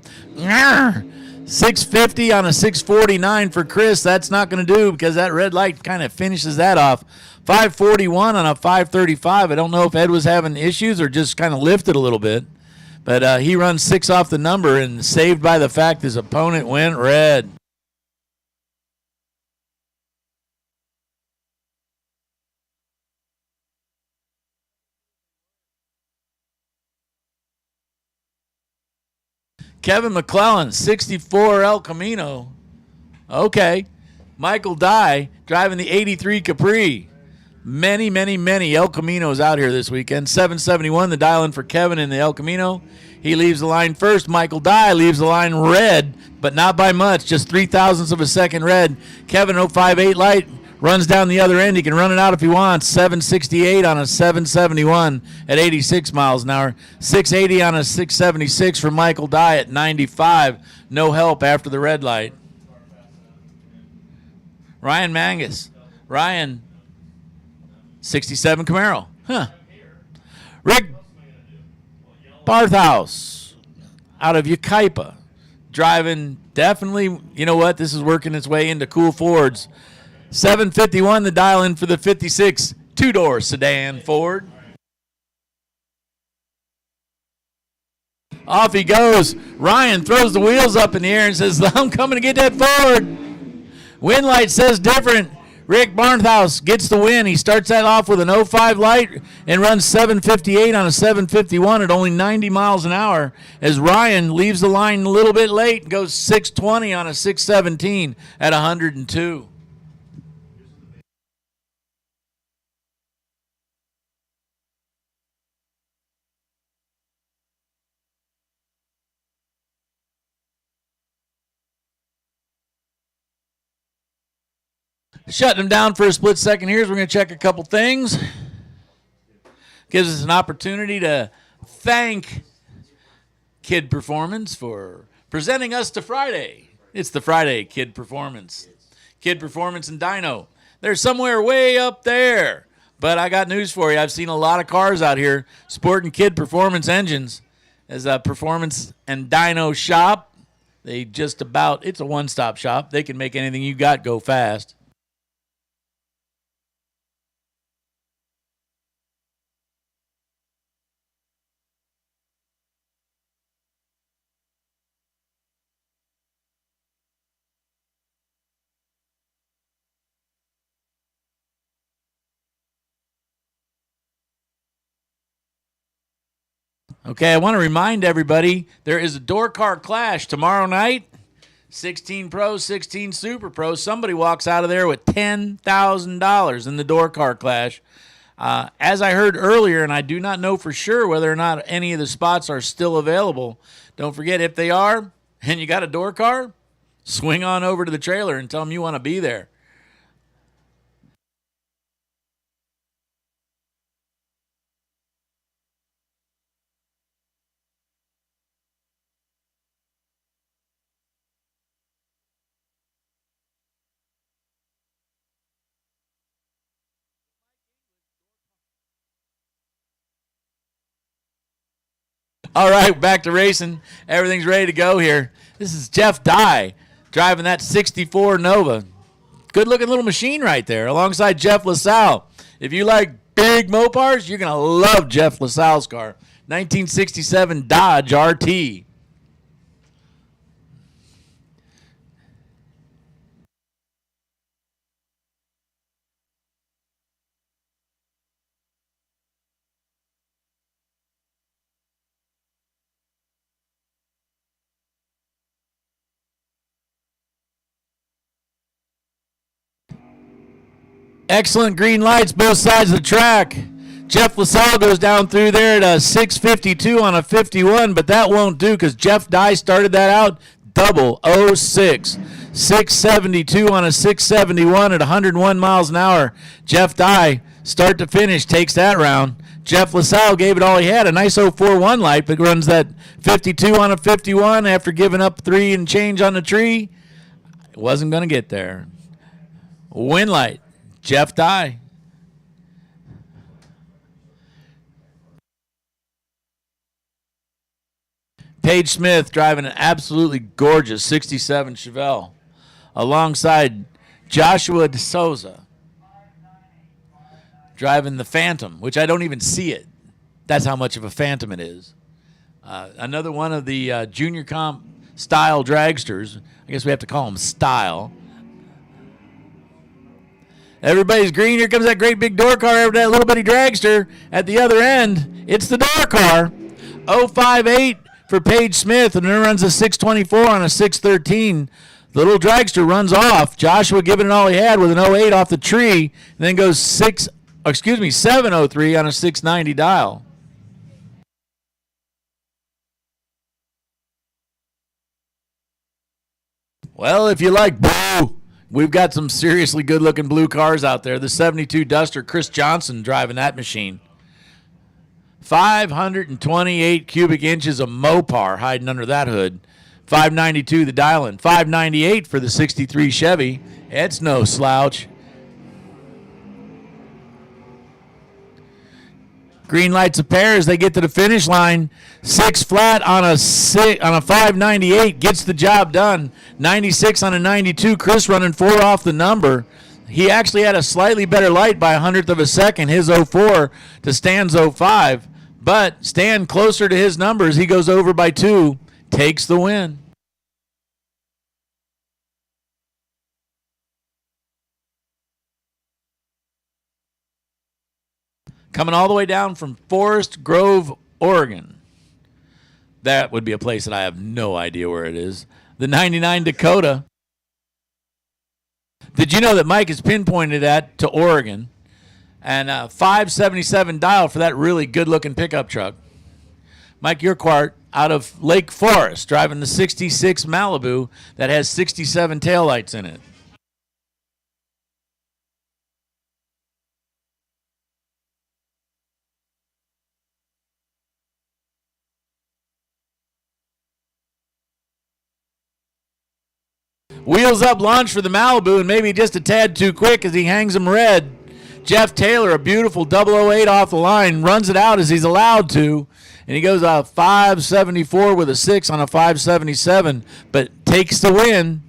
650 on a 649 for Chris. That's not going to do because that red light kind of finishes that off. 541 on a 535. I don't know if Ed was having issues or just kind of lifted a little bit. But he runs 6 off the number and saved by the fact his opponent went red. Kevin McClellan, 64 El Camino. Okay. Michael Dye driving the 83 Capri. Many El Caminos out here this weekend. 771, the dial in for Kevin in the El Camino. He leaves the line first. Michael Dye leaves the line red, but not by much, just 0.03 of a second red. Kevin 058 light runs down the other end. He can run it out if he wants. 768 on a 771 at 86 miles an hour. 680 on a 676 for Michael Dye at 95. No help after the red light. Ryan Mangus. Ryan 67 Camaro. Rick Barthouse out of Yucaipa. Driving definitely, you know what, this is working its way into cool Fords. 751, the dial in for the 56 two-door sedan Ford. Off he goes. Ryan throws the wheels up in the air and says, I'm coming to get that Ford. Wind light says different. Rick Barnhouse gets the win. He starts that off with an 05 light and runs 758 on a 751 at only 90 miles an hour as Ryan leaves the line a little bit late and goes 620 on a 617 at 102. Shutting him down for a split second here. We're going to check a couple things. Gives us an opportunity to thank Kid Performance for presenting us to Friday. It's the Friday Kid Performance. Kid Performance and Dyno. They're somewhere way up there. But I got news for you. I've seen a lot of cars out here sporting Kid Performance engines as a performance and dyno shop. They just about, it's a one-stop shop. They can make anything you got go fast. Okay, I want to remind everybody there is a door car clash tomorrow night. 16 Pro, 16 Super Pro. Somebody walks out of there with $10,000 in the door car clash. As I heard earlier, and I do not know for sure whether or not any of the spots are still available. Don't forget, if they are, and you got a door car, swing on over to the trailer and tell them you want to be there. All right, back to racing. Everything's ready to go here. This is Jeff Dye driving that 64 Nova. Good-looking little machine right there alongside Jeff LaSalle. If you like big Mopars, you're going to love Jeff LaSalle's car. 1967 Dodge RT. Excellent green lights both sides of the track. Jeff LaSalle goes down through there at a 6:52 on a 51, but that won't do because Jeff Dye started that out double 06. 6:72 on a 6:71 at 101 miles an hour. Jeff Dye, start to finish, takes that round. Jeff LaSalle gave it all he had. A nice 041 light, but runs that 52 on a 51 after giving up 3 and change on the tree. Wasn't going to get there. Win light, Jeff Dye. Paige Smith driving an absolutely gorgeous 67 Chevelle alongside Joshua DeSouza driving the Phantom, which I don't even see it. That's how much of a Phantom it is. Another one of the junior comp style dragsters. I guess we have to call them style. Everybody's green. Here comes that great big door car over that little bitty dragster at the other end. It's the door car. 058 for Paige Smith, and then runs a 624 on a 613. The little dragster runs off. Joshua giving it all he had with an 08 off the tree, and then goes 703 on a 690 dial. Well, if you like blue, we've got some seriously good-looking blue cars out there. The 72 Duster, Chris Johnson driving that machine. 528 cubic inches of Mopar hiding under that hood. 592 the Dylan. 598 for the 63 Chevy. It's no slouch. Green lights a pair as they get to the finish line. 6 flat on a 598 gets the job done. 96 on a 92. Chris running 4 off the number. He actually had a slightly better light by 100th of a second, his 04 to Stan's 05. But Stan closer to his numbers. He goes over by 2, takes the win. Coming all the way down from Forest Grove, Oregon. That would be a place that I have no idea where it is. The 99 Dakota. Did you know that Mike has pinpointed that to Oregon? And 577 dial for that really good-looking pickup truck. Mike Urquhart out of Lake Forest driving the 66 Malibu that has 67 taillights in it. Wheels up launch for the Malibu, and maybe just a tad too quick as he hangs them red. Jeff Taylor, a beautiful 008 off the line, runs it out as he's allowed to, and he goes a 574 with a 6 on a 577, but takes the win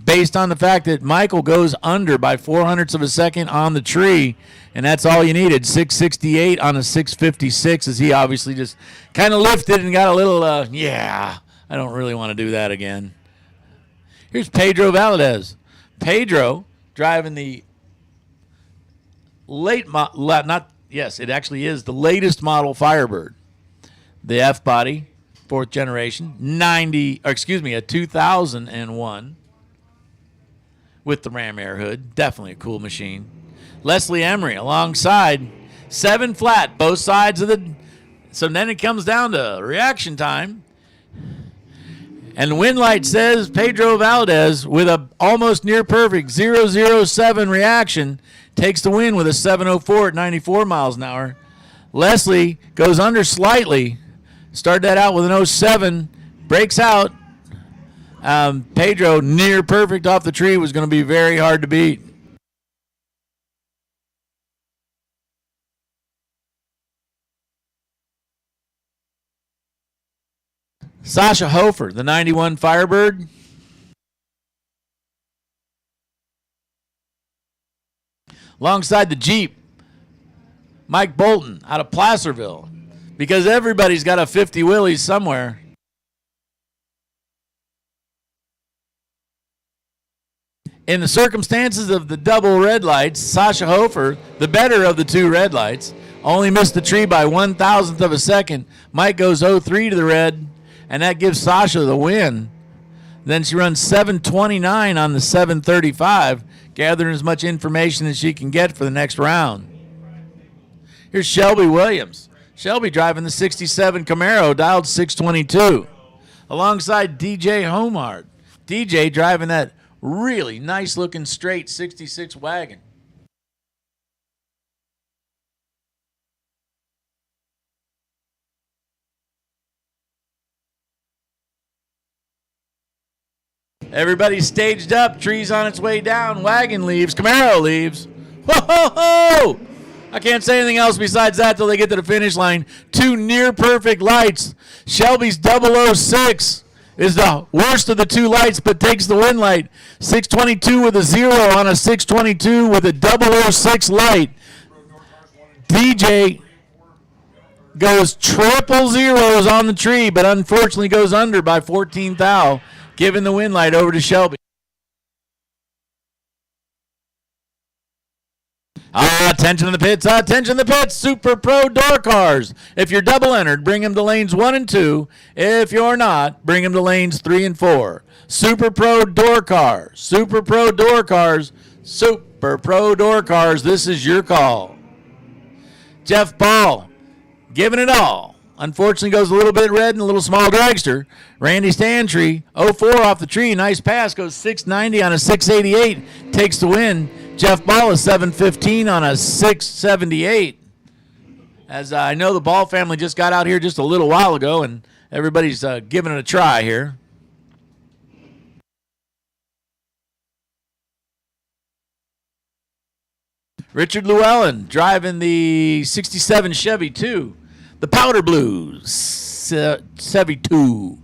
based on the fact that Michael goes under by 0.04 of a second on the tree, and that's all you needed. 668 on a 656 as he obviously just kind of lifted and got a little, I don't really want to do that again. Here's Pedro Valadez. Pedro driving the it actually is the latest model Firebird. The F-body, 4th generation, a 2001 with the Ram Air hood. Definitely a cool machine. Leslie Emery alongside, 7 flat, both sides of the. So then it comes down to reaction time. And the win light says Pedro Valdez with a almost near perfect 007 reaction takes the win with a 704 at 94 miles an hour. Leslie goes under slightly. Started that out with an 07. Breaks out. Pedro near perfect off the tree was going to be very hard to beat. Sasha Hofer, the 91 Firebird. Alongside the Jeep, Mike Bolton out of Placerville, because everybody's got a 50 Willys somewhere. In the circumstances of the double red lights, Sasha Hofer, the better of the 2 red lights, only missed the tree by 1,000th of a second. Mike goes 03 to the red, and that gives Sasha the win. Then she runs 729 on the 735, gathering as much information as she can get for the next round. Here's Shelby Williams. Shelby driving the 67 Camaro, dialed 622. Alongside DJ Homard. DJ driving that really nice-looking straight 66 wagon. Everybody's staged up. Tree's on its way down. Wagon leaves. Camaro leaves. Whoa, ho, ho! I can't say anything else besides that till they get to the finish line. Two near-perfect lights. Shelby's 006 is the worst of the two lights, but takes the win light. 622 with a 0 on a 622 with a 006 light. DJ goes triple zeros on the tree, but unfortunately goes under by 14 thou, giving the win light over to Shelby. Attention to the pits, attention to the pits. Super Pro door cars. If you're double entered, bring them to lanes 1 and 2. If you're not, bring them to lanes 3 and 4. Super Pro door cars. Super Pro door cars. Super Pro door cars. This is your call. Jeff Ball giving it all. Unfortunately goes a little bit red and a little small dragster. Randy Stantree, 04 off the tree. Nice pass. Goes 690 on a 688. Takes the win. Jeff Ball is 715 on a 678. As I know the Ball family just got out here just a little while ago, and everybody's giving it a try here. Richard Llewellyn driving the 67 Chevy 2. The Powder Blues Chevy 2.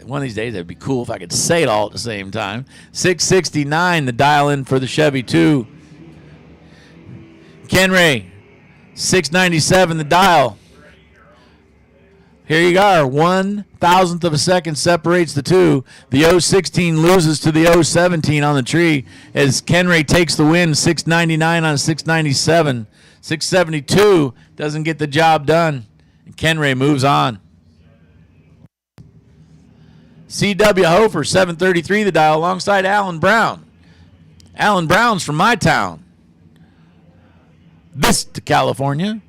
One of these days, it'd be cool if I could say it all at the same time. 669, the dial in for the Chevy 2. Ken Ray, 697, the dial. Here you are, 1,000th of a second separates the two. The 016 loses to the 017 on the tree as Ken Ray takes the win, 699 on 697. 672 doesn't get the job done. And Ken Ray moves on. C.W. Hofer, 733 the dial, alongside Alan Brown. Alan Brown's from my town, Vista, California.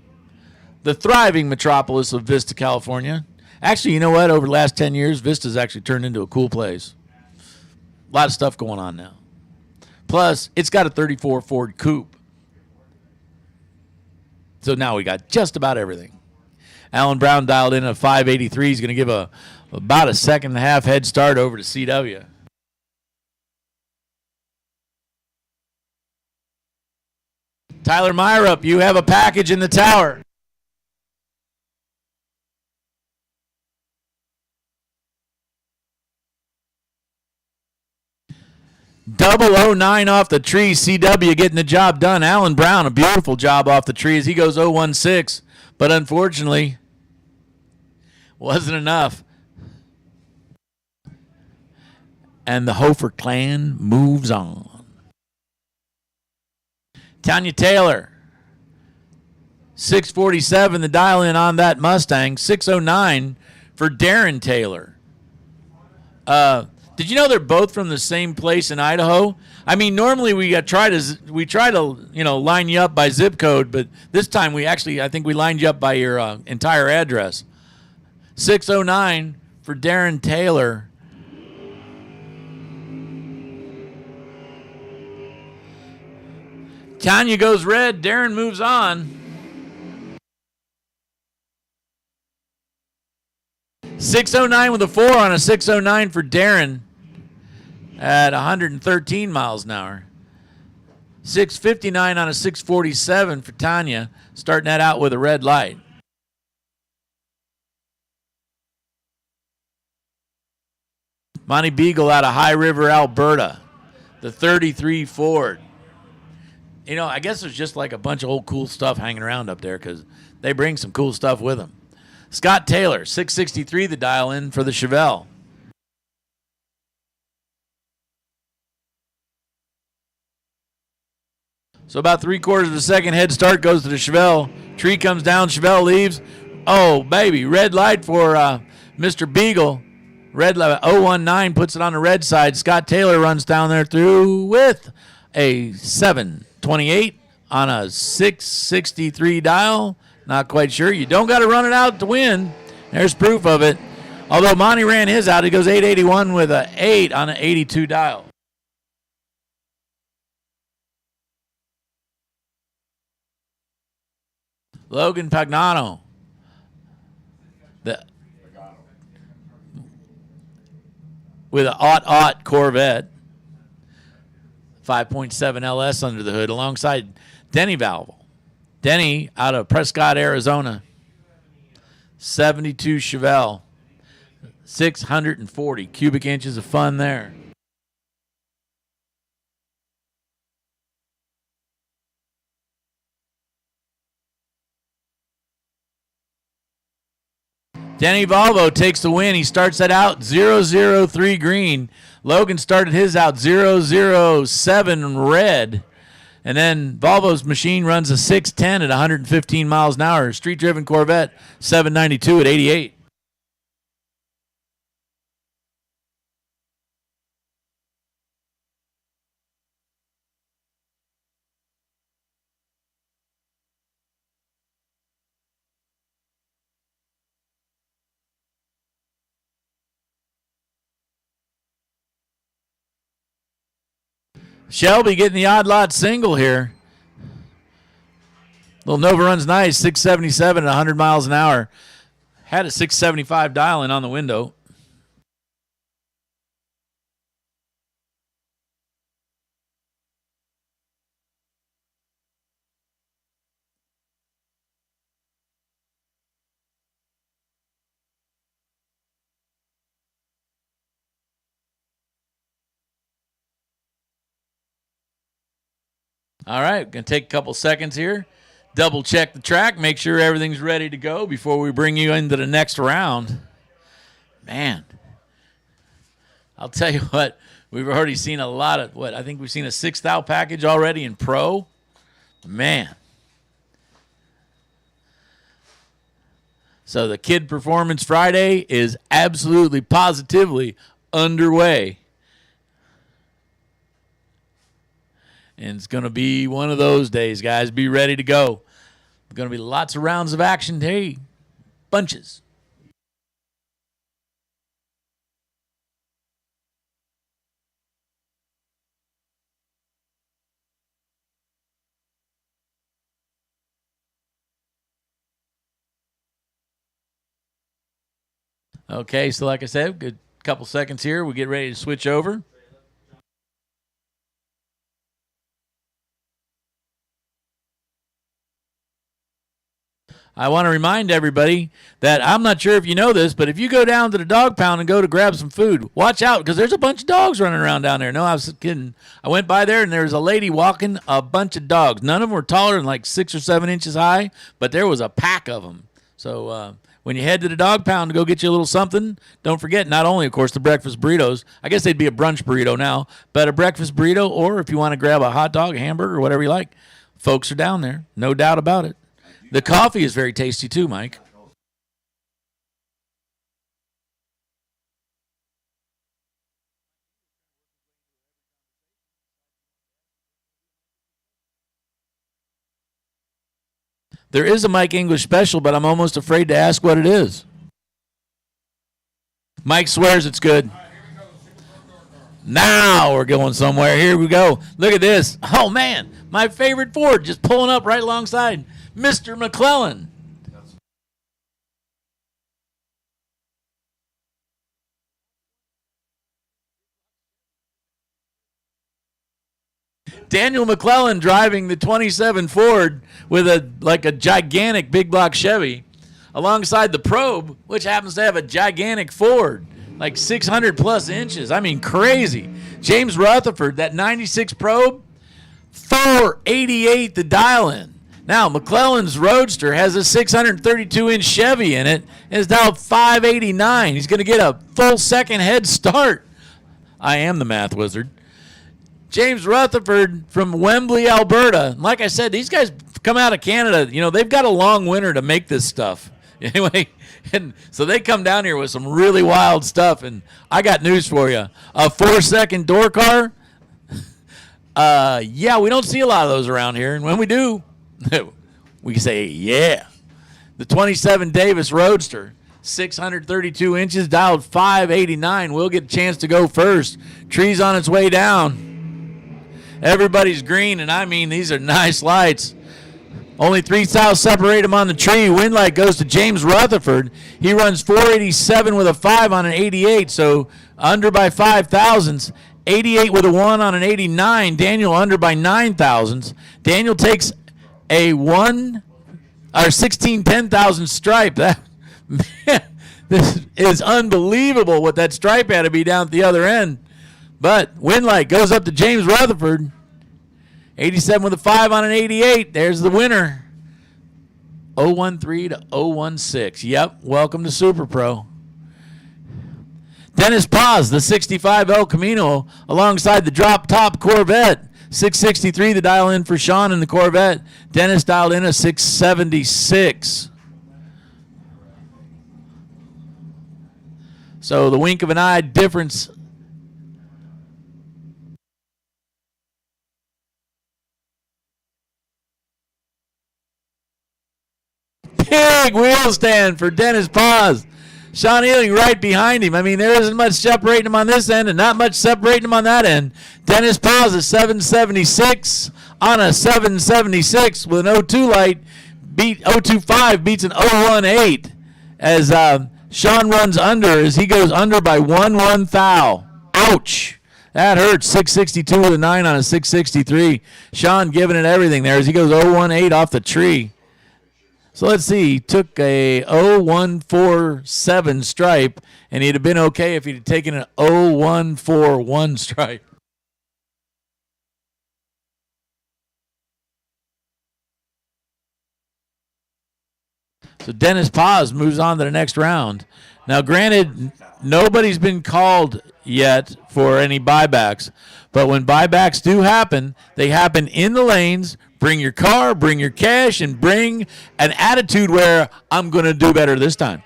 The thriving metropolis of Vista, California. Actually, you know what? Over the last 10 years, Vista's actually turned into a cool place. A lot of stuff going on now. Plus, it's got a 34 Ford Coupe. So now we got just about everything. Alan Brown dialed in at 583. He's going to give about a second and a half head start over to CW. Tyler Myrup, you have a package in the tower. .009 off the tree. CW getting the job done. Alan Brown, a beautiful job off the tree as he goes 016. But unfortunately, wasn't enough. And the Hofer clan moves on. Tanya Taylor, 647, the dial in on that Mustang. 609 for Darren Taylor. Did you know they're both from the same place in Idaho? I mean, normally we try to line you up by zip code, but this time I think we lined you up by your entire address. 609 for Darren Taylor. Tanya goes red. Darren moves on. 609 with a 4 on a 609 for Darren at 113 miles an hour. 659 on a 647 for Tanya, starting that out with a red light. Monty Beagle out of High River, Alberta. The 33 Ford. You know, I guess there's just like a bunch of old cool stuff hanging around up there because they bring some cool stuff with them. Scott Taylor, 663 the dial in for the Chevelle. So about 3/4 of a second head start goes to the Chevelle. Tree comes down, Chevelle leaves. Oh, baby, red light for Mr. Beagle. Red light, 019 puts it on the red side. Scott Taylor runs down there through with a 728 on a 663 dial. Not quite sure. You don't got to run it out to win. There's proof of it. Although Monty ran his out, he goes 881 with an 8 on an 82 dial. Logan Pagano. With an aught Corvette. 5.7 LS under the hood alongside Denny Valvel. Denny out of Prescott, Arizona. 72 Chevelle. 640 cubic inches of fun there. Denny Valvo takes the win. He starts that out 003 green. Logan started his out 007 red. And then Volvo's machine runs a 610 at 115 miles an hour. Street-driven Corvette, 792 at 88. Shelby getting the odd lot single here. Little Nova runs nice, 677 at 100 miles an hour. Had a 675 dial-in on the window. All right, going to take a couple seconds here. Double check the track, make sure everything's ready to go before we bring you into the next round. Man, I'll tell you what, we've already seen a lot of, I think we've seen a 6,000 package already in Pro. Man. So the Kid Performance Friday is absolutely, positively underway. And it's going to be one of those days, guys. Be ready to go. There's going to be lots of rounds of action today. Bunches. Okay, so like I said, good couple seconds here. We get ready to switch over. I want to remind everybody that I'm not sure if you know this, but if you go down to the dog pound and go to grab some food, watch out because there's a bunch of dogs running around down there. No, I was kidding. I went by there and there was a lady walking a bunch of dogs. None of them were taller than like 6 or 7 inches high, but there was a pack of them. So when you head to the dog pound to go get you a little something, don't forget not only, of course, the breakfast burritos. I guess they'd be a brunch burrito now, but a breakfast burrito, or if you want to grab a hot dog, a hamburger, whatever you like, folks are down there. No doubt about it. The coffee is very tasty too, Mike. There is a Mike English special, but I'm almost afraid to ask what it is. Mike swears it's good. Now we're going somewhere. Here we go. Look at this. Oh, man. My favorite Ford just pulling up right alongside Mr. McClellan. Daniel McClellan driving the 27 Ford with a gigantic big block Chevy alongside the Probe, which happens to have a gigantic Ford, like 600 plus inches. I mean, crazy. James Rutherford, that 96 Probe, 488 the dial-in. Now, McClellan's Roadster has a 632-inch Chevy in it and is now 589. He's going to get a full second head start. I am the math wizard. James Rutherford from Wembley, Alberta. Like I said, these guys come out of Canada. You know, they've got a long winter to make this stuff. Anyway, and so they come down here with some really wild stuff. And I got news for you. A 4-second door car, Yeah, we don't see a lot of those around here. And when we do, we can say, yeah. The 27 Davis Roadster, 632 inches, dialed 589. We'll get a chance to go first. Tree's on its way down. Everybody's green, and I mean, these are nice lights. Only 3 south separate them on the tree. Wind light goes to James Rutherford. He runs 487 with a 5 on an 88, so under by 5 thousandths. 88 with a 1 on an 89. Daniel under by 9 thousandths. Daniel takes a 16 10,000 stripe. That, man, this is unbelievable what that stripe had to be down at the other end. But Windlight goes up to James Rutherford. 87 with a 5 on an 88. There's the winner. 013 to 016. Yep, welcome to Super Pro. Dennis Paz, the 65 El Camino, alongside the drop-top Corvette. 663 the dial in for Sean in the Corvette. Dennis dialed in a 676. So the wink of an eye difference. Big wheel stand for Dennis Paz. Sean Ealing right behind him. I mean, there isn't much separating him on this end and not much separating him on that end. Dennis Paz is 776 on a 776 with an 02 light. 025 beats an 018 as Sean runs under as he goes under by 1 thou. Ouch. That hurts. 662 with a 9 on a 663. Sean giving it everything there as he goes 018 off the tree. So let's see, he took a 0147 stripe, and he'd have been okay if he'd have taken an 0141 stripe. So Dennis Paz moves on to the next round. Now, granted, nobody's been called yet for any buybacks, but when buybacks do happen, they happen in the lanes. Bring your car, bring your cash, and bring an attitude where I'm going to do better this time.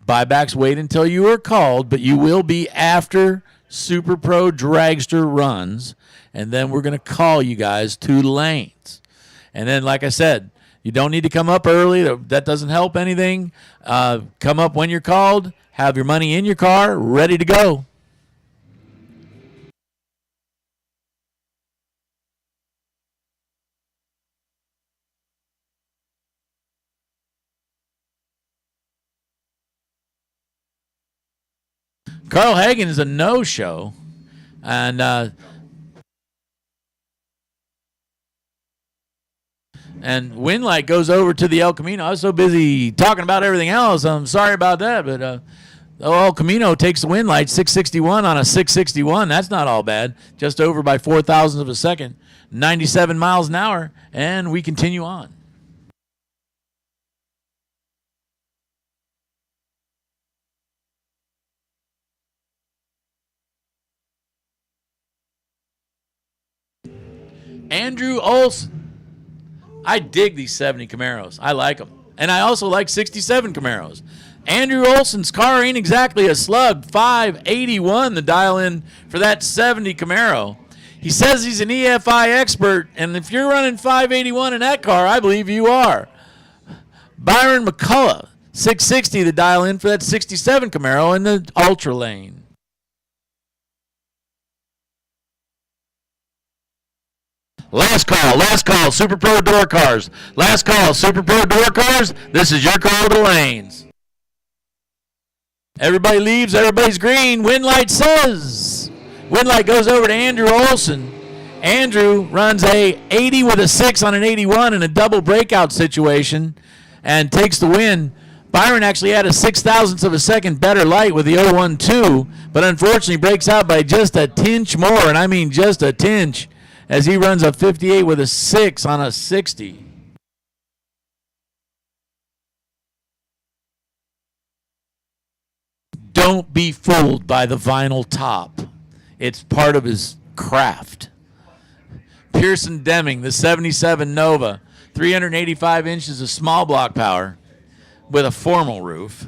Buybacks wait until you are called, but you will be after Super Pro Dragster runs, and then we're going to call you guys to lanes. And then, like I said, you don't need to come up early. That doesn't help anything. Come up when you're called. Have your money in your car, ready to go. Carl Hagen is a no-show, and Windlight goes over to the El Camino. I was so busy talking about everything else. I'm sorry about that, but El Camino takes the Windlight, 661 on a 661. That's not all bad. Just over by 4 thousandths of a second. 97 miles an hour, and we continue on. Andrew Olson. I dig these 70 Camaros. I like them. And I also like 67 Camaros. Andrew Olson's car ain't exactly a slug. 581 the dial in for that 70 Camaro. He says he's an EFI expert, and if you're running 581 in that car, I believe you are. Byron McCullough, 660 the dial in for that 67 Camaro in the ultra lane. Last call, Super Pro door cars. Last call, Super Pro door cars. This is your call to the lanes. Everybody leaves, everybody's green. Windlight says. Windlight goes over to Andrew Olson. Andrew runs a 80 with a 6 on an 81 in a double breakout situation and takes the win. Byron actually had a 6 thousandths of a second better light with the 012, but unfortunately breaks out by just a tinch more, and I mean just a tinch, as he runs a 58 with a 6 on a 60. Don't be fooled by the vinyl top. It's part of his craft. Pearson Deming, the 77 Nova, 385 inches of small block power with a formal roof.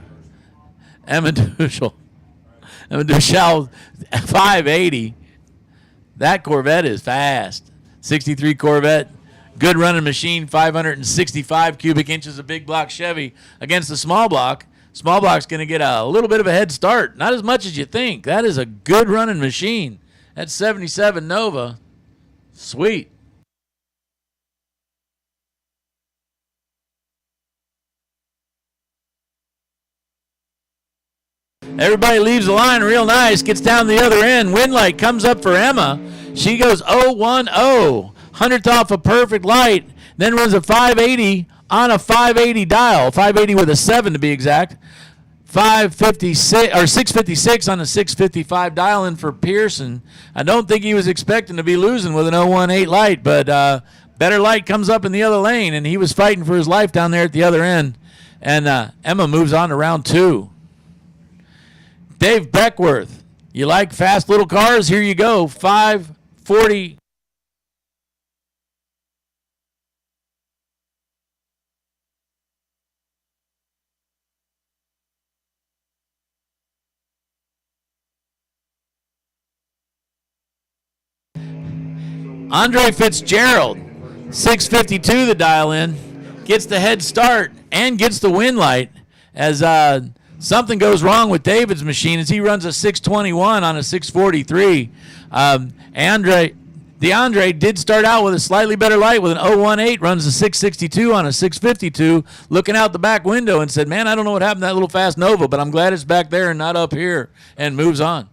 Emma Duschel. Emma Duschel, 580. That Corvette is fast. 63 Corvette. Good running machine, 565 cubic inches of big block Chevy against the small block. Small block's going to get a little bit of a head start. Not as much as you think. That is a good running machine. That's 77 Nova. Sweet. Everybody leaves the line real nice, gets down the other end. Wind light comes up for Emma. She goes 0-1-0, 100th off a perfect light, then runs a 580 on a 580 dial, 580 with a 7 to be exact. 556 or 656 on a 655 dial in for Pearson. I don't think he was expecting to be losing with an 018 light, but better light comes up in the other lane, and he was fighting for his life down there at the other end. And Emma moves on to round 2. Dave Beckworth, you like fast little cars? Here you go, 540. Andre Fitzgerald, 652 the dial in, gets the head start and gets the win light as something goes wrong with David's machine as he runs a 621 on a 643. DeAndre did start out with a slightly better light with an 018, runs a 662 on a 652, looking out the back window and said, man, I don't know what happened to that little fast Nova, but I'm glad it's back there and not up here, and moves on.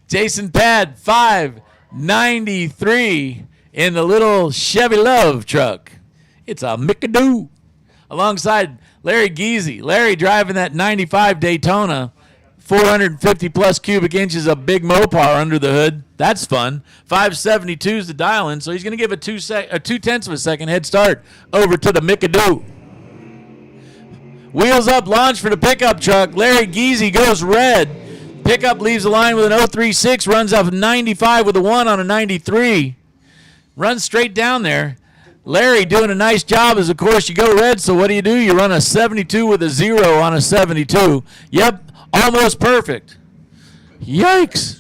Jason Pad, 593 in the little Chevy Love truck. It's a Mickadoo. Alongside Larry Geezy. Larry driving that 95 Daytona, 450 plus cubic inches of big Mopar under the hood. That's fun. 572 is the dial in, so he's going to give a 2/10 of a second head start over to the Mickadoo. Wheels up launch for the pickup truck. Larry Geezy goes red. Pickup leaves the line with an 036, runs off 95 with a 1 on a 93. Runs straight down there. Larry doing a nice job as, of course, you go red, so what do? You run a 72 with a 0 on a 72. Yep, almost perfect. Yikes.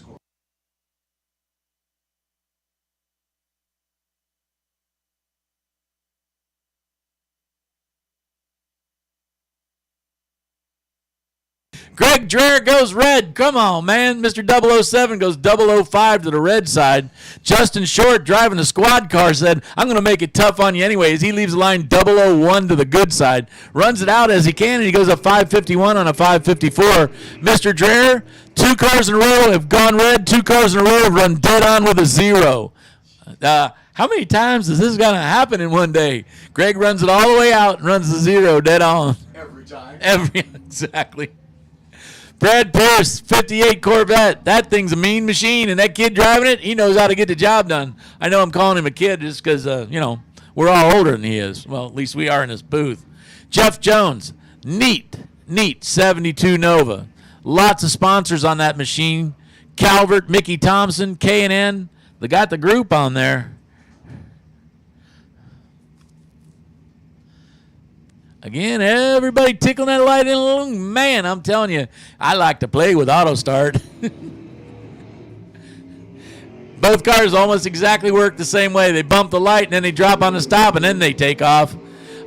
Greg Dreher goes red. Come on, man. Mr. 007 goes 005 to the red side. Justin Short, driving the squad car, said, I'm going to make it tough on you anyways. He leaves the line 001 to the good side. Runs it out as he can, and he goes a 551 on a 554. Mr. Dreher, 2 cars in a row have gone red. 2 cars in a row have run dead on with a 0. How many times is this going to happen in one day? Greg runs it all the way out and runs the 0 dead on. Every time. Exactly. Brad Pierce, 58 Corvette. That thing's a mean machine, and that kid driving it, he knows how to get the job done. I know I'm calling him a kid just because, we're all older than he is. Well, at least we are in this booth. Jeff Jones, neat, 72 Nova. Lots of sponsors on that machine. Calvert, Mickey Thompson, K&N. They got the group on there. Again, everybody tickling that light in a little. Man, I'm telling you, I like to play with auto start. Both cars almost exactly work the same way. They bump the light, and then they drop on the stop, and then they take off.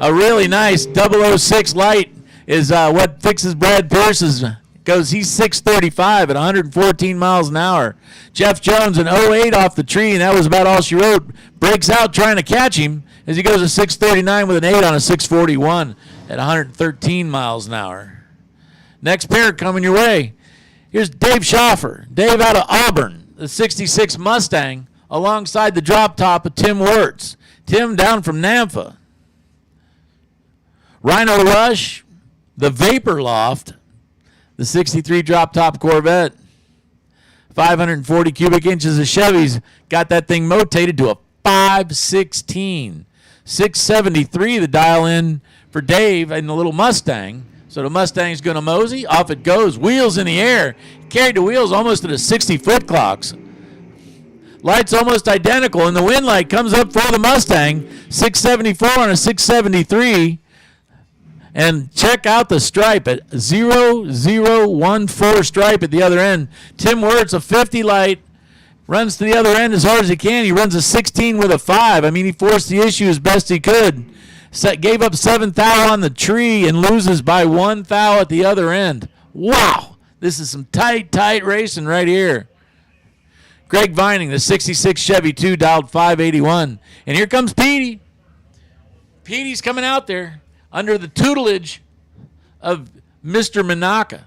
A really nice 006 light is what fixes Brad Pierce's. He's 635 at 114 miles an hour. Jeff Jones, an 08 off the tree, and that was about all she wrote. Breaks out trying to catch him as he goes to 639 with an 8 on a 641 at 113 miles an hour. Next pair coming your way. Here's Dave Schoffer. Dave out of Auburn, the 66 Mustang, alongside the drop top of Tim Wirtz. Tim down from Nampa. Rhino Rush, the Vapor Loft, the 63 drop top Corvette. 540 cubic inches of Chevys. Got that thing motated to a 516. 673 the dial in for Dave in the little Mustang. So the Mustang's going to mosey. Off it goes. Wheels in the air. Carried the wheels almost at a 60-foot clocks. Lights almost identical, and the wind light comes up for the Mustang. 674 on a 673. And check out the stripe at 0014 stripe at the other end. Tim Wirtz, a 50 light, runs to the other end as hard as he can. He runs a 16 with a 5. I mean, he forced the issue as best he could. Gave up 7 thou on the tree and loses by 1 thou at the other end. Wow. This is some tight racing right here. Greg Vining, the 66 Chevy 2, dialed 581. And here comes Petey. Petey's coming out there under the tutelage of Mr. Manaka.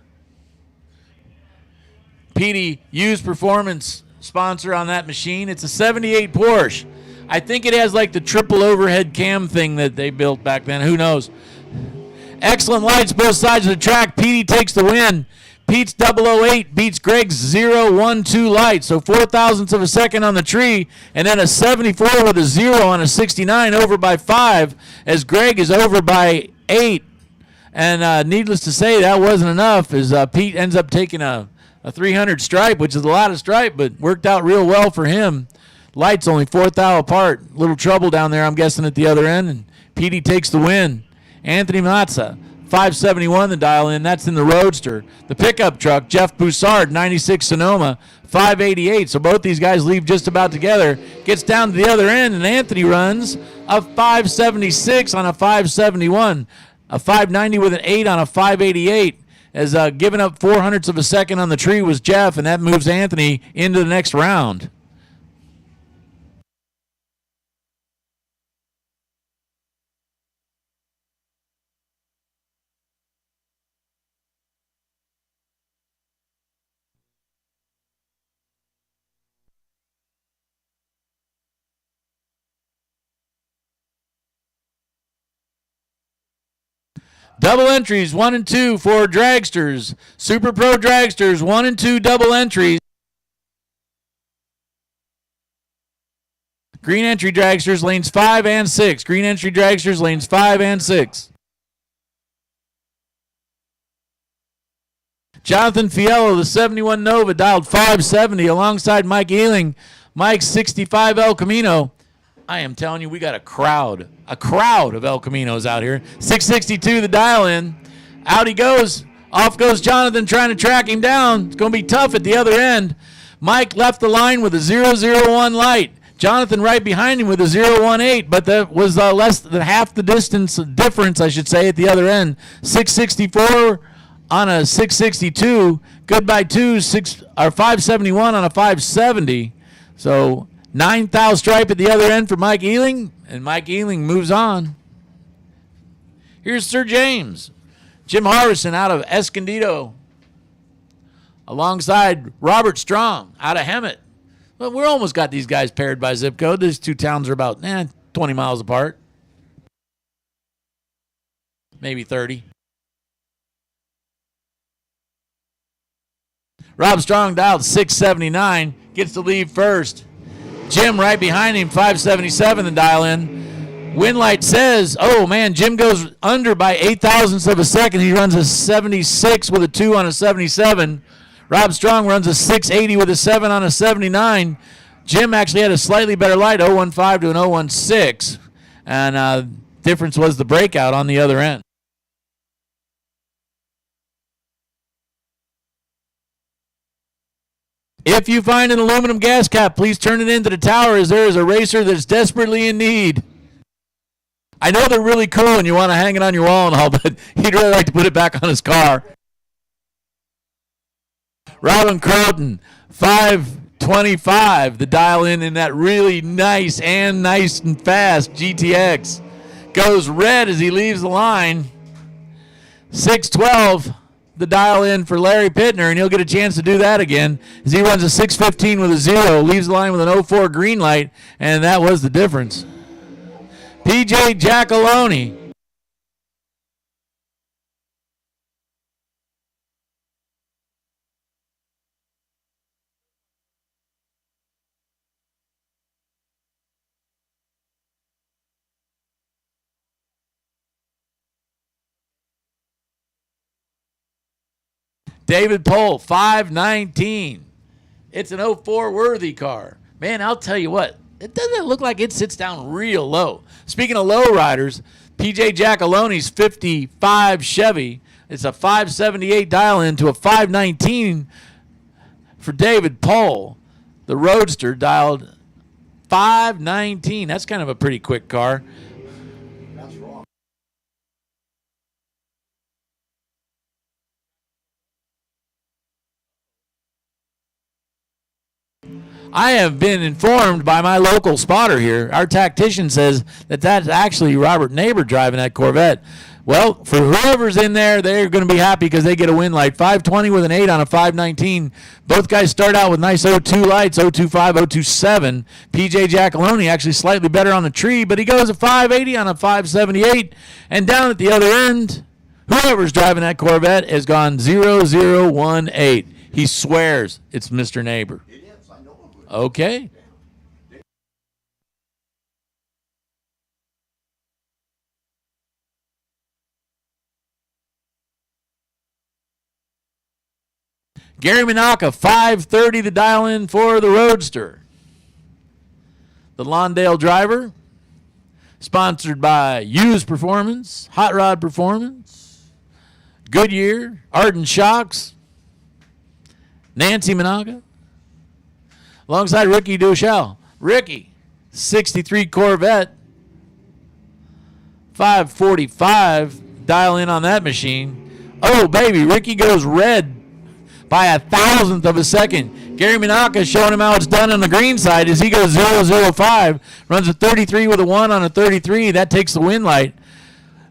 Petey used performance sponsor on that machine. It's a 78 Porsche. I think it has like the triple overhead cam thing that they built back then. Who knows? Excellent lights both sides of the track. Petey takes the win. Pete's 008 beats Greg's 012 light. So 0.04 of a second on the tree, and then a 74 with a 0 on a 69 over by 5 as Greg is over by 8. And needless to say, that wasn't enough as Pete ends up taking a 300 stripe, which is a lot of stripe, but worked out real well for him. Lights only 4 thou apart. Little trouble down there, I'm guessing, at the other end. And Petey takes the win. Anthony Mazza, 571 the dial in. That's in the Roadster. The pickup truck, Jeff Boussard, 96 Sonoma, 588. So both these guys leave just about together. Gets down to the other end, and Anthony runs a 576 on a 571. A 590 with an 8 on a 588. As giving up 0.04 of a second on the tree was Jeff, and that moves Anthony into the next round. Double entries, 1 and 2 for dragsters. Super Pro dragsters, 1 and 2 double entries. Green entry dragsters, lanes 5 and 6. Green entry dragsters, lanes 5 and 6. Jonathan Fiello, the 71 Nova, dialed 570 alongside Mike Ealing. Mike's 65 El Camino. I am telling you, we got a crowd of El Caminos out here. 662 the dial in. Out he goes. Off goes Jonathan trying to track him down. It's going to be tough at the other end. Mike left the line with a 001 light. Jonathan right behind him with a 018, but that was less than half the difference, I should say, at the other end. 664 on a 662. Goodbye 571 on a 570. So 9 thou stripe at the other end for Mike Ealing, and Mike Ealing moves on. Here's Sir James. Jim Harrison out of Escondido alongside Robert Strong out of Hemet. Well, we almost got these guys paired by zip code. These two towns are about 20 miles apart. Maybe 30. Rob Strong dialed 679. Gets to leave first. Jim right behind him, 577 the dial in. Wind light says, oh man, Jim goes under by 0.08 of a second. He runs a 76 with a 2 on a 77. Rob Strong runs a 680 with a 7 on a 79. Jim actually had a slightly better light, 015 to an 016. And difference was the breakout on the other end. If you find an aluminum gas cap, please turn it into the tower as there is a racer that's desperately in need. I know they're really cool and you want to hang it on your wall and all, but he'd really like to put it back on his car. Robin Croton, 525, the dial in that really nice and fast GTX. Goes red as he leaves the line. 612. The dial in for Larry Pittner, and he'll get a chance to do that again as he runs a 615 with a 0, leaves the line with an 04 green light, and that was the difference. PJ Giacalone. David Pohl, 519. It's an 04 worthy car. Man, I'll tell you what, it doesn't look like it sits down real low. Speaking of low riders, PJ Giacaloni's 55 Chevy. It's a 578 dial in to a 519 for David Pohl. The Roadster dialed 519. That's kind of a pretty quick car. That's wrong. I have been informed by my local spotter here. Our tactician says that that's actually Robert Neighbor driving that Corvette. Well, for whoever's in there, they're going to be happy because they get a win light. 520 with an 8 on a 519. Both guys start out with nice 02 lights, 025, 027. PJ Giacaloni actually slightly better on the tree, but he goes a 580 on a 578. And down at the other end, whoever's driving that Corvette has gone 0018. He swears it's Mr. Neighbor. It is. I know it. Okay. Gary Minaka, 530 to dial in for the Roadster. The Lawndale driver, sponsored by Used Performance, Hot Rod Performance, Goodyear, Ardent Shocks, Nancy Minaka, alongside Ricky Duchel. Ricky, 63 Corvette, 545, dial in on that machine. Oh, baby, Ricky goes red by 1,000th of a second. Gary Minaka showing him how it's done on the green side as he goes 005, runs a 33 with a 1 on a 33. That takes the win light.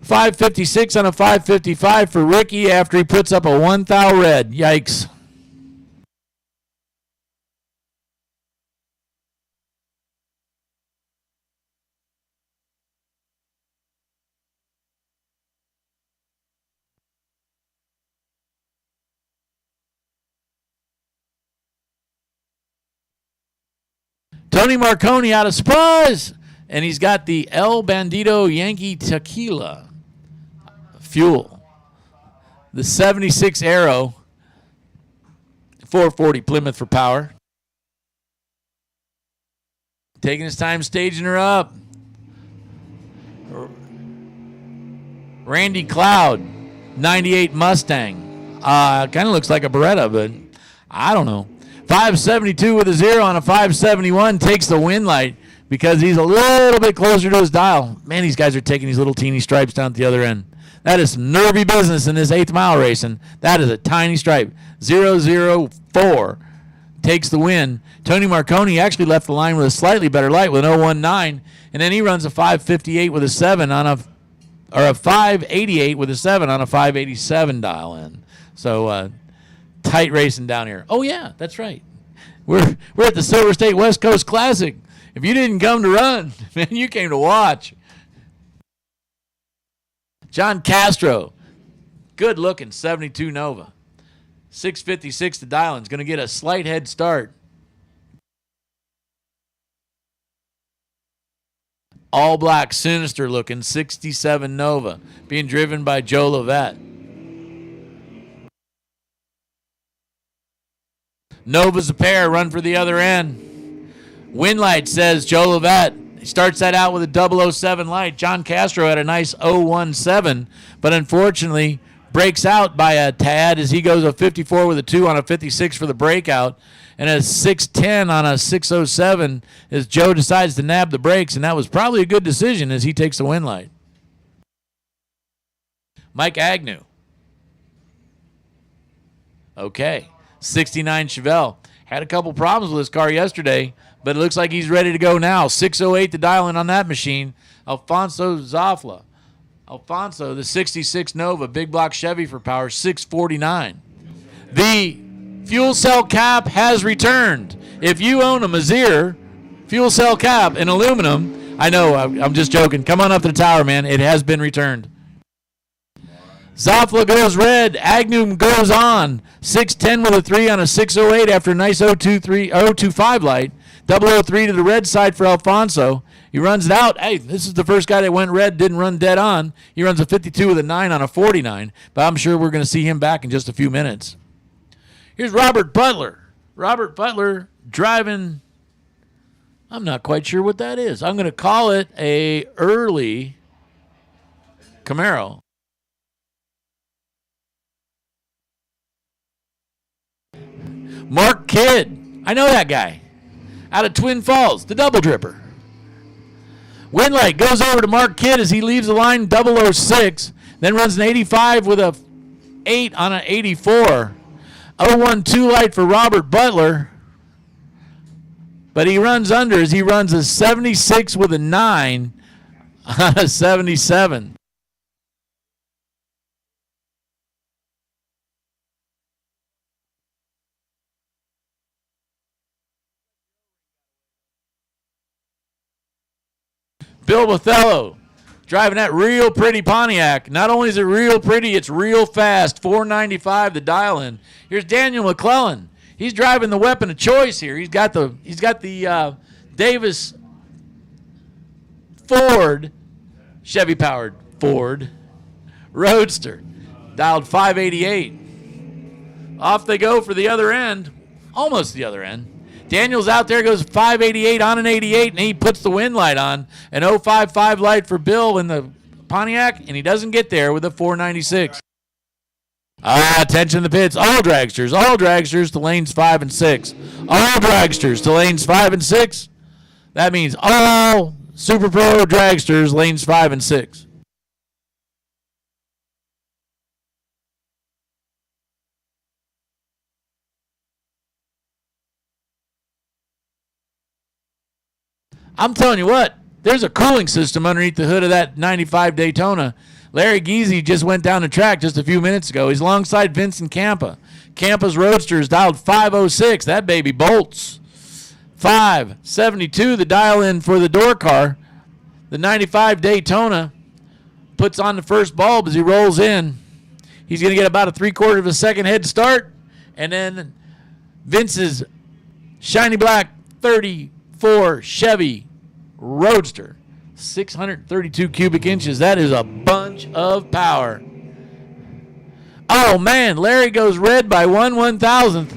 556 on a 555 for Ricky after he puts up a 1 thou red. Yikes. Tony Marconi out of surprise, and he's got the El Bandito Yankee Tequila fuel. The 76 Aero, 440 Plymouth for power. Taking his time staging her up. Randy Cloud, 98 Mustang. Kind of looks like a Beretta, but I don't know. 572 with a 0 on a 571 takes the win light because he's a little bit closer to his dial. Man, these guys are taking these little teeny stripes down at the other end. That is some nervy business in this 8th mile racing. That is a tiny stripe. 004 takes the win. Tony Marconi actually left the line with a slightly better light with an 019, and then he runs a 558 with a 7 on a, or a 588 with a 7 on a 587 dial in. So, tight racing down here. Oh, yeah, that's right. We're at the Silver State West Coast Classic. If you didn't come to run, man, you came to watch. John Castro, good looking, 72 Nova. 656 to dial in. Is going to get a slight head start. All black, sinister looking, 67 Nova, being driven by Joe Levette. Nova's a pair, run for the other end. Win light says Joe Levette. He starts that out with a 007 light. John Castro had a nice 017, but unfortunately breaks out by a tad as he goes a 54 with a 2 on a 56 for the breakout, and a 610 on a 607 as Joe decides to nab the brakes, and that was probably a good decision as he takes the win light. Mike Agnew. Okay. 69 Chevelle. Had a couple problems with his car yesterday, but it looks like he's ready to go now. 608 to dial in on that machine. Alfonso Zafla. Alfonso, the 66 Nova, big block Chevy for power, 649. The fuel cell cap has returned. If you own a Mazir fuel cell cap in aluminum, I know, I'm just joking. Come on up to the tower, man. It has been returned. Zafla goes red. Agnew goes on. 610 with a 3 on a 608 after a nice 025 light. 003 to the red side for Alfonso. He runs it out. Hey, this is the first guy that went red, didn't run dead on. He runs a 52 with a 9 on a 49, but I'm sure we're going to see him back in just a few minutes. Here's Robert Butler. Robert Butler driving, I'm not quite sure what that is. I'm going to call it a early Camaro. Mark Kidd. I know that guy. Out of Twin Falls, the double dripper. Winlight goes over to Mark Kidd as he leaves the line 006, then runs an 85 with a 8 on an 84. 012 light for Robert Butler, but he runs under as he runs a 76 with a 9 on a 77. Bill Othello driving that real pretty Pontiac. Not only is it real pretty, it's real fast. 495 the dial in. Here's Daniel McClellan. He's driving the weapon of choice here. He's got the Davis Ford, Chevy powered Ford Roadster, dialed 588. Off they go for the other end, almost the other end. Daniels out there, goes 588 on an 88, and he puts the wind light on. An 055 light for Bill in the Pontiac, and he doesn't get there with a 496. Attention to the pits. All dragsters to lanes 5 and 6. All dragsters to lanes 5 and 6. That means all Super Pro dragsters, lanes 5 and 6. I'm telling you what, there's a cooling system underneath the hood of that 95 Daytona. Larry Geezy just went down the track just a few minutes ago. He's alongside Vincent Campa. Campa's Roadster is dialed 506. That baby bolts. 572, the dial in for the door car. The 95 Daytona puts on the first bulb as he rolls in. He's going to get about a 3/4 of a second head start. And then Vince's shiny black 34 Chevy Roadster, 632 cubic inches. That is a bunch of power. Oh, man, Larry goes red by 1/1000th.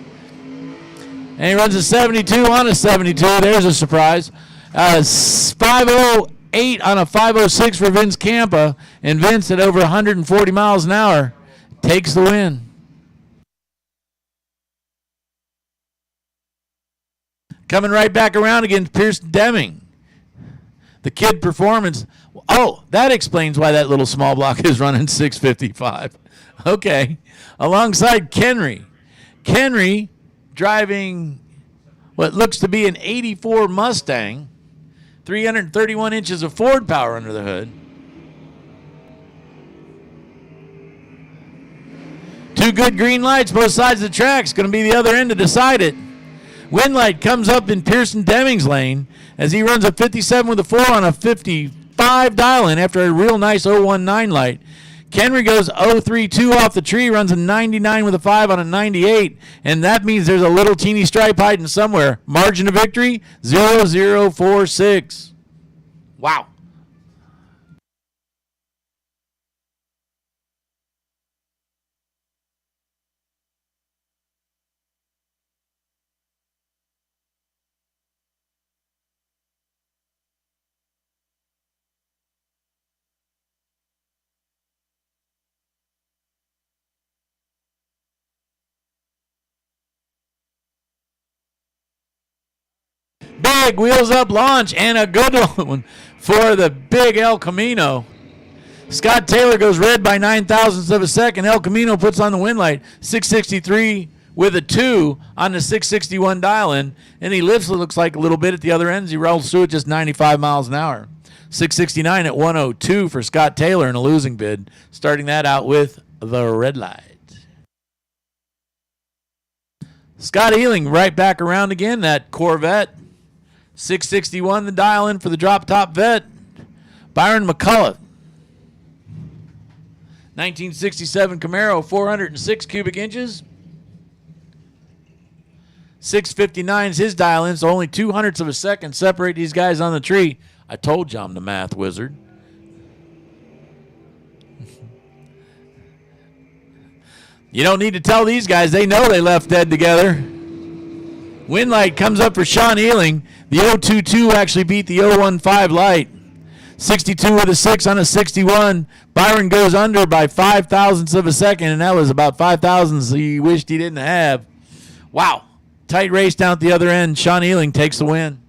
And he runs a 72 on a 72. There's a surprise. 508 on a 506 for Vince Campa. And Vince at over 140 miles an hour takes the win. Coming right back around against Pierce Deming. The Kid Performance. Oh, that explains why that little small block is running 655. Okay. Alongside Kenry. Kenry driving what looks to be an 84 Mustang. 331 inches of Ford power under the hood. Two good green lights both sides of the track. It's going to be the other end to decide it. Winlight comes up in Pearson Deming's lane as he runs a 57 with a 4 on a 55 dial-in after a real nice 019 light. Kenry goes 032 off the tree, runs a 99 with a 5 on a 98, and that means there's a little teeny stripe hiding somewhere. Margin of victory, 0046. Wow. Big wheels up launch and a good one for the big El Camino. Scott Taylor goes red by 9,000ths of a second. El Camino puts on the wind light, 663 with a 2 on the 661 dial-in, and he lifts, it looks like, a little bit at the other end as he rolls through at just 95 miles an hour. 669 at 102 for Scott Taylor in a losing bid, starting that out with the red light. Scott Ealing right back around again, that Corvette. 661 the dial in for the drop top vet. Byron McCullough. 1967 Camaro, 406 cubic inches. 659 is his dial in, so only 200ths of a second separate these guys on the tree. I told you I'm the math wizard. You don't need to tell these guys. They know they left dead together. Win light comes up for Sean Ealing. The 022 actually beat the 015 light. 62 with a 6 on a 61. Byron goes under by 5 thousandths of a second, and that was about 5 thousandths he wished he didn't have. Wow. Tight race down at the other end. Sean Ealing takes the win.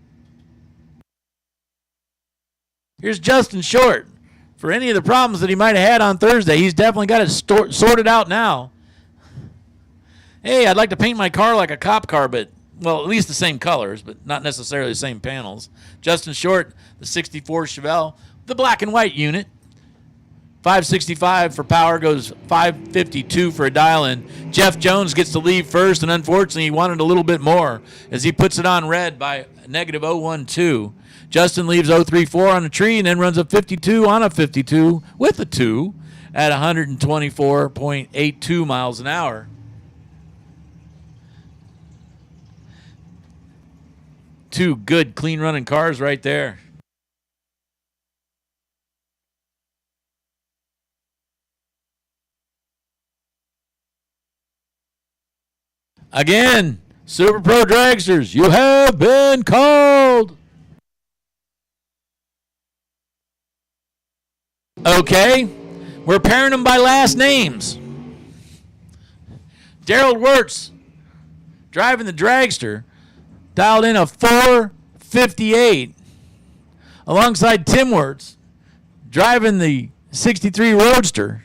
Here's Justin Short. For any of the problems that he might have had on Thursday, he's definitely got it sorted out now. Hey, I'd like to paint my car like a cop car, but, well, at least the same colors, but not necessarily the same panels. Justin Short, the 64 Chevelle, the black and white unit. 565 for power, goes 552 for a dial-in. Jeff Jones gets to leave first, and unfortunately he wanted a little bit more as he puts it on red by negative 012. Justin leaves 034 on a tree and then runs a 52 on a 52 with a 2 at 124.82 miles an hour. Two good, clean-running cars right there. Again, Super Pro Dragsters, you have been called. Okay, we're pairing them by last names. Daryl Wirtz, driving the Dragster, dialed in a 458, alongside Tim Wirtz, driving the 63 Roadster.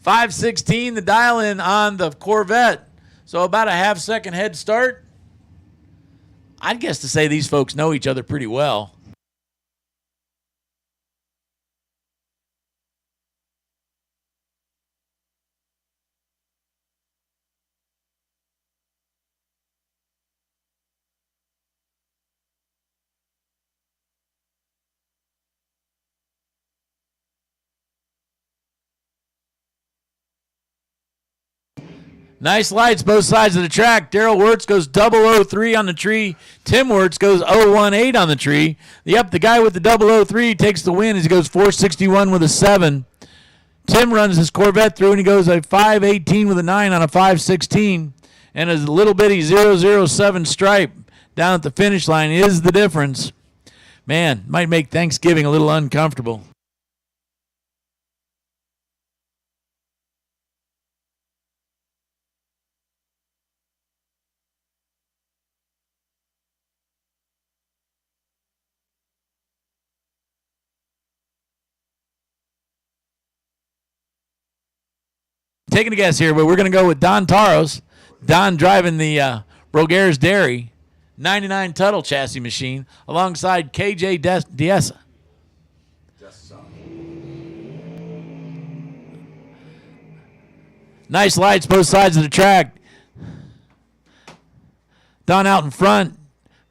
5:16, the dial-in on the Corvette. So about a half-second head start. I'd guess to say these folks know each other pretty well. Nice lights both sides of the track. Daryl Wirtz goes 003 on the tree. Tim Wirtz goes 018 on the tree. The guy with the 003 takes the win as he goes 461 with a 7. Tim runs his Corvette through and he goes a 518 with a 9 on a 516. And a little bitty 007 stripe down at the finish line is the difference. Man, might make Thanksgiving a little uncomfortable. Taking a guess here, but we're going to go with Don Taros. Don driving the Broguer's Dairy 99 Tuttle chassis machine alongside KJ Diessa. Nice lights both sides of the track. Don out in front,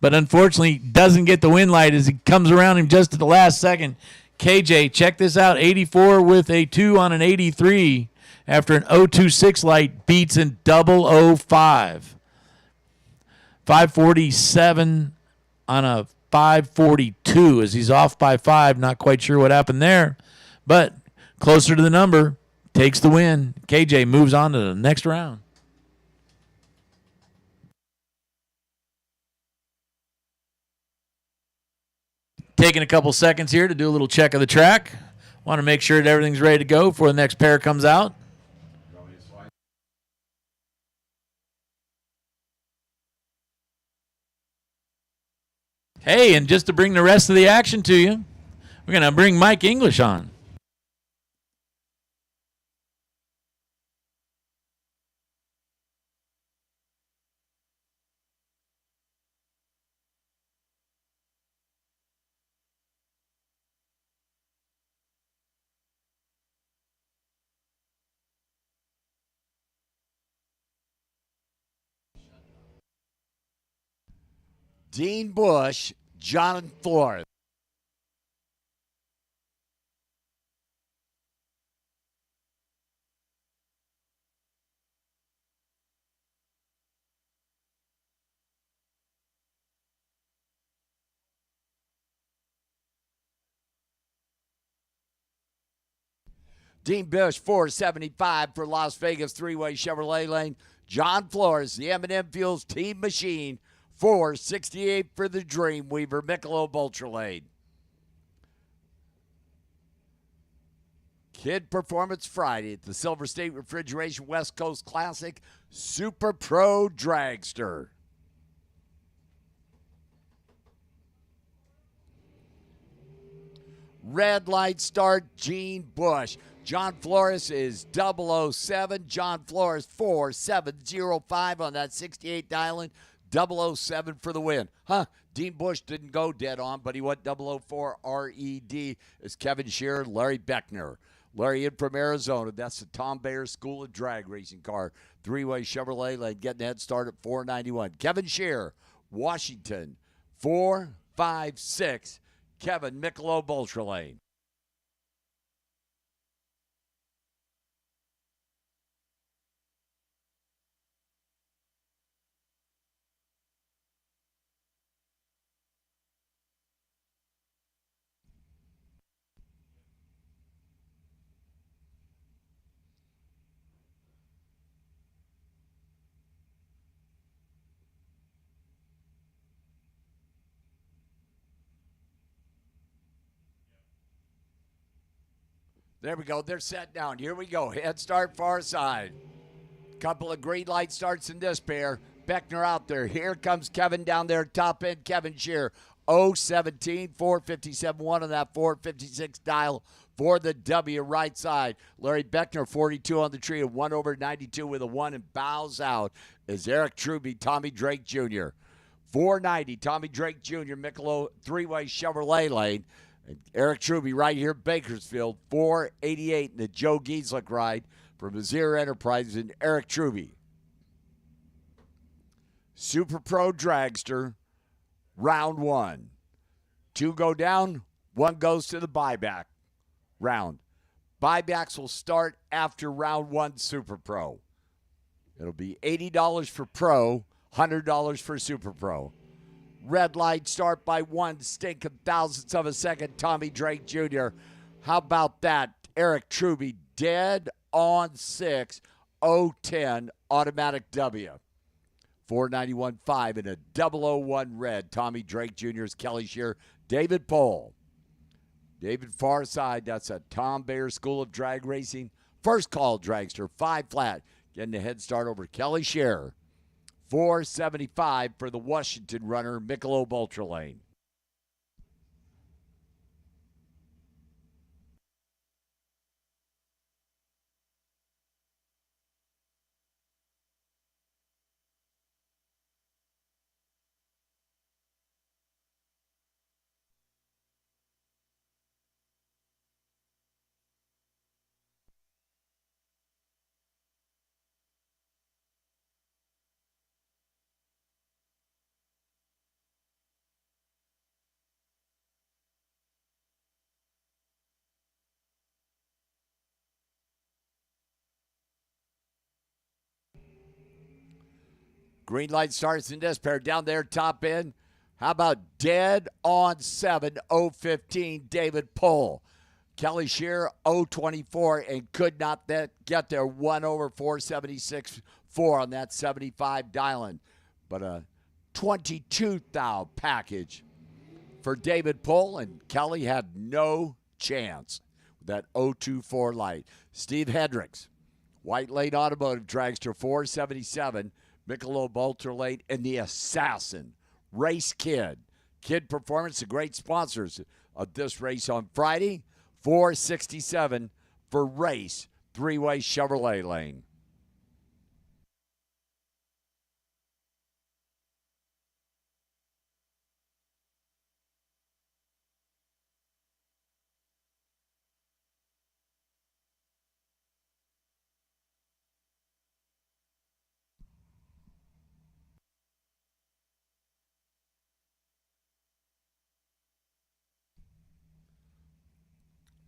but unfortunately doesn't get the win light as he comes around him just at the last second. KJ, check this out, 84 with a 2 on an 83. After an 026 light beats in 005. 547 on a 542 as he's off by 5. Not quite sure what happened there, but closer to the number, takes the win. KJ moves on to the next round. Taking a couple seconds here to do a little check of the track. Want to make sure that everything's ready to go before the next pair comes out. Hey, and just to bring the rest of the action to you, we're going to bring Mike English on. Dean Bush, John Flores. Dean Bush, 475 for Las Vegas three-way Chevrolet lane. John Flores, the M&M Fuels Team Machine, 468 for the Dreamweaver Michelob Ultra lane. Kid Performance Friday at the Silver State Refrigeration West Coast Classic Super Pro Dragster. Red light start, Gene Bush. John Flores is 007. John Flores 4705 on that 68 dialing. 007 for the win. Dean Bush didn't go dead on, but he went 004 RED as Kevin Shearer, Larry Beckner. Larry in from Arizona. That's the Tom Bayer School of Drag Racing car. Three-way Chevrolet lane getting the head start at 491. Kevin Shearer, Washington, 456. Kevin, Michelob Ultra lane. There we go. They're set down. Here we go. Head start, far side. Couple of green light starts in this pair. Beckner out there. Here comes Kevin down there, top end. Kevin Shearer, 017, 457 1 on that 456 dial for the W right side. Larry Beckner, 42 on the tree, a 1 over 92 with a 1 and bows out is Eric Truby, Tommy Drake Jr. 490, Tommy Drake Jr., Michelob three-way Chevrolet lane. And Eric Truby right here, Bakersfield, 488 in the Joe Gieslick ride from Azir Enterprises and Eric Truby. Super Pro Dragster, round one. 2 go down, 1 goes to the buyback round. Buybacks will start after round 1 Super Pro. It'll be $80 for Pro, $100 for Super Pro. Red light start by 1 stinking thousandths of a second. Tommy Drake Jr. How about that? Eric Truby dead on 6. 010 automatic W. 491.5 in a 001 red. Tommy Drake Jr.'s Kelly Shearer. David Pohl. David Farside. That's a Tom Bayer School of Drag Racing. First call dragster. 5 flat. Getting a head start over Kelly Shearer. 475 for the Washington runner, Michelob Ultra lane. Green light starts in this pair. Down there, top end. How about dead on 7, 015, David Pohl. Kelly Shearer, 024, and could not get there. 1 over 476, 4 on that 75 dialing. But a 22 thou package for David Pohl, and Kelly had no chance with that 024 light. Steve Hendricks, White Lane Automotive Dragster, 477. Michelob Ultra late, and the Assassin, Race Kid. Kid Performance, the great sponsors of this race on Friday. 467 for Race, three-way Chevrolet lane.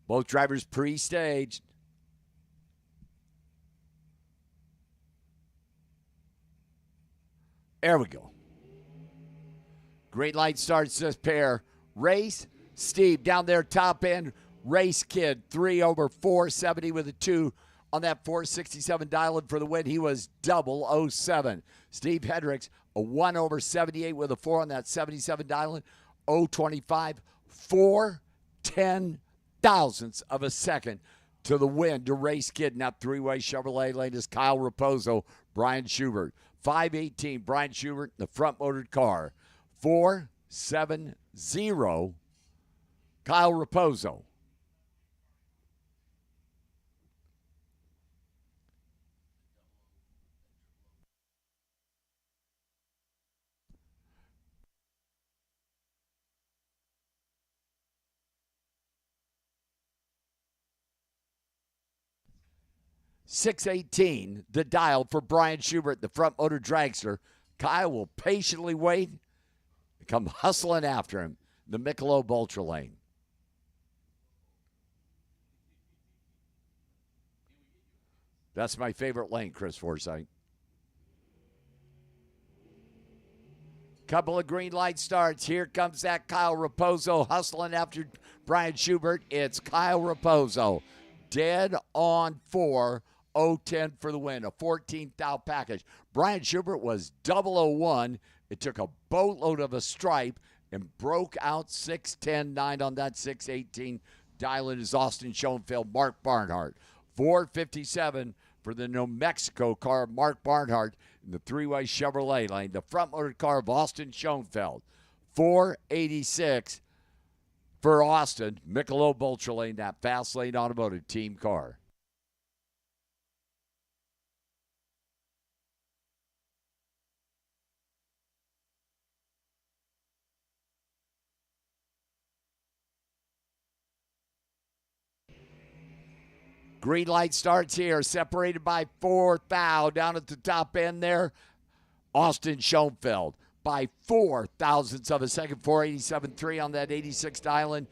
Both drivers pre-staged. There we go. Great light starts this pair. Race, Steve down there top end. Race Kid, 3 over 470 with a 2 on that 467 dial-in for the win. He was 007. Steve Hendricks, a 1 over 78 with a 4 on that 77 dial-in. 025, 4/10,000ths of a second to the win to Race Kid in that three-way Chevrolet lane is Kyle Raposo, Brian Schubert. 518, Brian Schubert, the front-motored car. 470, Kyle Raposo. .618, the dial for Brian Schubert, the front motor dragster. Kyle will patiently wait and come hustling after him, the Michelob Ultra lane. That's my favorite lane, Chris Forsythe. Couple of green light starts. Here comes that Kyle Raposo hustling after Brian Schubert. It's Kyle Raposo. Dead on 4. 010 for the win, a 14th package. Brian Schubert was 001. It took a boatload of a stripe and broke out 610-9 on that 618. Dial-in is Austin Schoenfeld, Mark Barnhart. 457 for the New Mexico car of Mark Barnhart in the three-way Chevrolet lane. The front-motored car of Austin Schoenfeld. 486 for Austin, Michelob Ultra lane, that fast lane automotive team car. Green light starts here, separated by 4 thou down at the top end there. Austin Schoenfeld by 4 thousandths of a second, 487.3 on that 86 dial-in.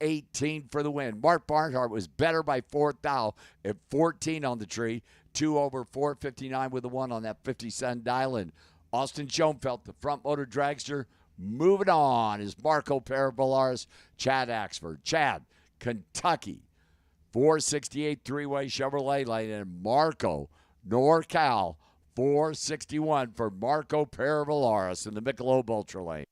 018 for the win. Mark Barnhart was better by 4 thou at 14 on the tree. 2 over 459 with the 1 on that 57 dial-in. Austin Schoenfeld, the front motor dragster. Moving on is Marco Parabolaris, Chad Axford. Chad, Kentucky. 468 three-way Chevrolet lane, and Marco, NorCal, 461 for Marco Parabolaris in the Michelob Ultra lane.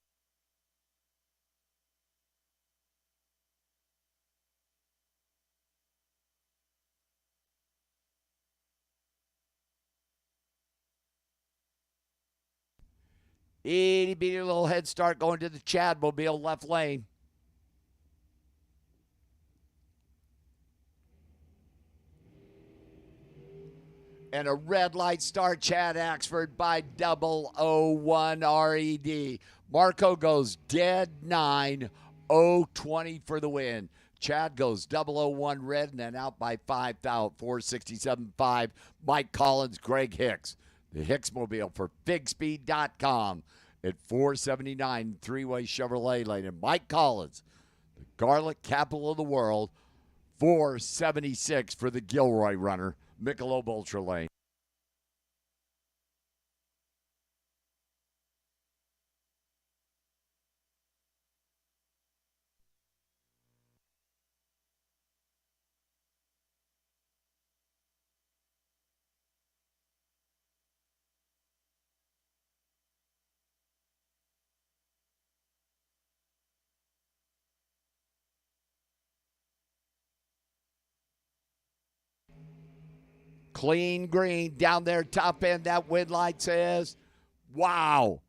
Itty-bitty little head start going to the Chadmobile left lane. And a red light start, Chad Axford by 001 RED. Marco goes dead 9, 020 for the win. Chad goes 001 red and then out by 5 thou, 467.5. Mike Collins, Greg Hicks. The Hicksmobile for figspeed.com at 479 three-way Chevrolet lane. And Mike Collins, the garlic capital of the world, 476 for the Gilroy runner. Michelob Ultra lane. Clean green down there, top end. That wind light says, wow.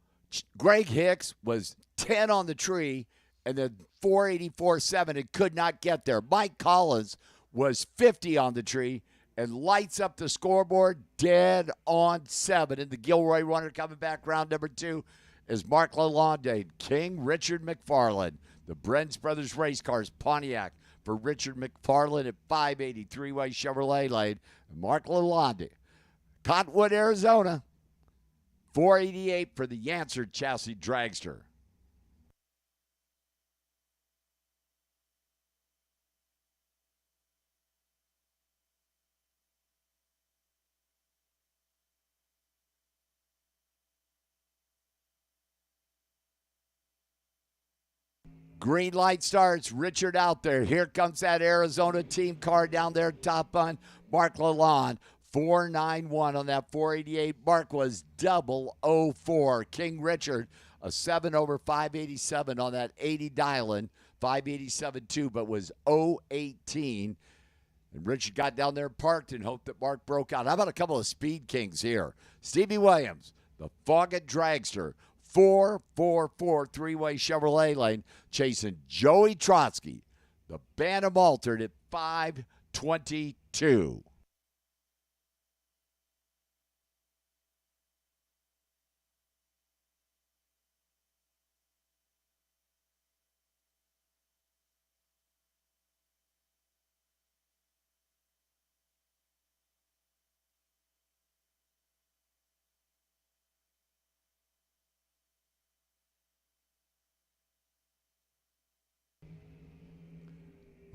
Greg Hicks was 10 on the tree and then 484.7 and could not get there. Mike Collins was 50 on the tree and lights up the scoreboard dead on 7. And the Gilroy runner coming back round number 2 is Mark Lalonde, King Richard McFarland. The Brents Brothers race cars, Pontiac for Richard McFarland at 580 three-way Chevrolet lane. Mark Lalonde, Cottonwood, Arizona, 488 for the Yancey chassis dragster. Green light starts. Richard out there. Here comes that Arizona team car down there, top on Mark Lalonde. 491 on that 488. Mark was 004. King Richard, a 7 over 587 on that 80 dial-in. 587 too, but was 018. And Richard got down there and parked and hoped that Mark broke out. How about a couple of Speed Kings here? Stevie Williams, the Foggett Dragster, 444 three-way Chevrolet lane, chasing Joey Trotsky, the Bantam Altered at 522.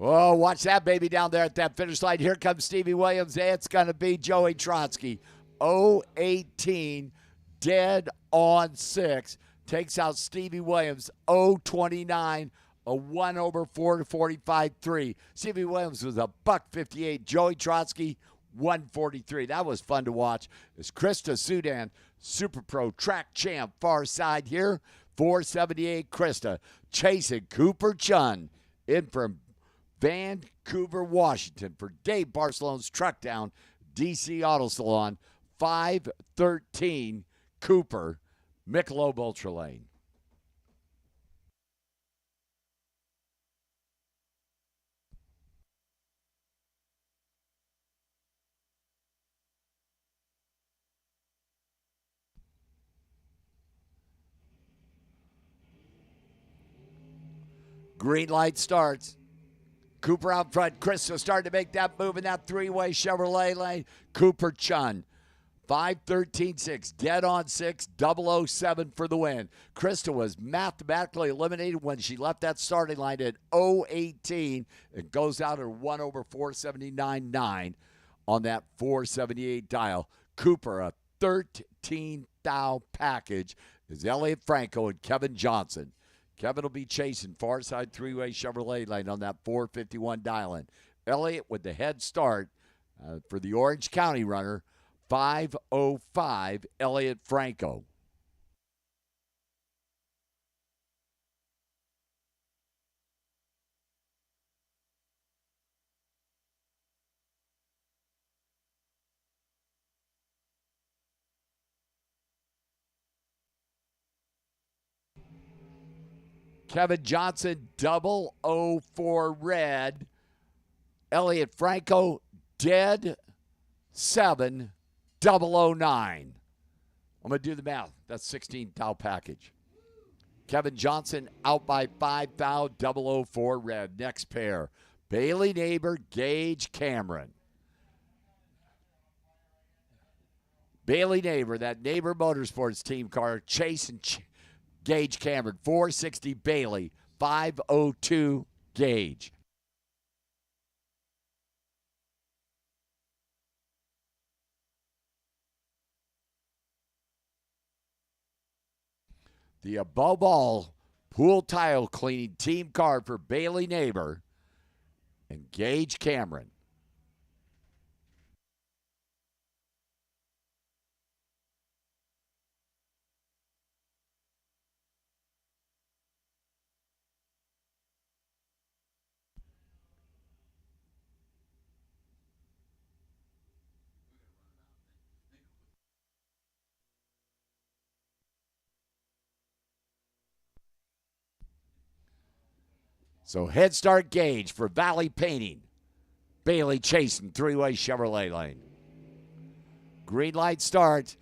Oh, watch that baby down there at that finish line. Here comes Stevie Williams. It's going to be Joey Trotsky. 018, dead on 6. Takes out Stevie Williams. 029, a 1 over 4 to 45 3. Stevie Williams was a $158. Joey Trotsky, 143. That was fun to watch. It's Krista Sudan, Super Pro track champ, far side here. 478 Krista. Chasing Cooper Chun in from Vancouver, Washington for Dave Barcelone's Truck Down DC Auto Salon. 513 Cooper, Michelob Ultra Lane. Green light starts. Cooper out front. Krista starting to make that move in that three-way Chevrolet lane. Cooper Chun. 513.6. Dead on 6. 007 for the win. Krista was mathematically eliminated when she left that starting line at 018 and goes out her 1 over 479.9 on that 478 dial. Cooper, a 13,000 package, is Elliot Franco and Kevin Johnson. Kevin will be chasing far side three-way Chevrolet lane on that 451 dial-in. Elliott with the head start for the Orange County runner, 505 Elliot Franco. Kevin Johnson, 004 red. Elliot Franco, dead 7, 009. I'm going to do the math. That's 16 thou package. Kevin Johnson out by 5 thou, 004 red. Next pair, Bailey Neighbor, Gage Cameron. Bailey Neighbor, that Neighbor Motorsports team car, chasing Gage Cameron. 460 Bailey, 502 Gage. The above all pool tile cleaning team car for Bailey Neighbor and Gage Cameron. So head start Gage for Valley Painting. Bailey chasing three-way Chevrolet lane. Green light start.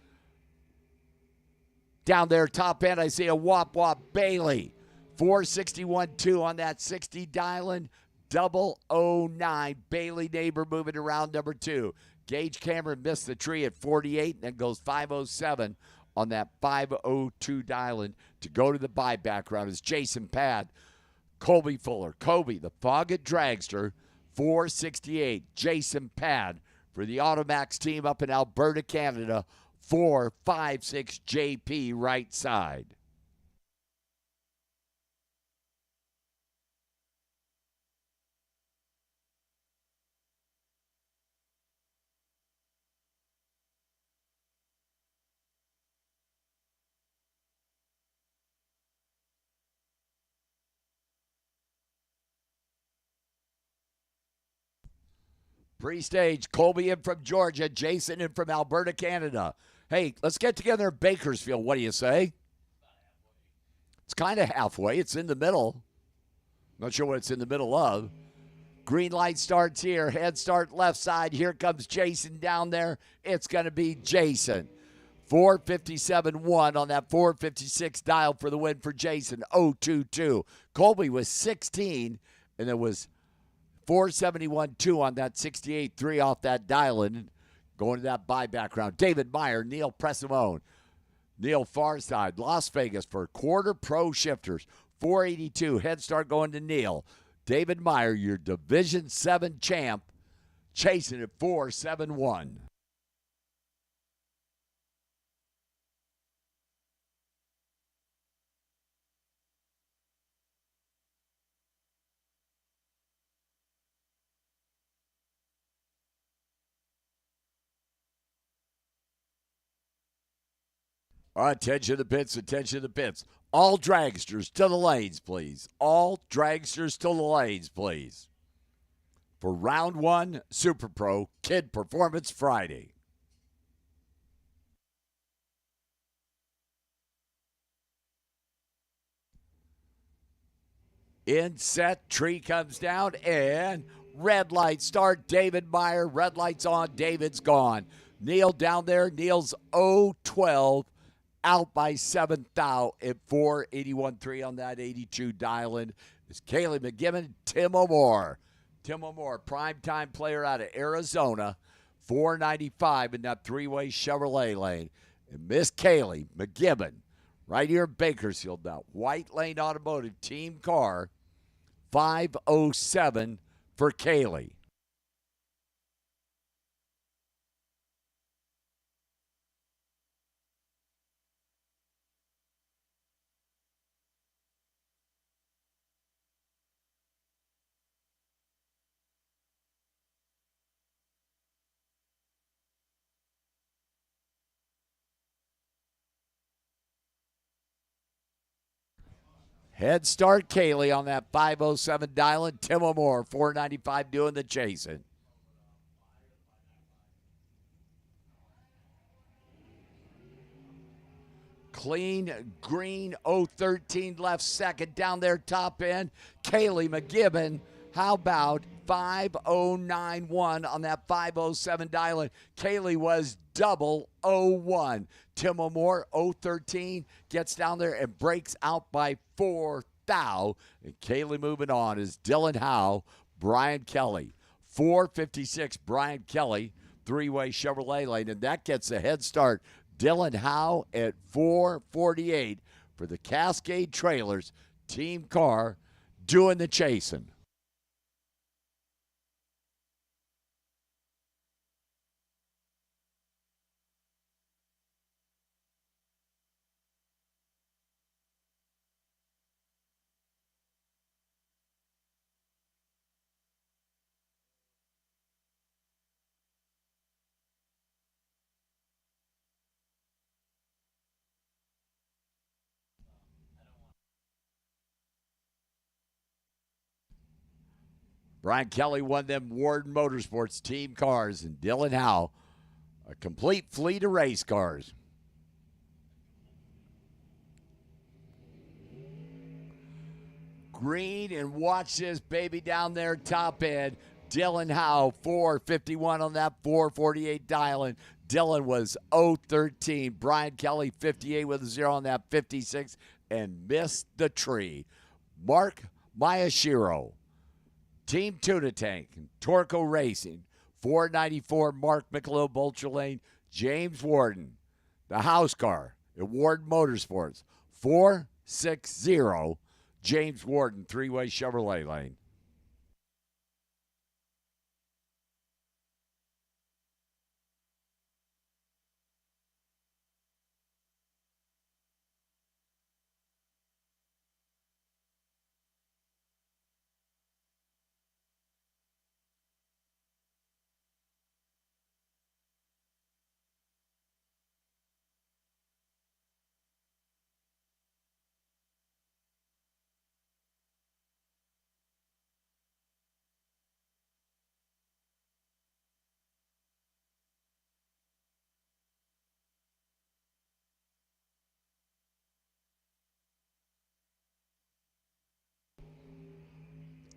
Down there, top end, I see a wop Bailey. 461.2 on that 60 dial-in. 009. Bailey Neighbor moving around number 2. Gage Cameron missed the tree at 48 and then goes 507 on that 502 dial-in to go to the buyback round. Is Jason Pad. Colby Fuller. Kobe, the Foggett Dragster, 468. Jason Pad for the Automax team up in Alberta, Canada, 456 JP right side. Pre-stage, Colby in from Georgia, Jason in from Alberta, Canada. Hey, let's get together in Bakersfield. What do you say? It's kind of halfway. It's in the middle. Not sure what it's in the middle of. Green light starts here. Head start left side. Here comes Jason down there. It's going to be Jason. 457.1 on that 456 dial for the win for Jason. 022. Colby was 16, and it was 471.2 on that 68.3 off that dial. And going to that buyback round. David Meyer, Neil Pressimone. Neil Farside, Las Vegas for Quarter Pro Shifters. 482. Head start going to Neil. David Meyer, your Division 7 champ, chasing at 471. Attention to the pits, attention to the pits. All dragsters to the lanes, please. All dragsters to the lanes, please. For round one, Super Pro Kid Performance Friday. In set, tree comes down, and red light start. David Meyer, red lights on, David's gone. Neil down there, Neil's 012, out by 7th thou at 481.3 on that 82 dial-in. It's Kaylee McGibbon, Tim O'More. Tim O'More, primetime player out of Arizona, 495 in that three-way Chevrolet lane. And Miss Kaylee McGibbon, right here in Bakersfield now. White Lane Automotive team car, 507 for Kaylee. Head start Kaylee on that 507 dial-in. Tim O'More, 495 doing the chasing. Clean green 013 left second down there top end. Kaylee McGibbon, how about 5091 on that 507 dial-in. Kaylee was 001. Tim O'More 013 gets down there and breaks out by 4 thou. And Kaylee moving on is Dylan Howe, Brian Kelly. 456 Brian Kelly, three-way Chevrolet lane, and that gets a head start. Dylan Howe at 448 for the Cascade Trailers team car doing the chasing. Brian Kelly won them Warden Motorsports team cars, and Dylan Howe, a complete fleet of race cars. Green, and watch this baby down there, top end. Dylan Howe, 451 on that 448 dial-in. Dylan was 013. Brian Kelly, 58 with a 0 on that 56, and missed the tree. Mark Mayashiro, Team Tuna Tank, Torco Racing, 494 Mark Michelob Ultra Lane, James Warden, the house car at Warden Motorsports, 460 James Warden, three-way Chevrolet lane.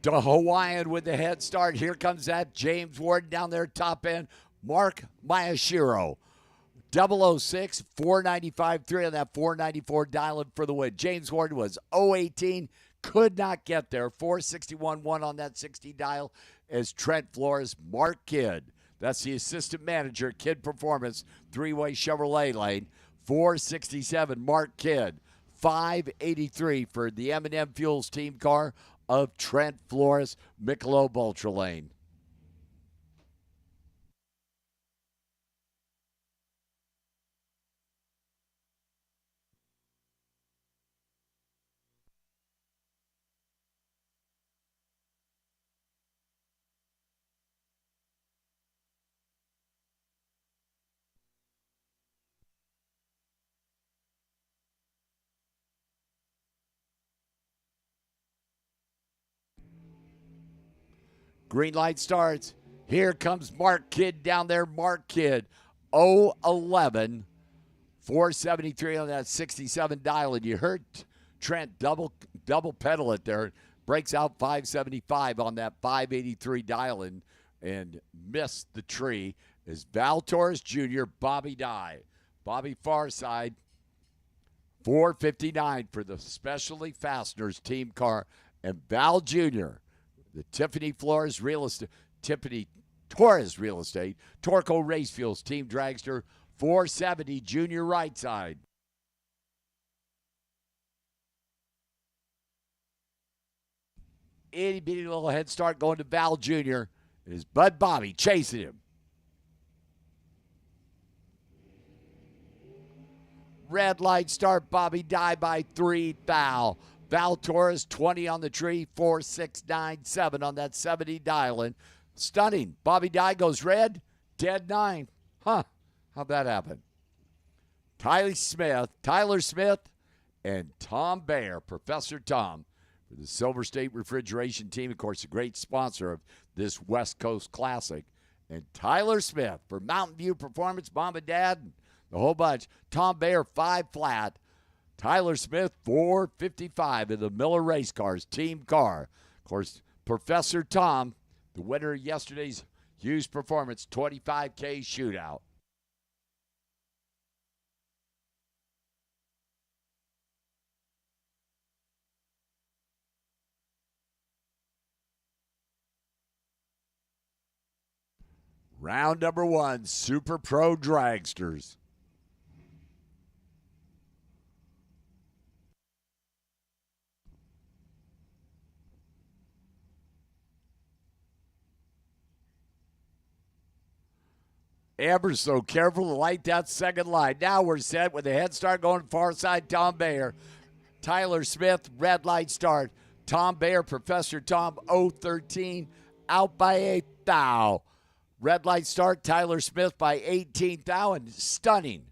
The Hawaiian with the head start. Here comes that James Warden down there, top end. Mark Miyashiro. 006, 495, 3 on that 494 dialing for the win. James Warden was 018, could not get there. 461, 1 on that 60 dial as Trent Flores, Mark Kidd. That's the assistant manager, Kidd Performance, three-way Chevrolet lane. 467, Mark Kidd. 583 for the M&M Fuels team car of Trent Flores, Michelob Ultra Lane. Green light starts. Here comes Mark Kidd down there. Mark Kidd, 011, 473 on that 67 dial. And you heard Trent double pedal it there. Breaks out 575 on that 583 dial and missed the tree. Is Val Torres Jr., Bobby Dye. Bobby far side, 459 for the Specialty Fasteners team car. And Val Jr., the Tiffany Torres Real Estate, Torco Race Fuels Team Dragster, 470 junior right side. Itty bitty little head start going to Val Jr. It is Bud Bobby chasing him. Red light start, Bobby Dye by 3, Val. Val Torres, 20 on the tree, 4697 on that 70 dialing. Stunning. Bobby Dye goes red, dead 9. Huh, how'd that happen? Tyler Smith, and Tom Bayer, Professor Tom, for the Silver State Refrigeration Team. Of course, a great sponsor of this West Coast Classic. And Tyler Smith for Mountain View Performance, Mom and Dad, and the whole bunch. Tom Bayer, 5 flat. Tyler Smith, 455 in the Miller Race Cars team car. Of course, Professor Tom, the winner of yesterday's Hughes Performance 25K shootout. Round number 1, Super Pro Dragsters. Ever so careful to light that second line. Now we're set with the head start going far side, Tom Bayer. Tyler Smith, red light start. Tom Bayer, Professor Tom, 013, out by 8 thou. Red light start, Tyler Smith by 18 thou, and stunning.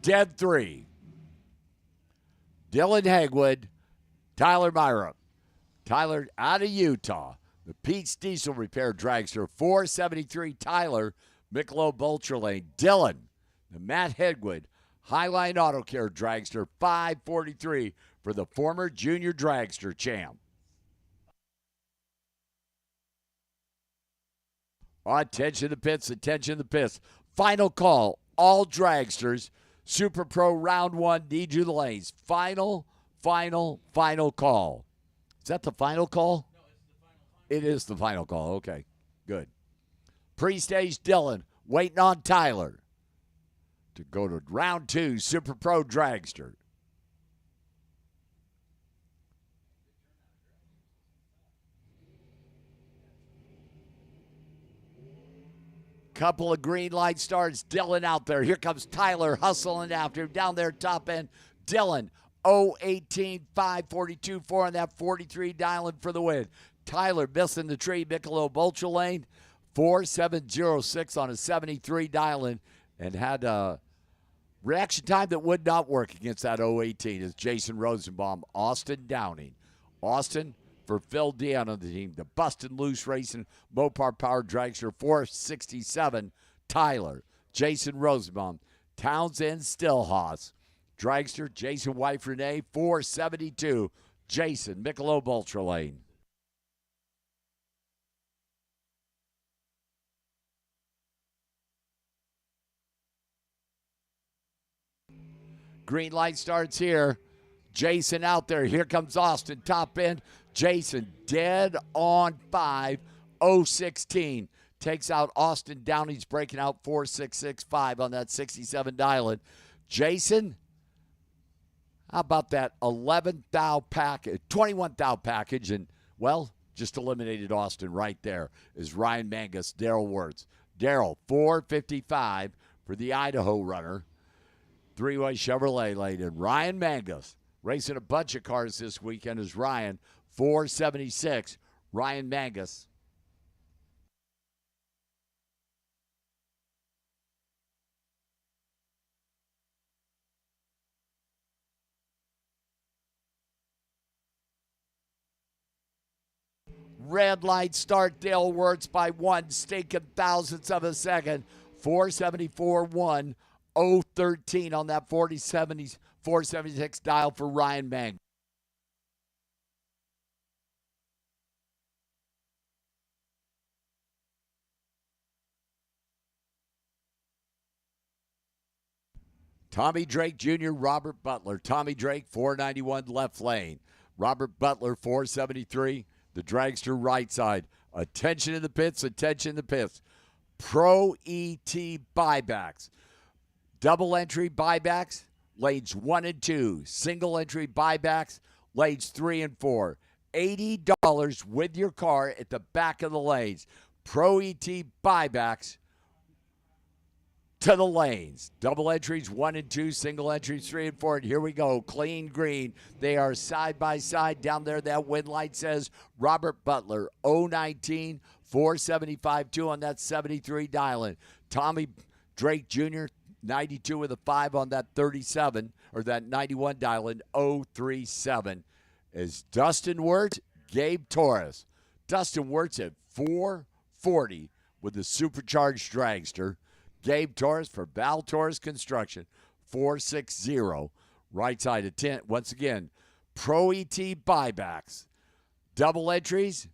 Dead 3. Dylan Hagwood, Tyler Myra. Tyler out of Utah. The Pete's Diesel Repair Dragster, 473, Tyler, Michelob Ultra Lane. Dylan, the Matt Hegwood, Highline Auto Care Dragster, 543 for the former junior dragster champ. Attention to the pits. Final call, all dragsters. Super Pro Round 1, need you the lanes. Final call. Is that the final call? No, it's the final. It is the final call. Okay, good. Pre-stage Dylan, waiting on Tyler to go to round 2, Super Pro Dragster. Couple of green light starts. Dylan out there. Here comes Tyler hustling after him. Down there, top end. Dylan, 018, 542, 4 on that 43 dialing for the win. Tyler missing the tree. Michelob Ultra Lane, 4706 on a 73 dialing, and had a reaction time that would not work against that 018 is Jason Rosenbaum. Austin Downing. Austin for Phil Dion on the team. The Bustin' Loose Racing Mopar Power Dragster, 467. Tyler. Jason Rosenbaum. Townsend Stillhouse. Dragster, Jason Wife Renee, 472. Jason, Michelob Ultra Lane. Green light starts here. Jason out there. Here comes Austin, top end. Jason dead on 5, 016. Takes out Austin Downey's breaking out 4.665 on that 67 dialing. Jason, how about that 11 thou package, 21 thou package, and, well, just eliminated Austin right there is Ryan Mangus, Daryl Wirtz. Daryl, 455 for the Idaho runner. Three-way Chevrolet lane, and Ryan Mangus racing a bunch of cars this weekend is Ryan, 476. Ryan Mangus. Red light start, Dale Wirtz by 1 stinking thousandths of a second. 474 1 013 on that 476 dial for Ryan Mangus. Tommy Drake Jr., Robert Butler. Tommy Drake, 491 left lane. Robert Butler, 473. The dragster right side. Attention in the pits, attention in the pits. Pro ET buybacks. Double entry buybacks, lanes 1 and 2. Single entry buybacks, lanes 3 and 4. $80 with your car at the back of the lanes. Pro ET buybacks to the lanes. Double entries 1 and 2, single entries 3 and 4. And here we go. Clean green. They are side by side down there. That wind light says Robert Butler, 019, 475 2 on that 73 dialing. Tommy Drake Jr., 92 with a 5 on that 37, or that 91 dialing, 037. Is Dustin Wirtz, Gabe Torres. Dustin Wirtz at 440 with the supercharged dragster. Gabe Torres for Val Torres Construction, 460. Right side of 10. Once again, Pro ET buybacks. Double entries,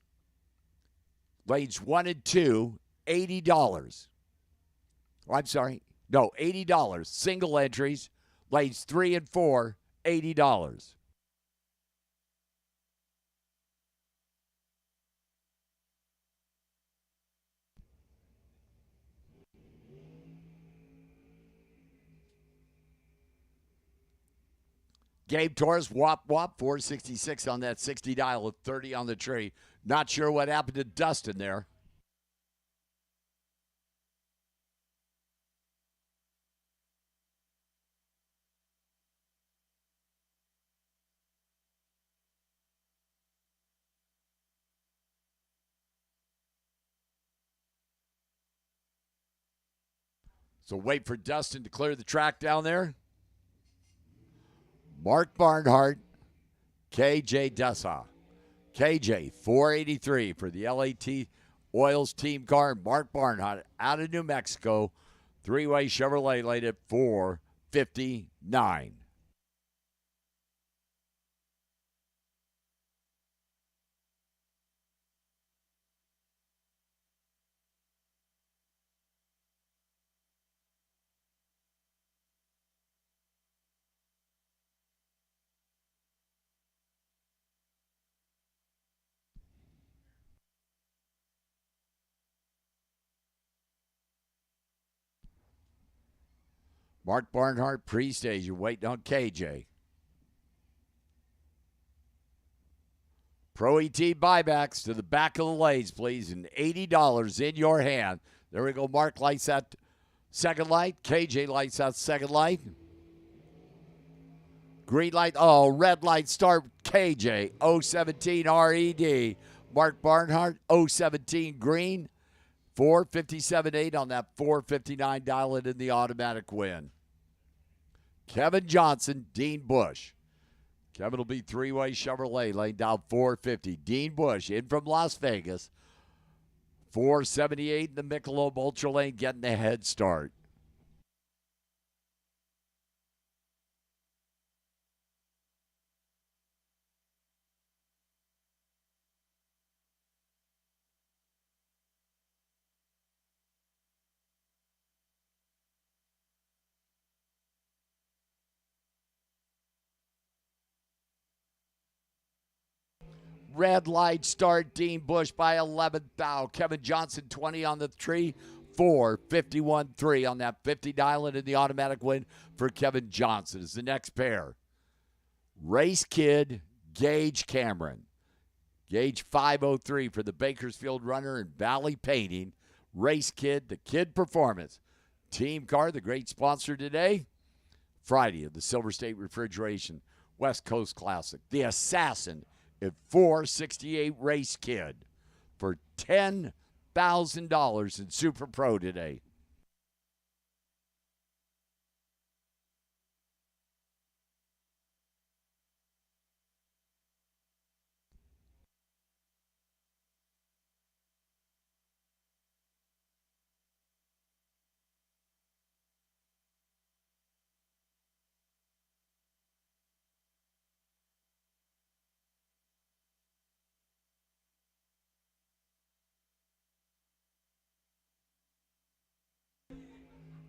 lanes 1 and 2, $80. Oh, I'm sorry. No, $80. Single entries, lanes 3 and 4, $80. Gabe Torres, wop, 466 on that 60 dial with 30 on the tree. Not sure what happened to Dustin there. So wait for Dustin to clear the track down there. Mark Barnhart, KJ Dessa. KJ, 483 for the LAT Oils team car. Mark Barnhart out of New Mexico. Three-way Chevrolet late at 459. Mark Barnhart pre-stage. You're waiting on KJ. Pro ET buybacks to the back of the lanes, please, and $80 in your hand. There we go. Mark lights that second light. KJ lights that second light. Green light. Oh, red light start. KJ, 017 RED. Mark Barnhart, 017 green. 457.8 on that 459 dial it in the automatic win. Kevin Johnson, Dean Bush. Kevin will be three-way Chevrolet, laying down 450. Dean Bush in from Las Vegas. 478 in the Michelob Ultra Lane, getting the head start. red light start. Dean Bush by 11th thou. Kevin Johnson 20 on the tree. 4-51-3 on that 50 dial in the automatic win for Kevin Johnson is the next pair. Race Kid, Gage Cameron. Gage 503 for the Bakersfield Runner and Valley Painting. Race Kid, the Kid Performance. Team Car, the great sponsor today. Friday of the Silver State Refrigeration West Coast Classic. The Assassin at 468 Race Kid for $10,000 in Super Pro today.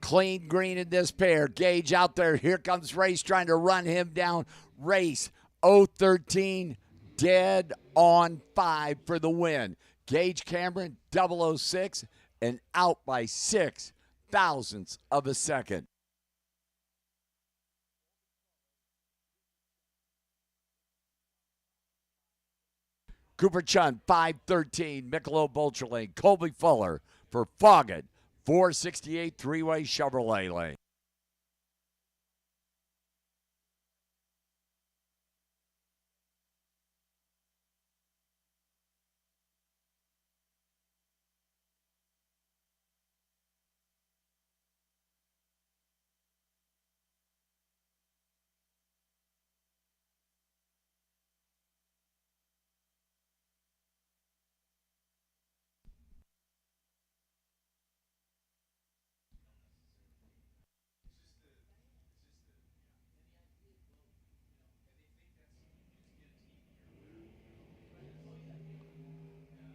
Clean green in this pair. Gage out there. Here comes Race trying to run him down. Race 013, dead on 5 for the win. Gage Cameron 006 and out by 6 thousandths of a second. Cooper Chun 513, Michelob Ultra Lane. Colby Fuller for Foggett 468 three-way Chevrolet lane.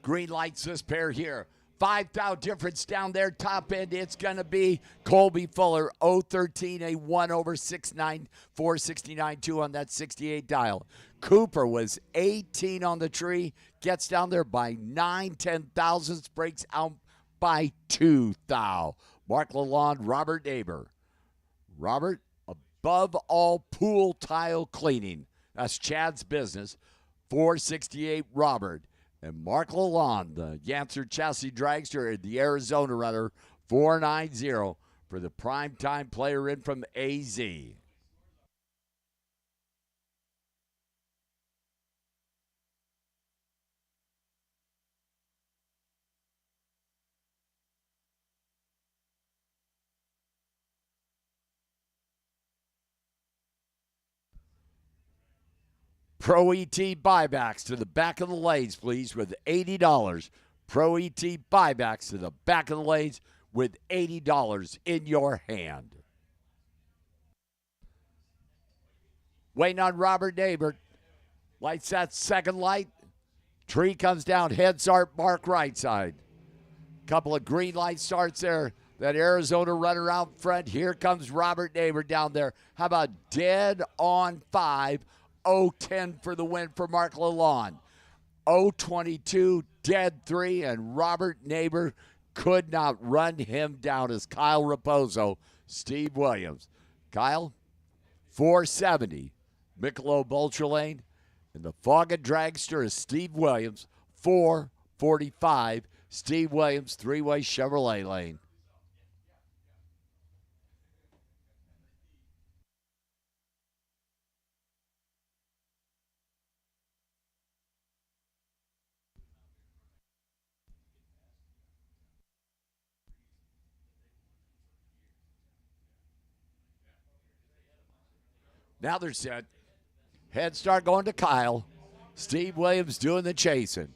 Green lights this pair here. 5,000 difference down there, top end. It's going to be Colby Fuller, 013, a 1 over 69, 469.2 on that 68 dial. Cooper was 18 on the tree, gets down there by 9 thousandths, breaks out by 2 thou. Mark Lalonde, Robert Neighbor. Robert, above all pool tile cleaning. That's Chad's business. 468 Robert. And Mark Lalonde, the Yancer Chassis Dragster, the Arizona Runner, 490 for the primetime player in from AZ. Pro ET buybacks to the back of the lanes, please, with $80. Pro ET buybacks to the back of the lanes with $80 in your hand. Waiting on Robert Neighbor. Lights that second light. Tree comes down. Head start, mark right side. Couple of green light starts there. That Arizona runner out front. Here comes Robert Neighbor down there. How about dead on 5? 010 for the win for Mark Lalonde. 022, dead 3, and Robert Neighbor could not run him down as Kyle Raposo, Steve Williams. Kyle, 470, Michelob Ultra Lane, and the Foggett Dragster is Steve Williams, 445, Steve Williams, three-way Chevrolet lane. Now they're set. Head start going to Kyle. Steve Williams doing the chasing.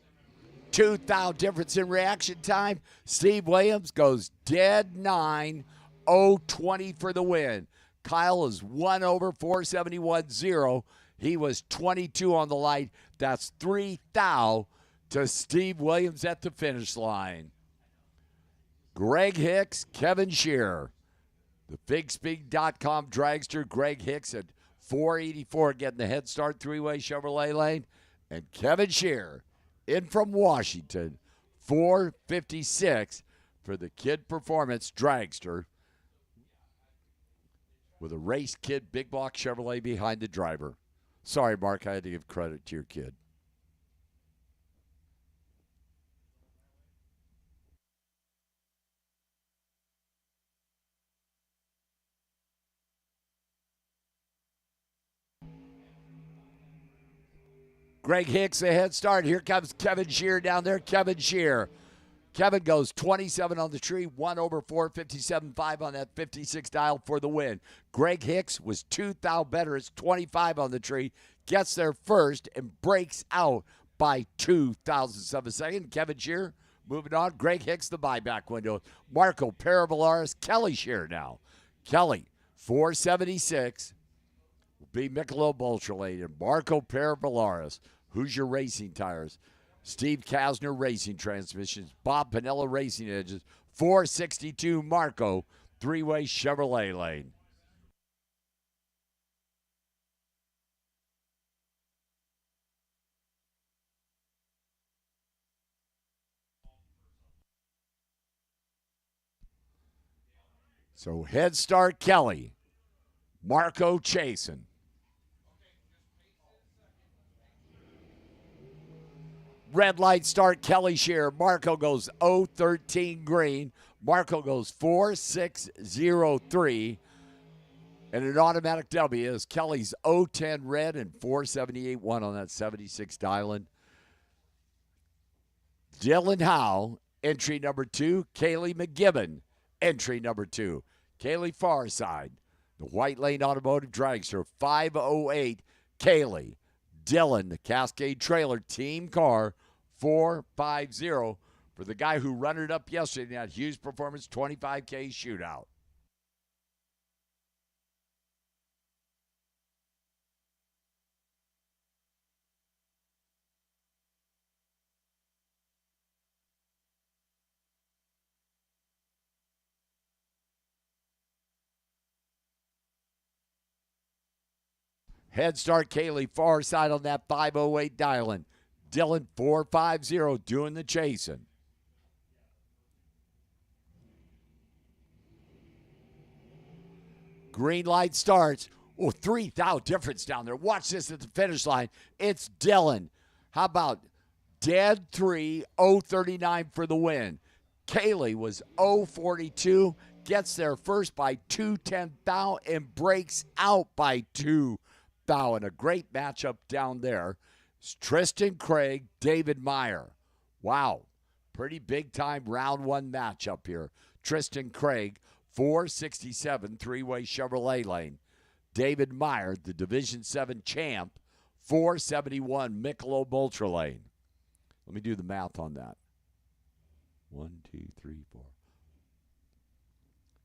2 thou difference in reaction time. Steve Williams goes dead 9. 020 for the win. Kyle is 1 over 471.0. He was 22 on the light. That's 3 thou to Steve Williams at the finish line. Greg Hicks, Kevin Shearer. The BigSpeed.com dragster, Greg Hicks at 484 getting the head start three-way Chevrolet lane. And Kevin Shear in from Washington, 456 for the Kid Performance Dragster with a Race Kid Big Block Chevrolet behind the driver. Sorry, Mark, I had to give credit to your kid. Greg Hicks, a head start. Here comes Kevin Shear down there. Kevin Shear. Kevin goes 27 on the tree, 1 over 457.5 on that 56 dial for the win. Greg Hicks was 2 thou better. It's 25 on the tree. Gets there first and breaks out by 2 thousandths of a second. Kevin Shear moving on. Greg Hicks, the buyback window. Marco Parabolaris, Kelly Shear now. Kelly, 476. Will be Michelob Ultralight and Marco Parabolaris. Hoosier Racing Tires. Steve Kasner Racing Transmissions, Bob Pinella Racing Edges, 462 Marco, three-way Chevrolet lane. So head start Kelly, Marco chasing. Red light start Kelly Shear. Marco goes 013 green. Marco goes 4603. And an automatic W is Kelly's 010 red and 478.1 on that 76 dialing. Dylan Howe, entry number 2. Kaylee McGibbon, entry number 2. Kaylee Farside, the White Lane Automotive Dragster, 508. Kaylee. Dylan, the Cascade Trailer Team Car, 450 for the guy who run it up yesterday in that Hughes Performance 25K shootout. Head start Kaylee far side on that 508 dialing. Dylan 450 doing the chasing. Green light starts. Oh, 3,000 difference down there. Watch this at the finish line. It's Dylan. How about dead 3, 039 for the win. Kaylee was 042, gets there first by 210 thou and breaks out by 2 thou. And a great matchup down there. It's Tristan Craig, David Meyer. Wow, pretty big time round one matchup here. Tristan Craig, 467 three-way Chevrolet lane. David Meyer, the Division 7 champ, 471 Michelob Ultra lane. Let me do the math on that. 1, 2, 3, 4.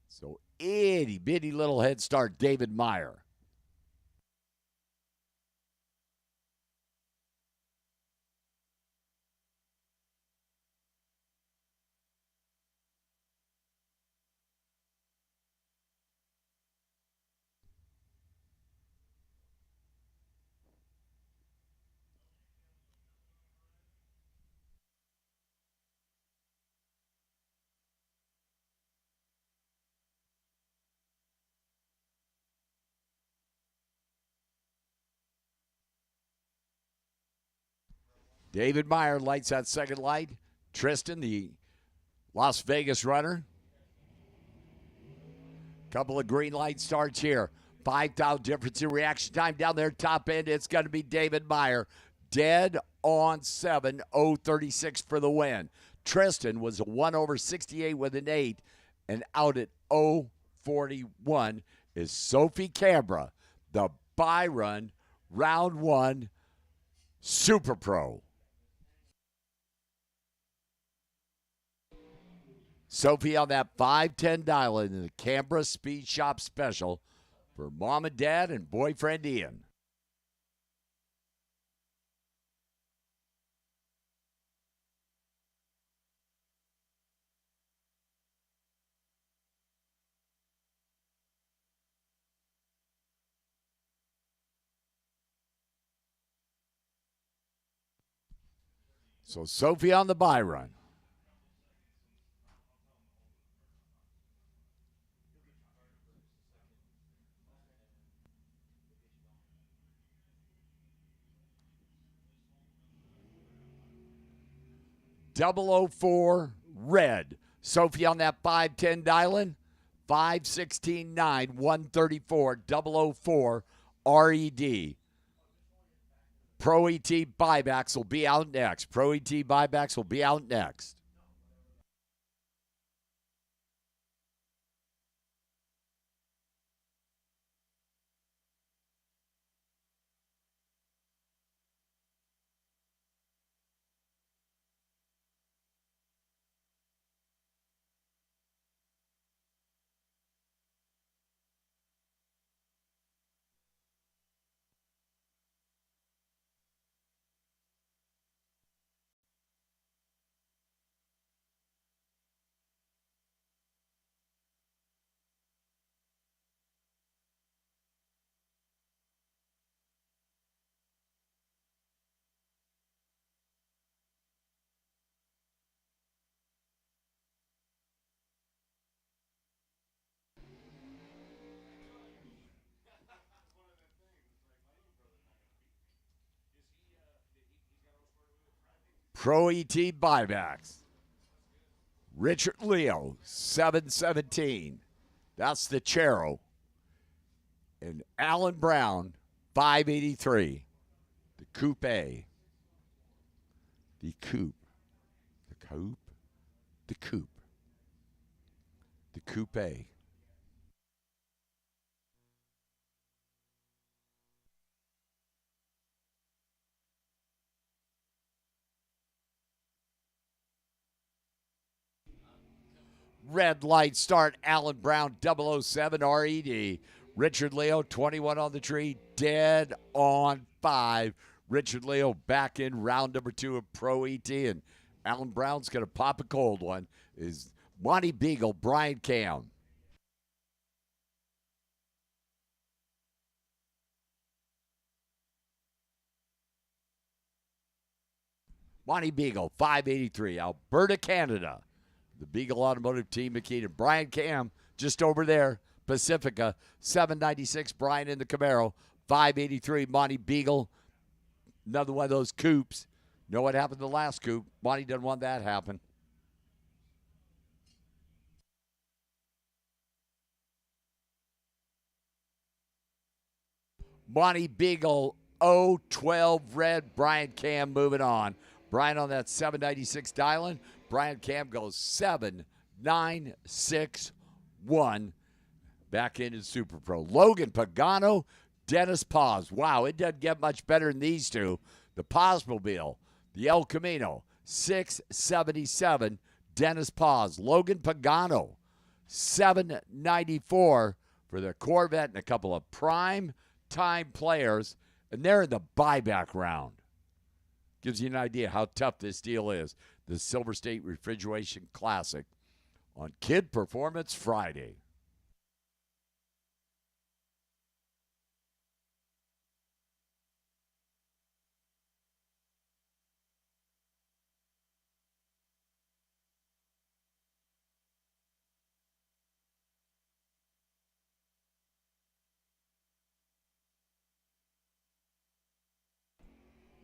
So itty bitty little head start, David Meyer. David Meyer lights that second light. Tristan, the Las Vegas runner. Couple of green light starts here. 5,000 difference in reaction time down there, top end. It's going to be David Meyer. Dead on 7, 036 for the win. Tristan was a 1 over 68 with an 8, and out at 041 is Sophie Cabra, the Byron round 1 Super Pro. Sophie on that 510 dial in the Canberra Speed Shop Special for mom and dad and boyfriend Ian. So Sophie on the bye run. .004 red. Sophie on that 510 dialing. 516.9, 134, 004 RED. Pro ET buybacks will be out next. Pro ET buybacks will be out next. Pro ET buybacks. Richard Leo, 717. That's the Chero. And Alan Brown, 583. The Coupe A. The Coupe. The Coupe. The Coupe. The Coupe A. Red light start, Alan Brown, 007 RED. Richard Leo, 21 on the tree, dead on 5. Richard Leo back in round number 2 of Pro ET, and Alan Brown's going to pop a cold one. Is Monty Beagle, Brian Cam. Monty Beagle, 583, Alberta, Canada. The Beagle Automotive Team, McKean. Brian Cam, just over there, Pacifica, 796. Brian in the Camaro, 583. Monty Beagle, another one of those coupes. Know what happened to the last coupe? Monty doesn't want that to happen. Monty Beagle, 012 red. Brian Cam moving on. Brian on that 796 dialing. Brian Cam goes 7-9-6-1. Back into Super Pro. Logan Pagano, Dennis Paz. Wow, it doesn't get much better than these two. The Pazmobile, the El Camino, 677. Dennis Paz. Logan Pagano, 794 for the Corvette and a couple of prime time players. And they're in the buyback round. Gives you an idea how tough this deal is. The Silver State Refrigeration Classic on Kid Performance Friday.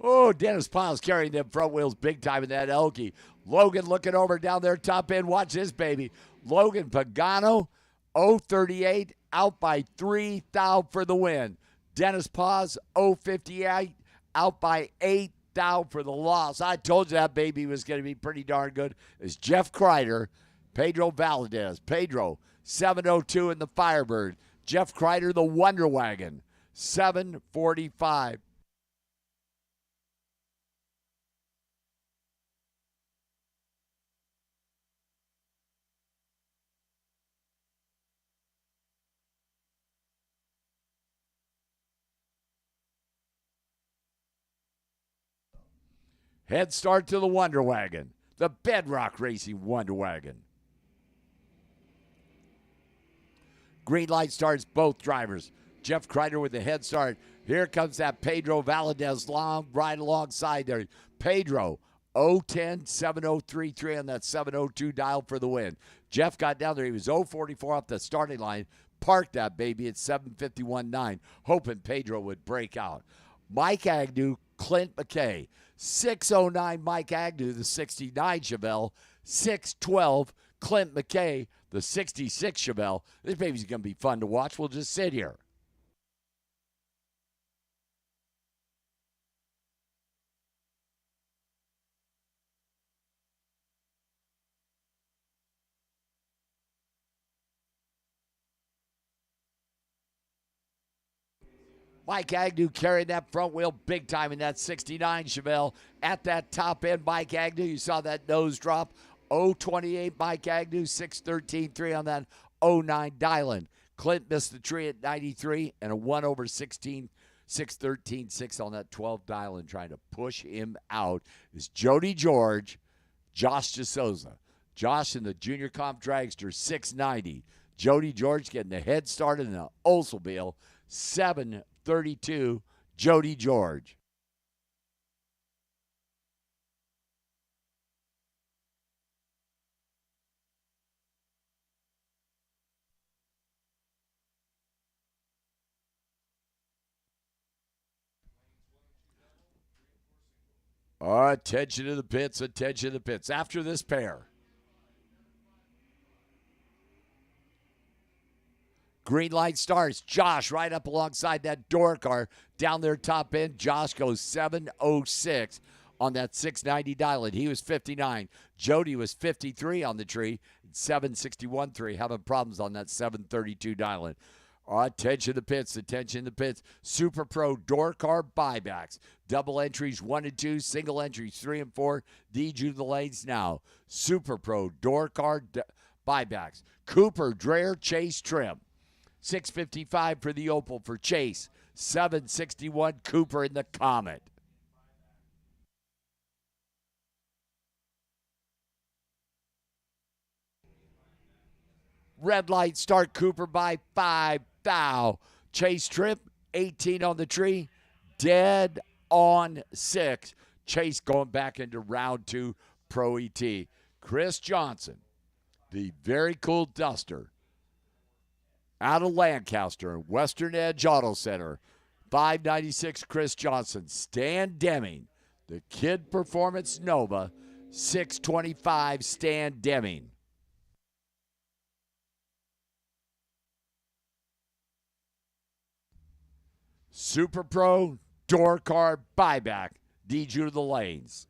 Oh, Dennis Piles carrying them front wheels big time in that Elky. Logan looking over down there top end. Watch this, baby. Logan Pagano, 038, out by 3 thou for the win. Dennis Paz, 058, out by 8 thou for the loss. I told you that baby was going to be pretty darn good. It's Jeff Kreider, Pedro Valadez. Pedro, 702 in the Firebird. Jeff Kreider, the Wonder Wagon, 745. Head start to the Wonder Wagon, the Bedrock Racing Wonder Wagon. Green light starts both drivers. Jeff Kreider with the head start. Here comes that Pedro Valadez long right alongside there. Pedro, 010 7033 on that 702 dial for the win. Jeff got down there. He was 044 off the starting line. Parked that baby at 751.9, hoping Pedro would break out. Mike Agnew, Clint McKay. 609 Mike Agnew, the 69 Chevelle. 612 Clint McKay, the 66 Chevelle. This baby's going to be fun to watch. We'll just sit here. Mike Agnew carrying that front wheel big time in that 69 Chevelle. At that top end, Mike Agnew, you saw that nose drop. 028 Mike Agnew, 613.3 on that 09 Dylan. Clint missed the tree at 93 and a 1 over 16, 613.6 on that 12 Dylan, trying to push him out is Jody George, Josh DeSouza. Josh in the Junior Comp Dragster, 690. Jody George getting the head start in the Oldsmobile, 732, Jody George. Attention to the pits, attention to the pits. After this pair, green light starts. Josh right up alongside that door car down there top end. Josh goes 706 on that 690 Dylan. He was 59. Jody was 53 on the tree. 761.3, having problems on that 732 Dylan. Attention to the pits, attention to the pits. Super Pro door car buybacks. Double entries 1 and 2, single entries 3 and 4. DG the lanes now. Super Pro door car buybacks. Cooper, Dreher, Chase, Trim. 655 for the Opal for Chase. 761 Cooper in the Comet. Red light start Cooper by 5 thou. Chase Trip, 18 on the tree. Dead on 6. Chase going back into round 2 Pro ET. Chris Johnson, the very cool Duster, out of Lancaster, Western Edge Auto Center. 596 Chris Johnson. Stan Deming, the Kid Performance Nova. 625 Stan Deming. Super Pro door car buyback. DG to the lanes.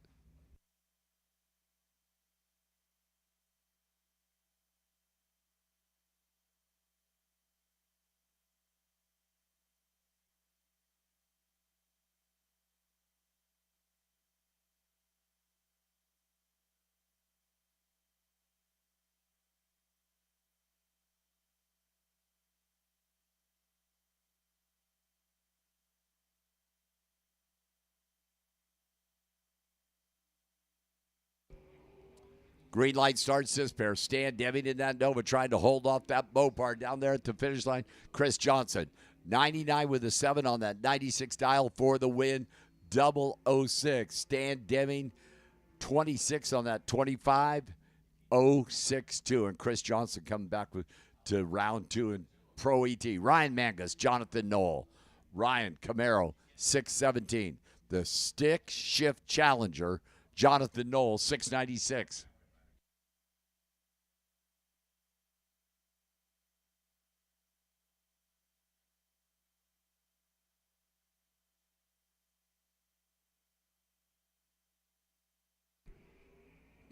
Green light starts this pair. Stan Deming in that Nova trying to hold off that Mopar down there at the finish line. Chris Johnson, 99 with a 7 on that 96 dial for the win. 006. Stan Deming, 26 on that 25. 062. And Chris Johnson coming back to round 2 in Pro ET. Ryan Mangus, Jonathan Knoll. Ryan Camaro, 617. The stick shift challenger, Jonathan Knoll, 696.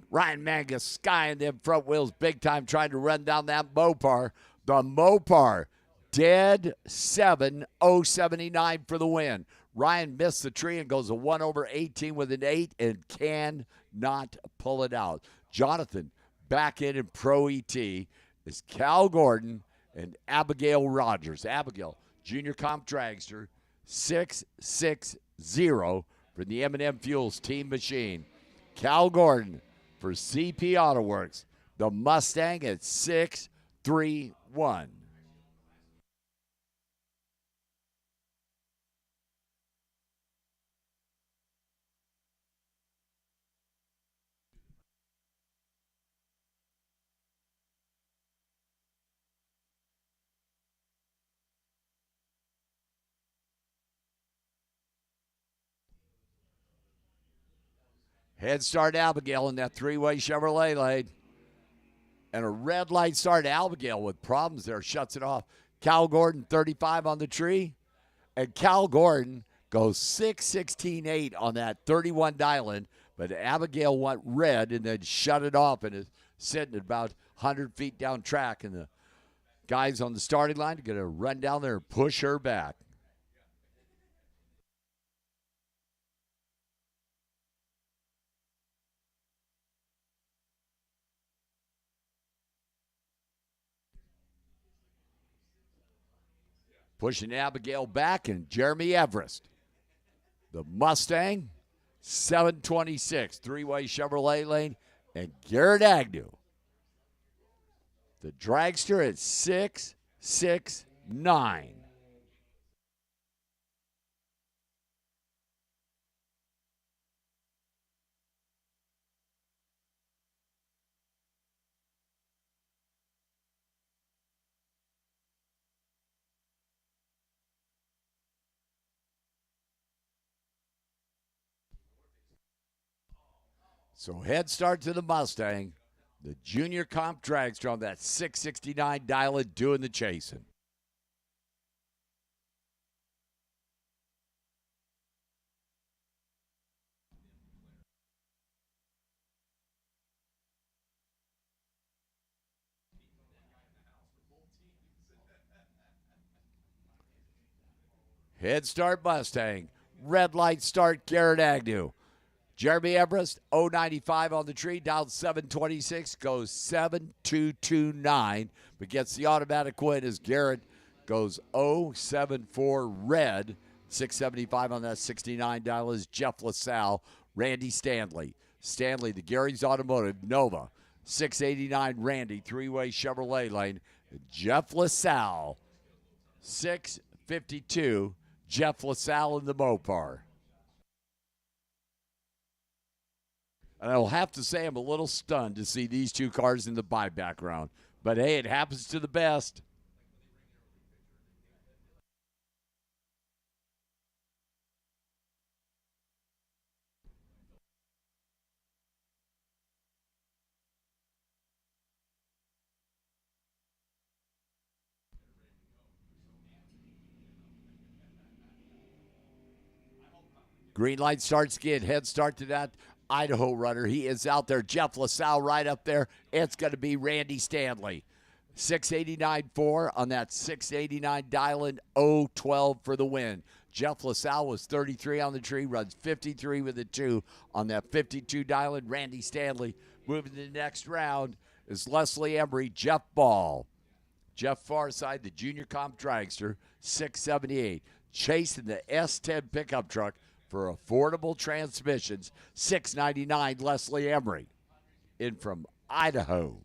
Ryan Mangus skying them front wheels big time, trying to run down that Mopar. The Mopar, dead 7-079 for the win. Ryan missed the tree and goes a 1 over 18 with an 8 and cannot pull it out. Jonathan back in Pro ET is Cal Gordon and Abigail Rogers. Abigail, Junior Comp Dragster, 660 for the M&M Fuels Team Machine. Cal Gordon for CP Auto Works, the Mustang at 631. Head start Abigail in that three-way Chevrolet lane. And a red light start Abigail with problems there. Shuts it off. Cal Gordon, 35 on the tree. And Cal Gordon goes 6.16.8 on that 31 dialing. But Abigail went red and then shut it off and is sitting at about 100 feet down track. And the guys on the starting line are going to run down there and push her back. Pushing Abigail back and Jeremy Everest. The Mustang, 726, three-way Chevrolet lane, and Garrett Agnew. The dragster at 6.69. So head start to the Mustang. The junior comp dragster on that 669 dial it doing the chasing. Head start Mustang. Red light start Garrett Agnew. Jeremy Everest, 095 on the tree, down 726, goes 7229, but gets the automatic win as Garrett goes 074 red. 675 on that 69 dial is Jeff LaSalle. Randy Stanley. Stanley, the Gary's Automotive, Nova. 689 Randy, three-way Chevrolet lane. Jeff LaSalle, 652, Jeff LaSalle in the Mopar. And I'll have to say I'm a little stunned to see these two cars in the buyback round. But, hey, it happens to the best. Green light starts skid. Head start to that Idaho runner. He is out there. Jeff LaSalle right up there. It's going to be Randy Stanley. 689.4 on that 689 dialing. 012 for the win. Jeff LaSalle was 33 on the tree. Runs 53 with a 2 on that 52 dialing. Randy Stanley moving to the next round is Leslie Embry. Jeff Ball. Jeff Farside, the junior comp dragster. 678. Chasing the S10 pickup truck for affordable transmissions, $699, Leslie Emery, in from Idaho.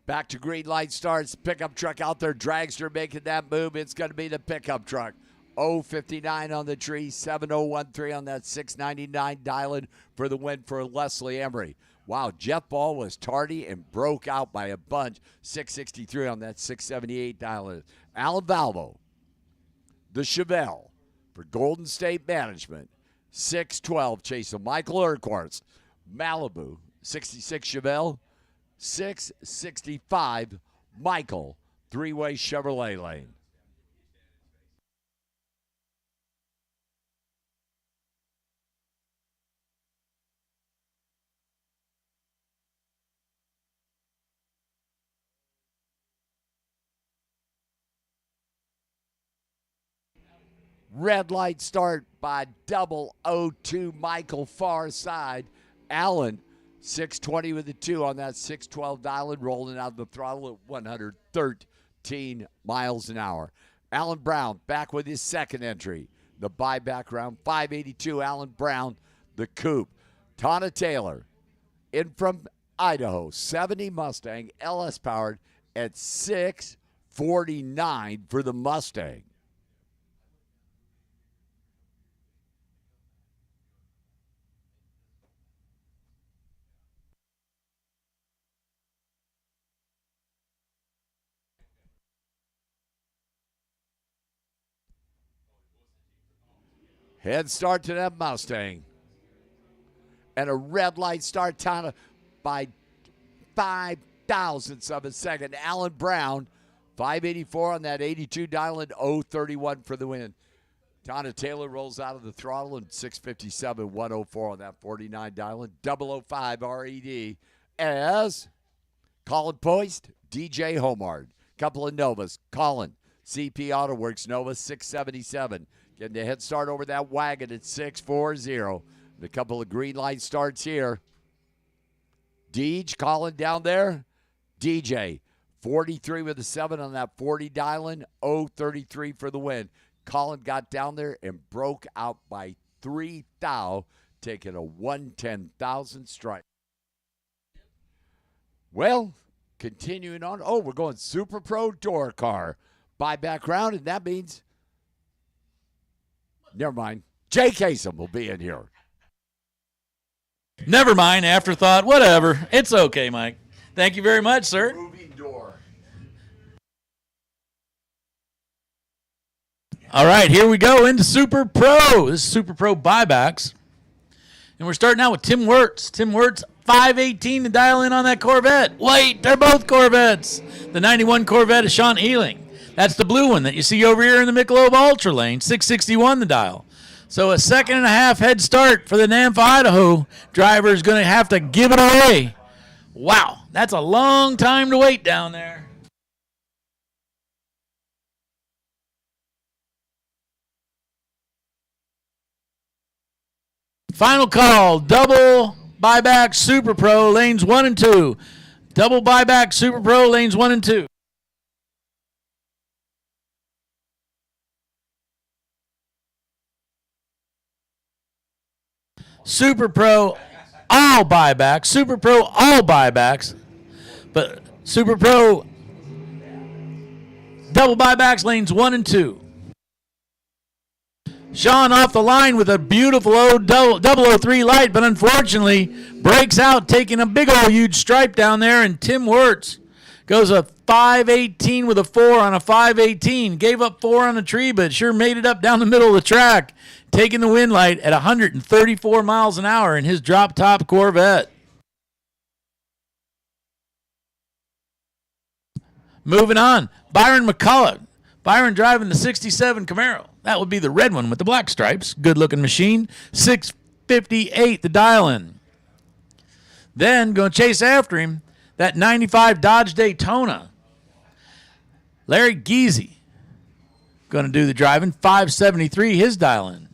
Back to green light starts. Pickup truck out there. Dragster making that move. It's going to be the pickup truck. 059 on the tree. 7013 on that 699 dialing for the win for Leslie Emery. Wow, Jeff Ball was tardy and broke out by a bunch. 663 on that 678 dialing. Alan Valvo, the Chevelle for Golden State Management. 612 chasing Michael Urquhart's Malibu. 66 Chevelle. 665 Michael, three-way Chevrolet lane. Red light start by 002 Michael far side. Allen 620 with the 2 on that 612 dialing, rolling out the throttle at 113 miles an hour. Alan Brown back with his second entry. The buyback round, 582 Alan Brown, the coupe. Tana Taylor in from Idaho 70 Mustang LS powered at $649 for the Mustang. Head start to that Mustang. And a red light start time by 5 thousandths of a second. Alan Brown, 584 on that 82 Dylan, 031 for the win. Donna Taylor rolls out of the throttle and 657, 104 on that 49 Dylan. 005 RED as Colin Poist, DJ Homard. Couple of Novas. Colin, CP Auto Works Nova, 677. Getting the head start over that wagon at 640. A couple of green light starts here. Deej, Colin down there. DJ, 43 with a 7 on that 40 Dylan, 033 for the win. Colin got down there and broke out by 3 thou, taking a 1/10,000 strike. Well, continuing on. Oh, we're going Super Pro door car buyback round, and that means, never mind, Jay Kasem will be in here. Never mind, afterthought, whatever. It's okay, Mike. Thank you very much, sir. Moving door. All right, here we go into Super Pro. This is Super Pro buybacks. And we're starting out with Tim Wirtz. Tim Wirtz, 518 to dial in on that Corvette. Wait, they're both Corvettes. The 91 Corvette is Sean Ealing. That's the blue one that you see over here in the Michelob Ultra lane, 661 the dial. So a 1.5 head start for the Nampa, Idaho driver is going to have to give it away. Wow, that's a long time to wait down there. Final call, double buyback Super Pro, lanes 1 and 2. Double buyback Super Pro, lanes 1 and 2. Super Pro, all buybacks. Super Pro, all buybacks. But Super Pro, double buybacks, lanes 1 and 2. Sean off the line with a beautiful 003 light, but unfortunately breaks out, taking a big old huge stripe down there, and Tim Wirtz goes a 518 with a 4 on a 518. Gave up 4 on the tree, but sure made it up down the middle of the track, taking the win light at 134 miles an hour in his drop-top Corvette. Moving on, Byron McCullough. Byron driving the 67 Camaro. That would be the red one with the black stripes. Good-looking machine. 658 the dial-in. Then going to chase after him, that 95 Dodge Daytona. Larry Geezy going to do the driving. 573 his dial-in.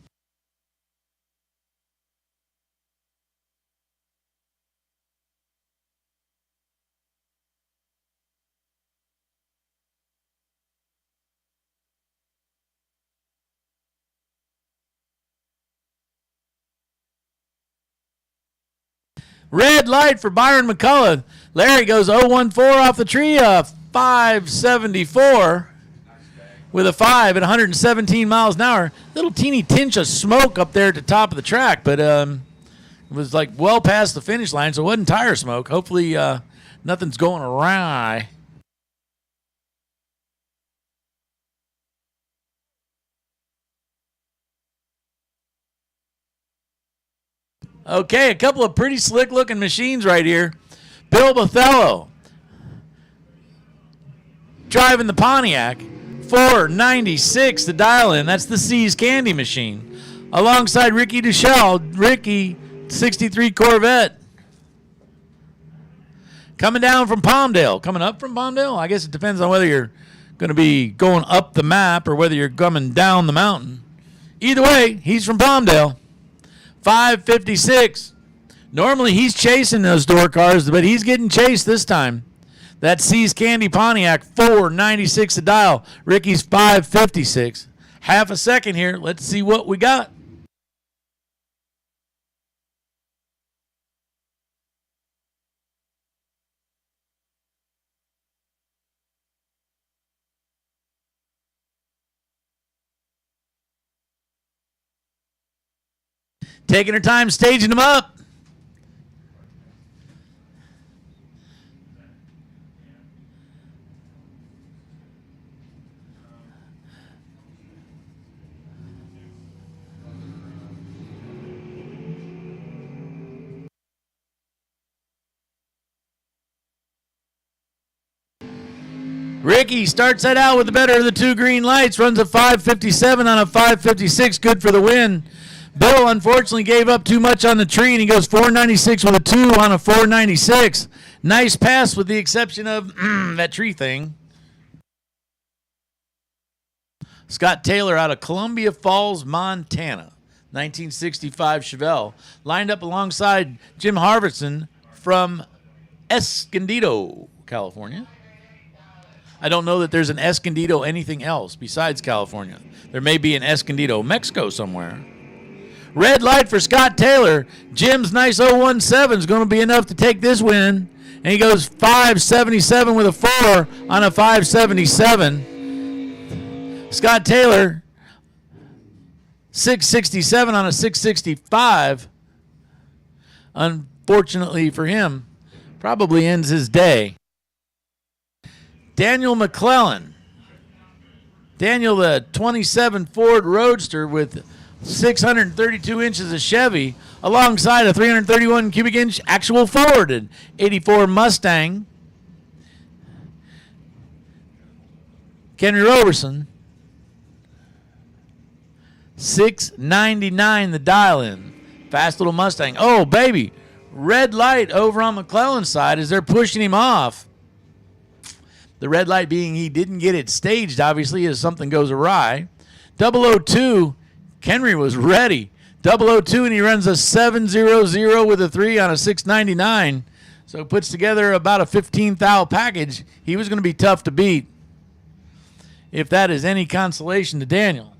Red light for Byron McCullough. Larry goes 014 off the tree, 574 with a 5 at 117 miles an hour. Little teeny tinge of smoke up there at the top of the track, but it was like well past the finish line, so it wasn't tire smoke. Hopefully nothing's going awry. Okay, a couple of pretty slick-looking machines right here. Bill Bothello driving the Pontiac. 496 to dial in. That's the Seas Candy machine. Alongside Ricky Duchel, Ricky, 63 Corvette. Coming down from Palmdale. Coming up from Palmdale? I guess it depends on whether you're going to be going up the map or whether you're coming down the mountain. Either way, he's from Palmdale. 556. Normally he's chasing those door cars, but he's getting chased this time. That Seas Candy Pontiac, 496 a dial. Ricky's 556. Half a second here. Let's see what we got. Taking her time, staging them up. Ricky starts that out with the better of the two green lights, runs a 5.57 on a 5.56, good for the win. Bill unfortunately gave up too much on the tree, and he goes 4.96 with a 2 on a 4.96. Nice pass with the exception of that tree thing. Scott Taylor out of Columbia Falls, Montana, 1965 Chevelle, lined up alongside Jim Harvardson from Escondido, California. I don't know that there's an Escondido anything else besides California. There may be an Escondido, Mexico somewhere. Red light for Scott Taylor. Jim's nice 017 is going to be enough to take this win. And he goes 5.77 with a 4 on a 5.77. Scott Taylor, 6.67 on a 6.65. Unfortunately for him, probably ends his day. Daniel McClellan. Daniel, the 27 Ford Roadster with 632 inches of Chevy, alongside a 331 cubic inch actual Ford and 84 Mustang. Kenny Roberson, 699 the dial-in. Fast little Mustang. Oh, baby. Red light over on McClellan's side as they're pushing him off. The red light being he didn't get it staged, obviously, as something goes awry. 002, Kenry was ready. 002, and he runs a 700 with a 3 on a 699. So puts together about a 15 thou package. He was going to be tough to beat, if that is any consolation to Daniel.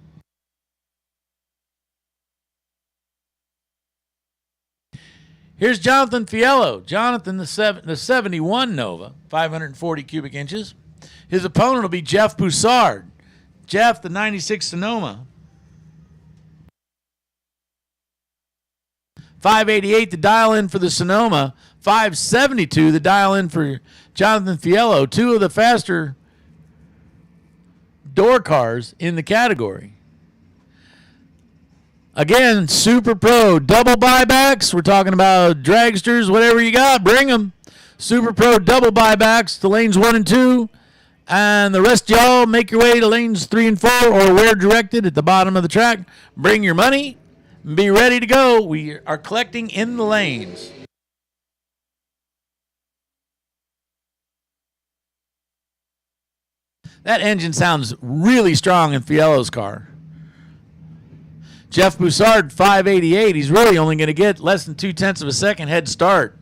Here's Jonathan Fiello. Jonathan, the 71 Nova, 540 cubic inches. His opponent will be Jeff Boussard. Jeff, the 96 Sonoma. 588 the dial-in for the Sonoma. 572 the dial-in for Jonathan Fiello. Two of the faster door cars in the category. Again, Super Pro, double buybacks. We're talking about dragsters, whatever you got, bring them. Super Pro double buybacks to lanes 1 and 2. And the rest of y'all make your way to lanes 3 and 4 or where directed at the bottom of the track. Bring your money and be ready to go. We are collecting in the lanes. That engine sounds really strong in Fiello's car. Jeff Boussard, 588. He's really only going to get less than 0.2 of a second head start.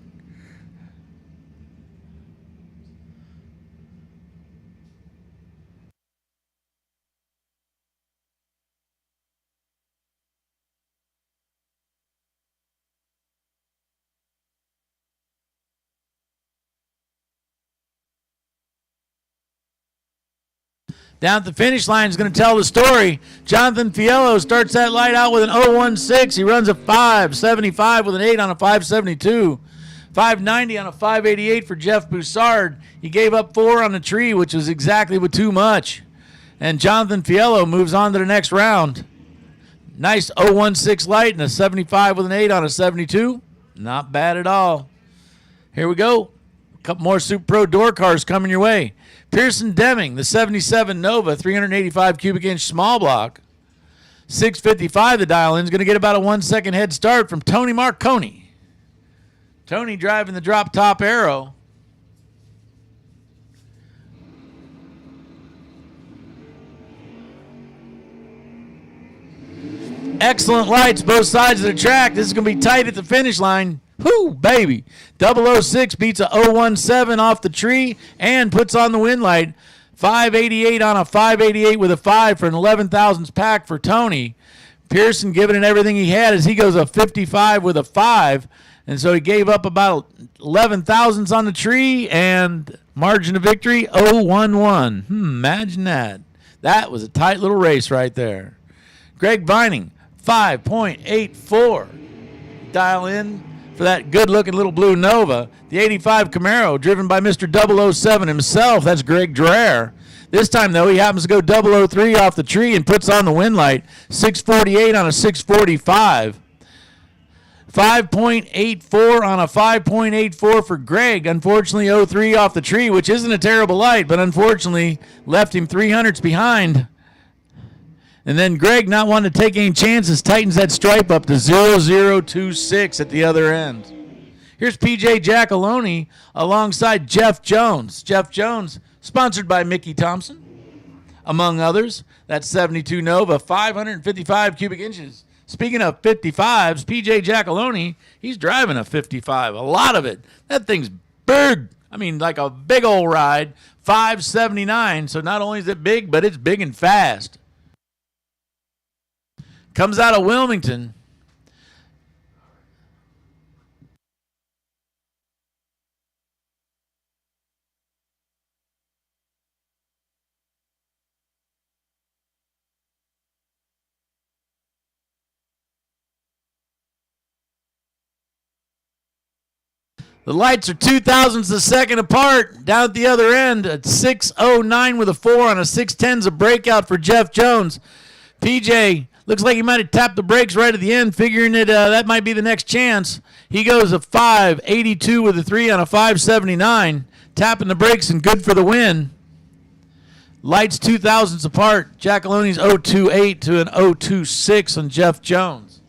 Down at the finish line is going to tell the story. Jonathan Fiello starts that light out with an 016. He runs a 5.75 with an 8 on a 5.72. 5.90 on a 5.88 for Jeff Boussard. He gave up 4 on the tree, which was exactly with too much. And Jonathan Fiello moves on to the next round. Nice 016 light and a 75 with an 8 on a 72. Not bad at all. Here we go. A couple more Super Pro door cars coming your way. Pearson Deming, the 77 Nova, 385 cubic inch small block. 655 the dial-in is going to get about a 1 second head start from Tony Marconi. Tony driving the drop top arrow. Excellent lights both sides of the track. This is going to be tight at the finish line. Whoo, baby. 006 beats a 017 off the tree and puts on the win light. 588 on a 588 with a 5 for an 11 thousandths pack for Tony. Pearson giving it everything he had as he goes a 55 with a 5. And so he gave up about 11 thousandths on the tree and margin of victory 011. Imagine that. That was a tight little race right there. Greg Vining, 5.84. dial in for that good-looking little blue Nova. The 85 Camaro, driven by Mr. 007 himself. That's Greg Dreher. This time, though, he happens to go 003 off the tree and puts on the win light. 648 on a 645. 5.84 on a 5.84 for Greg. Unfortunately, 03 off the tree, which isn't a terrible light, but unfortunately left him 300s behind. And then Greg, not wanting to take any chances, tightens that stripe up to 0026 at the other end. Here's PJ Giacalone alongside Jeff Jones. Jeff Jones, sponsored by Mickey Thompson, among others. That 72 Nova, 555 cubic inches. Speaking of 55s, PJ Giacalone, he's driving a 55, a lot of it. That thing's big. I mean, like a big old ride, 579. So not only is it big, but it's big and fast. Comes out of Wilmington. The lights are 2,000ths a second apart. Down at the other end, at 6:09 with a 4 on a 6:10's a breakout for Jeff Jones. PJ looks like he might have tapped the brakes right at the end, figuring that might be the next chance. He goes a 5:82 with a 3 on a 5:79, tapping the brakes and good for the win. Lights 2,000ths apart. Giacalone's 028 to an 026 on Jeff Jones.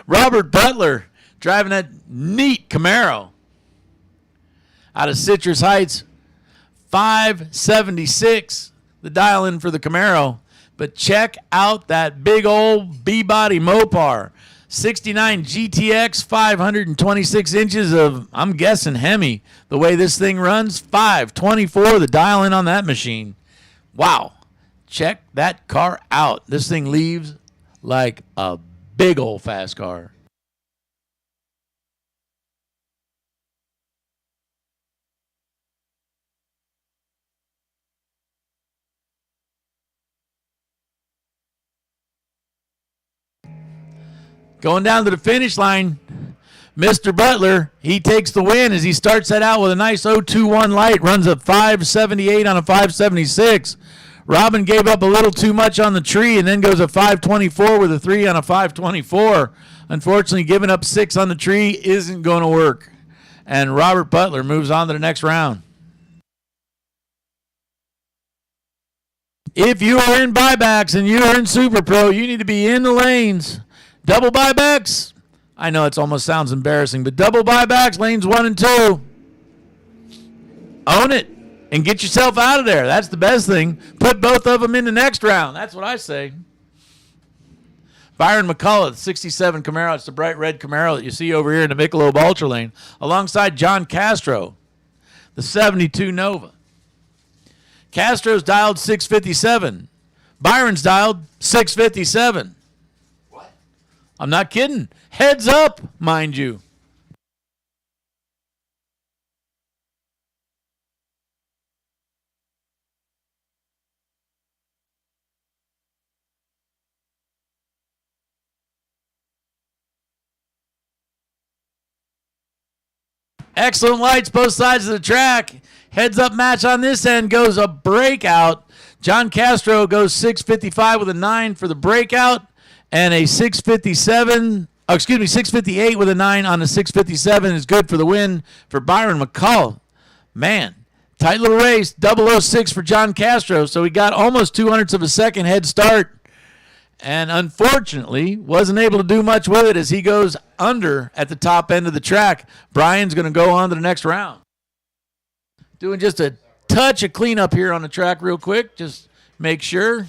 Robert Butler driving that neat Camaro out of Citrus Heights. 576, the dial in for the Camaro. But check out that big old B-body Mopar. 69 GTX, 526 inches of, I'm guessing, Hemi. The way this thing runs, 524, the dial in on that machine. Wow. Check that car out. This thing leaves like a big old fast car. Going down to the finish line, Mr. Butler, he takes the win as he starts that out with a nice 021 light, runs a 578 on a 576. Robin gave up a little too much on the tree and then goes a 524 with a 3 on a 524. Unfortunately, giving up 6 on the tree isn't going to work. And Robert Butler moves on to the next round. If you are in buybacks and you are in Super Pro, you need to be in the lanes. Double buybacks, I know it almost sounds embarrassing, but double buybacks, lanes 1 and 2. Own it and get yourself out of there. That's the best thing. Put both of them in the next round. That's what I say. Byron McCullough, the 67 Camaro. It's the bright red Camaro that you see over here in the Michelob Ultra Lane, alongside John Castro, the 72 Nova. Castro's dialed 657. Byron's dialed 657. What? I'm not kidding. Heads up, mind you. Excellent lights both sides of the track. Heads up match on this end goes a breakout. John Castro goes 655 with a 9 for the breakout and a 658 with a 9 on the 657 is good for the win for Byron McCullough. Man, tight little race, 006 for John Castro, so he got almost 200ths of a second head start. And unfortunately, wasn't able to do much with it as he goes under at the top end of the track. Brian's going to go on to the next round. Doing just a touch of cleanup here on the track real quick. Just make sure.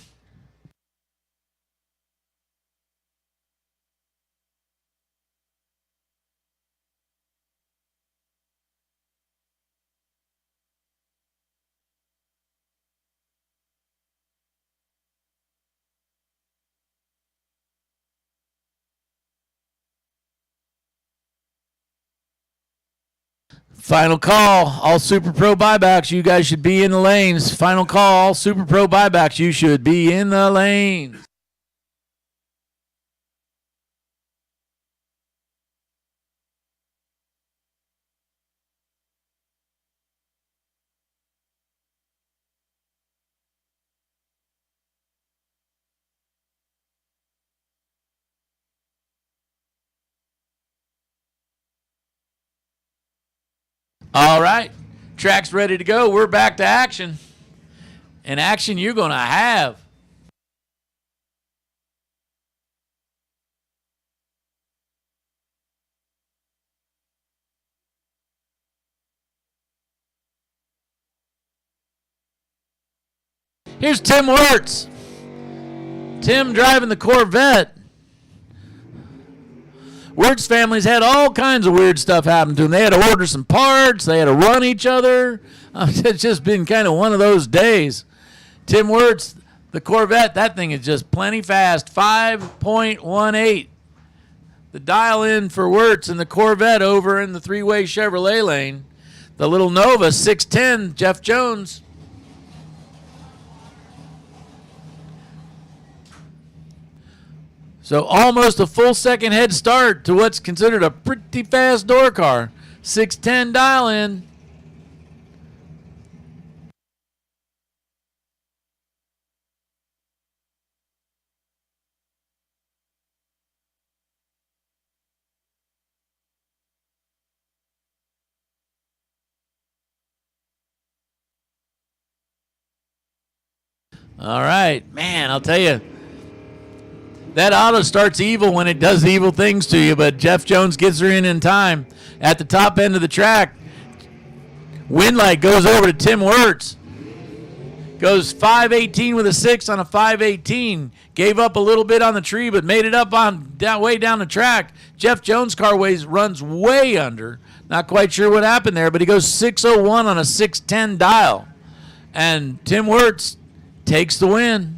Final call. All Super Pro buybacks, you guys should be in the lanes. Final call. All Super Pro buybacks, you should be in the lanes. All right. Track's ready to go. We're back to action. And action you're going to have. Here's Tim Wirtz. Tim driving the Corvette. Wirtz family's had all kinds of weird stuff happen to them. They had to order some parts. They had to run each other. It's just been kind of one of those days. Tim Wirtz, the Corvette, that thing is just plenty fast. 5.18. The dial in for Wirtz and the Corvette over in the three-way Chevrolet lane. The little Nova, 610, Jeff Jones. So almost a full second head start to what's considered a pretty fast door car. 610 dial in. All right, man, I'll tell you. That auto starts evil when it does evil things to you, but Jeff Jones gets her in time. At the top end of the track, Windlight goes over to Tim Wirtz. Goes 518 with a 6 on a 518. Gave up a little bit on the tree, but made it up on way down the track. Jeff Jones' car runs way under. Not quite sure what happened there, but he goes 601 on a 610 dial. And Tim Wirtz takes the win.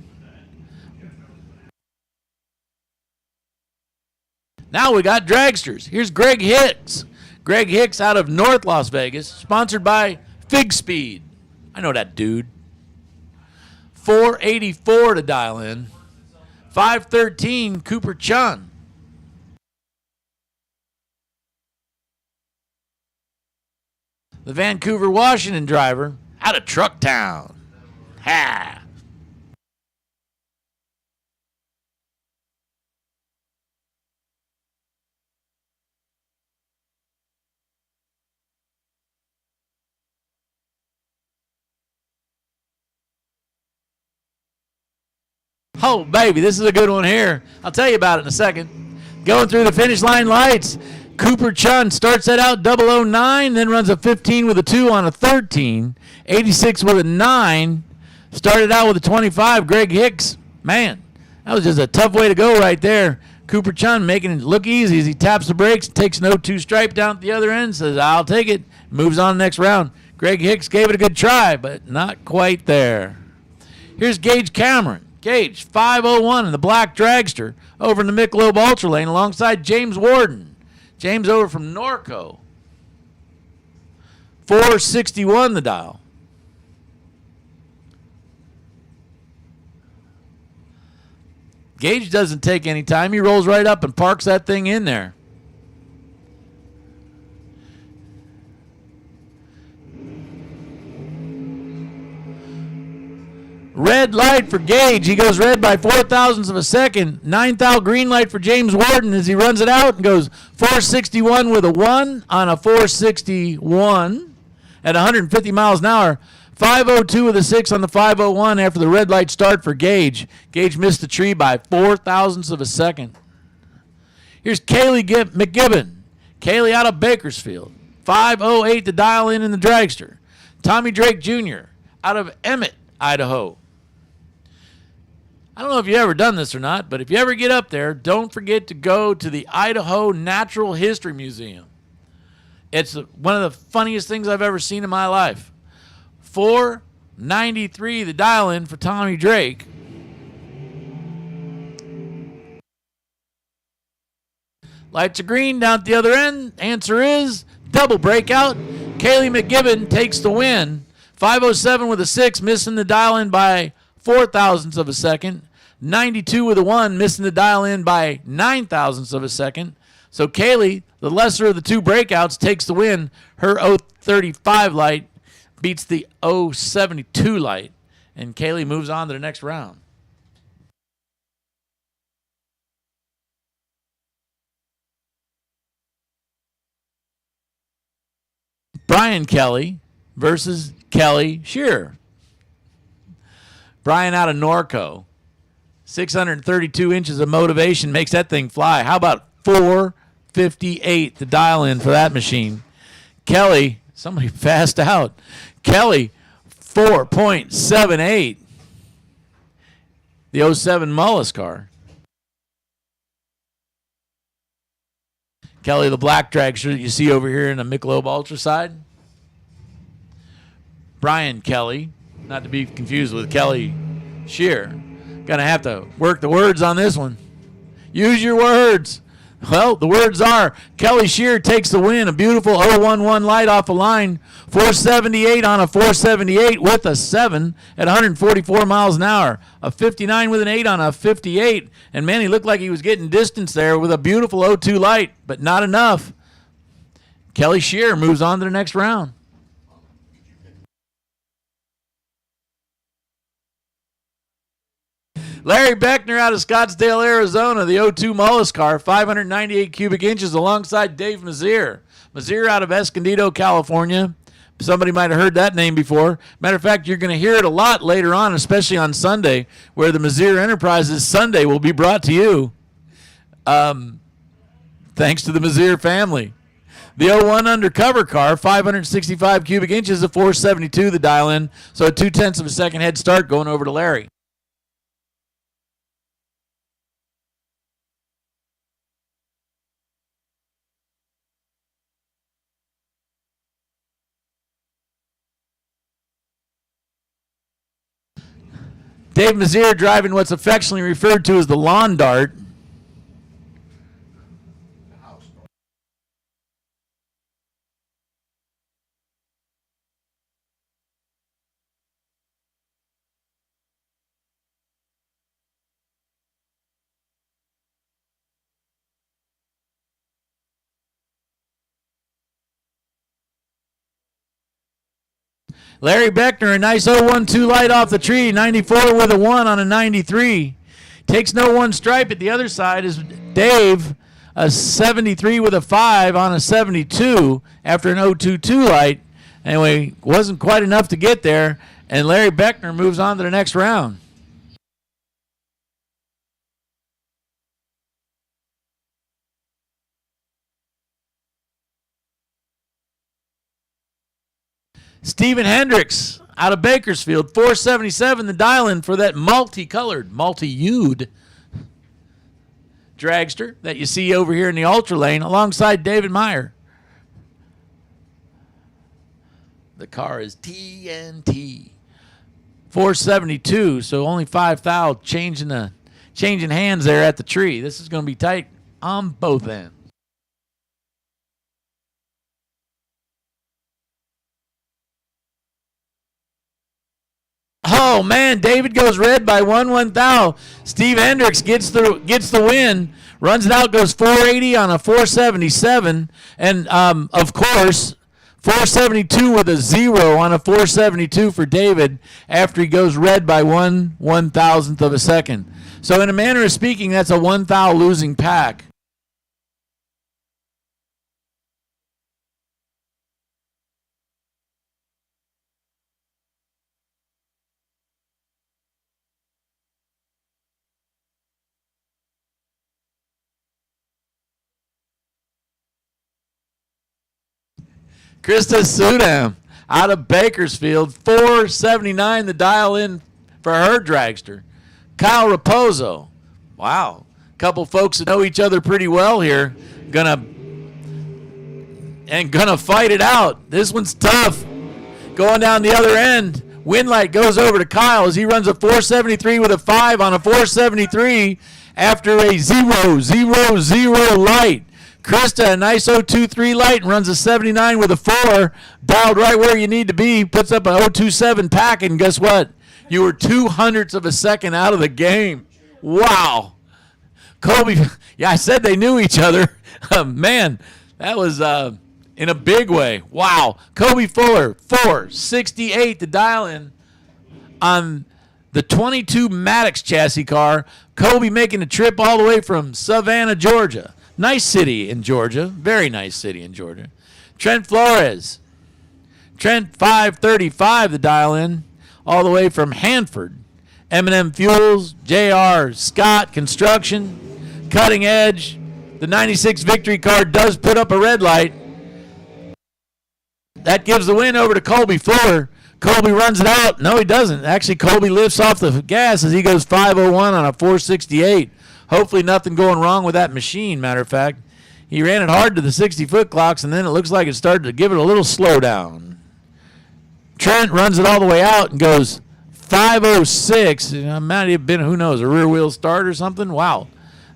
Now we got dragsters. Here's Greg Hicks. Greg Hicks out of North Las Vegas, sponsored by Fig Speed. I know that dude. 484 to dial in. 513, Cooper Chun. The Vancouver, Washington driver out of Trucktown. Ha! Oh, baby, this is a good one here. I'll tell you about it in a second. Going through the finish line lights, Cooper Chun starts that out 009, then runs a 15 with a 2 on a 13, 86 with a 9, started out with a 25. Greg Hicks, man, that was just a tough way to go right there. Cooper Chun making it look easy as he taps the brakes, takes an 0-2 stripe down at the other end, says, I'll take it, moves on the next round. Greg Hicks gave it a good try, but not quite there. Here's Gage Cameron. Gage, 501 in the black dragster over in the Michelob Ultra lane alongside James Warden. James over from Norco. 461 the dial. Gage doesn't take any time. He rolls right up and parks that thing in there. Red light for Gage. He goes red by 0.04 of a second. 9th green light for James Warden as he runs it out and goes 461 with a 1 on a 461 at 150 miles an hour. 502 with a 6 on the 501 after the red light start for Gage. Gage missed the tree by 0.04 of a second. Here's Kaylee McGibbon. Kaylee out of Bakersfield. 508 to dial in the dragster. Tommy Drake Jr. out of Emmett, Idaho. I don't know if you've ever done this or not, but if you ever get up there, don't forget to go to the Idaho Natural History Museum. It's one of the funniest things I've ever seen in my life. 493, the dial-in for Tommy Drake. Lights are green down at the other end. Answer is double breakout. Kaylee McGibbon takes the win. 5:07 with a 6, missing the dial in by 4 thousandths of a second. 92 with a 1, missing the dial in by 9 thousandths of a second. So Kaylee, the lesser of the two breakouts, takes the win. Her 035 light beats the 072 light, and Kaylee moves on to the next round. Brian Kelly versus Kelly Shearer. Brian out of Norco. 632 inches of motivation makes that thing fly. How about 458 to dial in for that machine? Kelly, somebody passed out. Kelly, 4.78. The 07 Mullis car. Kelly, the black dragster that you see over here in the Michelob Ultra side. Brian Kelly, not to be confused with Kelly Shearer. Gonna have to work the words on this one. Use your words. Well, the words are Kelly Shearer takes the win. A beautiful 011 light off the line. 478 on a 478 with a 7 at 144 miles an hour. A 59 with an 8 on a 58. And man, he looked like he was getting distance there with a beautiful 02 light, but not enough. Kelly Shearer moves on to the next round. Larry Beckner out of Scottsdale, Arizona, the 02 Mullis car, 598 cubic inches alongside Dave Mazier. Mazier out of Escondido, California. Somebody might have heard that name before. Matter of fact, you're going to hear it a lot later on, especially on Sunday, where the Mazier Enterprises Sunday will be brought to you. Thanks to the Mazier family. The 01 undercover car, 565 cubic inches of 472, the dial in. So a 0.2 of a second head start going over to Larry. Dave Mazier driving what's affectionately referred to as the lawn dart. Larry Beckner, a nice 012 light off the tree, 94 with a 1 on a 93. Takes no one stripe. At the other side is Dave, a 73 with a 5 on a 72 after an 022 light. Anyway, wasn't quite enough to get there, and Larry Beckner moves on to the next round. Steven Hendricks out of Bakersfield, 477, the dial-in for that multicolored, multi-hued dragster that you see over here in the ultra lane alongside David Meyer. The car is TNT. 472, so only 5 thou changing hands there at the tree. This is going to be tight on both ends. Oh man, David goes red by 1 thou. Steve Hendricks gets the win, runs it out, goes 480 on a 477, and of course 472 with a 0 on a 472 for David after he goes red by 1/1000th of a second. So in a manner of speaking, that's a 1 thou losing pack. Krista Sudam out of Bakersfield, 479 the dial in for her dragster. Kyle Raposo, wow, couple folks that know each other pretty well here, gonna fight it out. This one's tough. Going down the other end, Winlight goes over to Kyle as he runs a 473 with a 5 on a 473 after a 0-0-0 light. Krista, a nice 023 light, and runs a 79 with a 4. Dialed right where you need to be. Puts up a 027 pack, and guess what? You were 200ths of a second out of the game. Wow. Colby, yeah, I said they knew each other. Man, that was in a big way. Wow. Kobe Fuller, 468 to dial in on the 22 Maddox chassis car. Kobe making a trip all the way from Savannah, Georgia. Nice city in Georgia. Very nice city in Georgia. Trent Flores. Trent, 535 to dial in all the way from Hanford. M&M Fuels, J.R. Scott Construction, Cutting Edge. The 96 Victory car does put up a red light. That gives the win over to Colby Fuller. Colby runs it out. No, he doesn't. Actually, Colby lifts off the gas as he goes 501 on a 468. Hopefully nothing going wrong with that machine, matter of fact. He ran it hard to the 60-foot clocks, and then it looks like it started to give it a little slowdown. Trent runs it all the way out and goes 506. It might have been, who knows, a rear wheel start or something. Wow.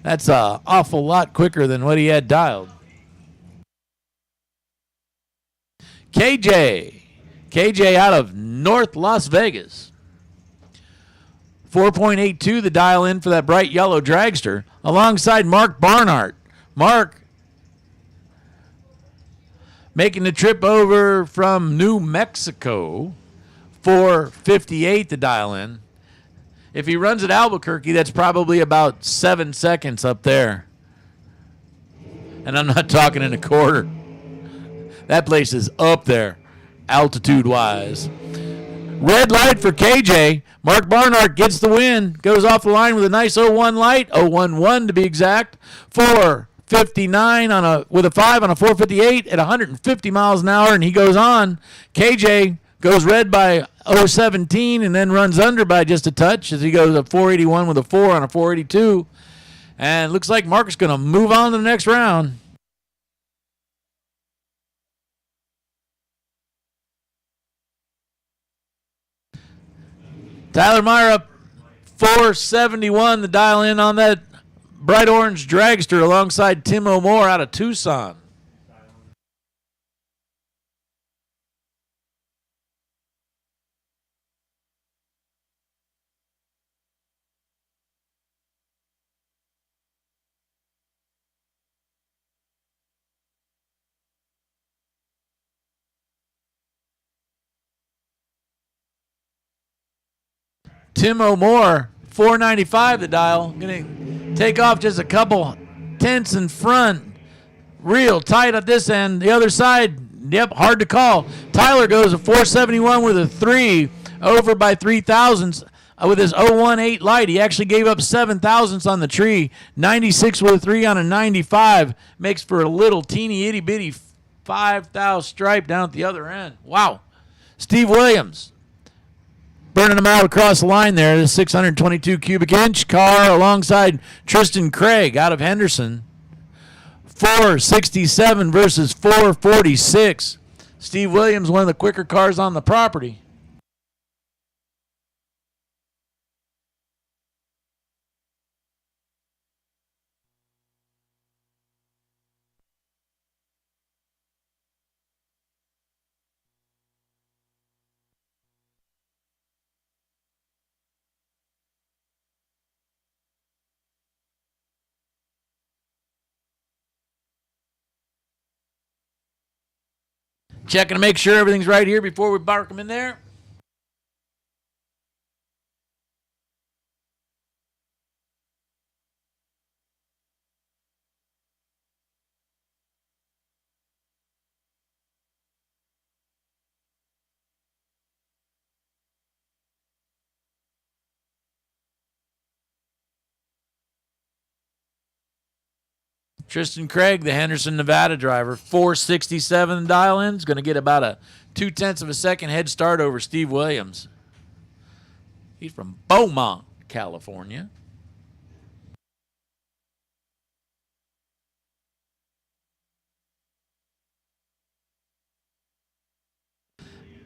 That's an awful lot quicker than what he had dialed. KJ out of North Las Vegas. 4.82 the dial in for that bright yellow dragster alongside Mark Barnhart. Mark making the trip over from New Mexico. 458 to dial in. If he runs at Albuquerque, that's probably about 7 seconds up there. And I'm not talking in a quarter. That place is up there, altitude-wise. Red light for KJ. Mark Barnhart gets the win. Goes off the line with a nice 0-1 light. 0-1-1 to be exact. 459 with a 5 on a 458 at 150 miles an hour, and he goes on. KJ goes red by 017 and then runs under by just a touch as he goes up 481 with a 4 on a 482. And looks like Mark is going to move on to the next round. Tyler Meyer up 471 to dial in on that bright orange dragster alongside Tim O'More out of Tucson. Tim O'More, 495 the dial. Going to take off just a couple tenths in front. Real tight at this end. The other side, yep, hard to call. Tyler goes a 471 with a 3 over by 3 thousandths with his 018 light. He actually gave up 7 thousandths on the tree. 96 with a 3 on a 95. Makes for a little teeny itty bitty 5,000 stripe down at the other end. Wow. Steve Williams. Burning them out across the line there. The 622 cubic inch car alongside Tristan Craig out of Henderson. 467 versus 446. Steve Williams, one of the quicker cars on the property. Checking to make sure everything's right here before we bark them in there. Tristan Craig, the Henderson, Nevada driver, 467 dial-in. Is going to get about a 0.2 of a second head start over Steve Williams. He's from Beaumont, California.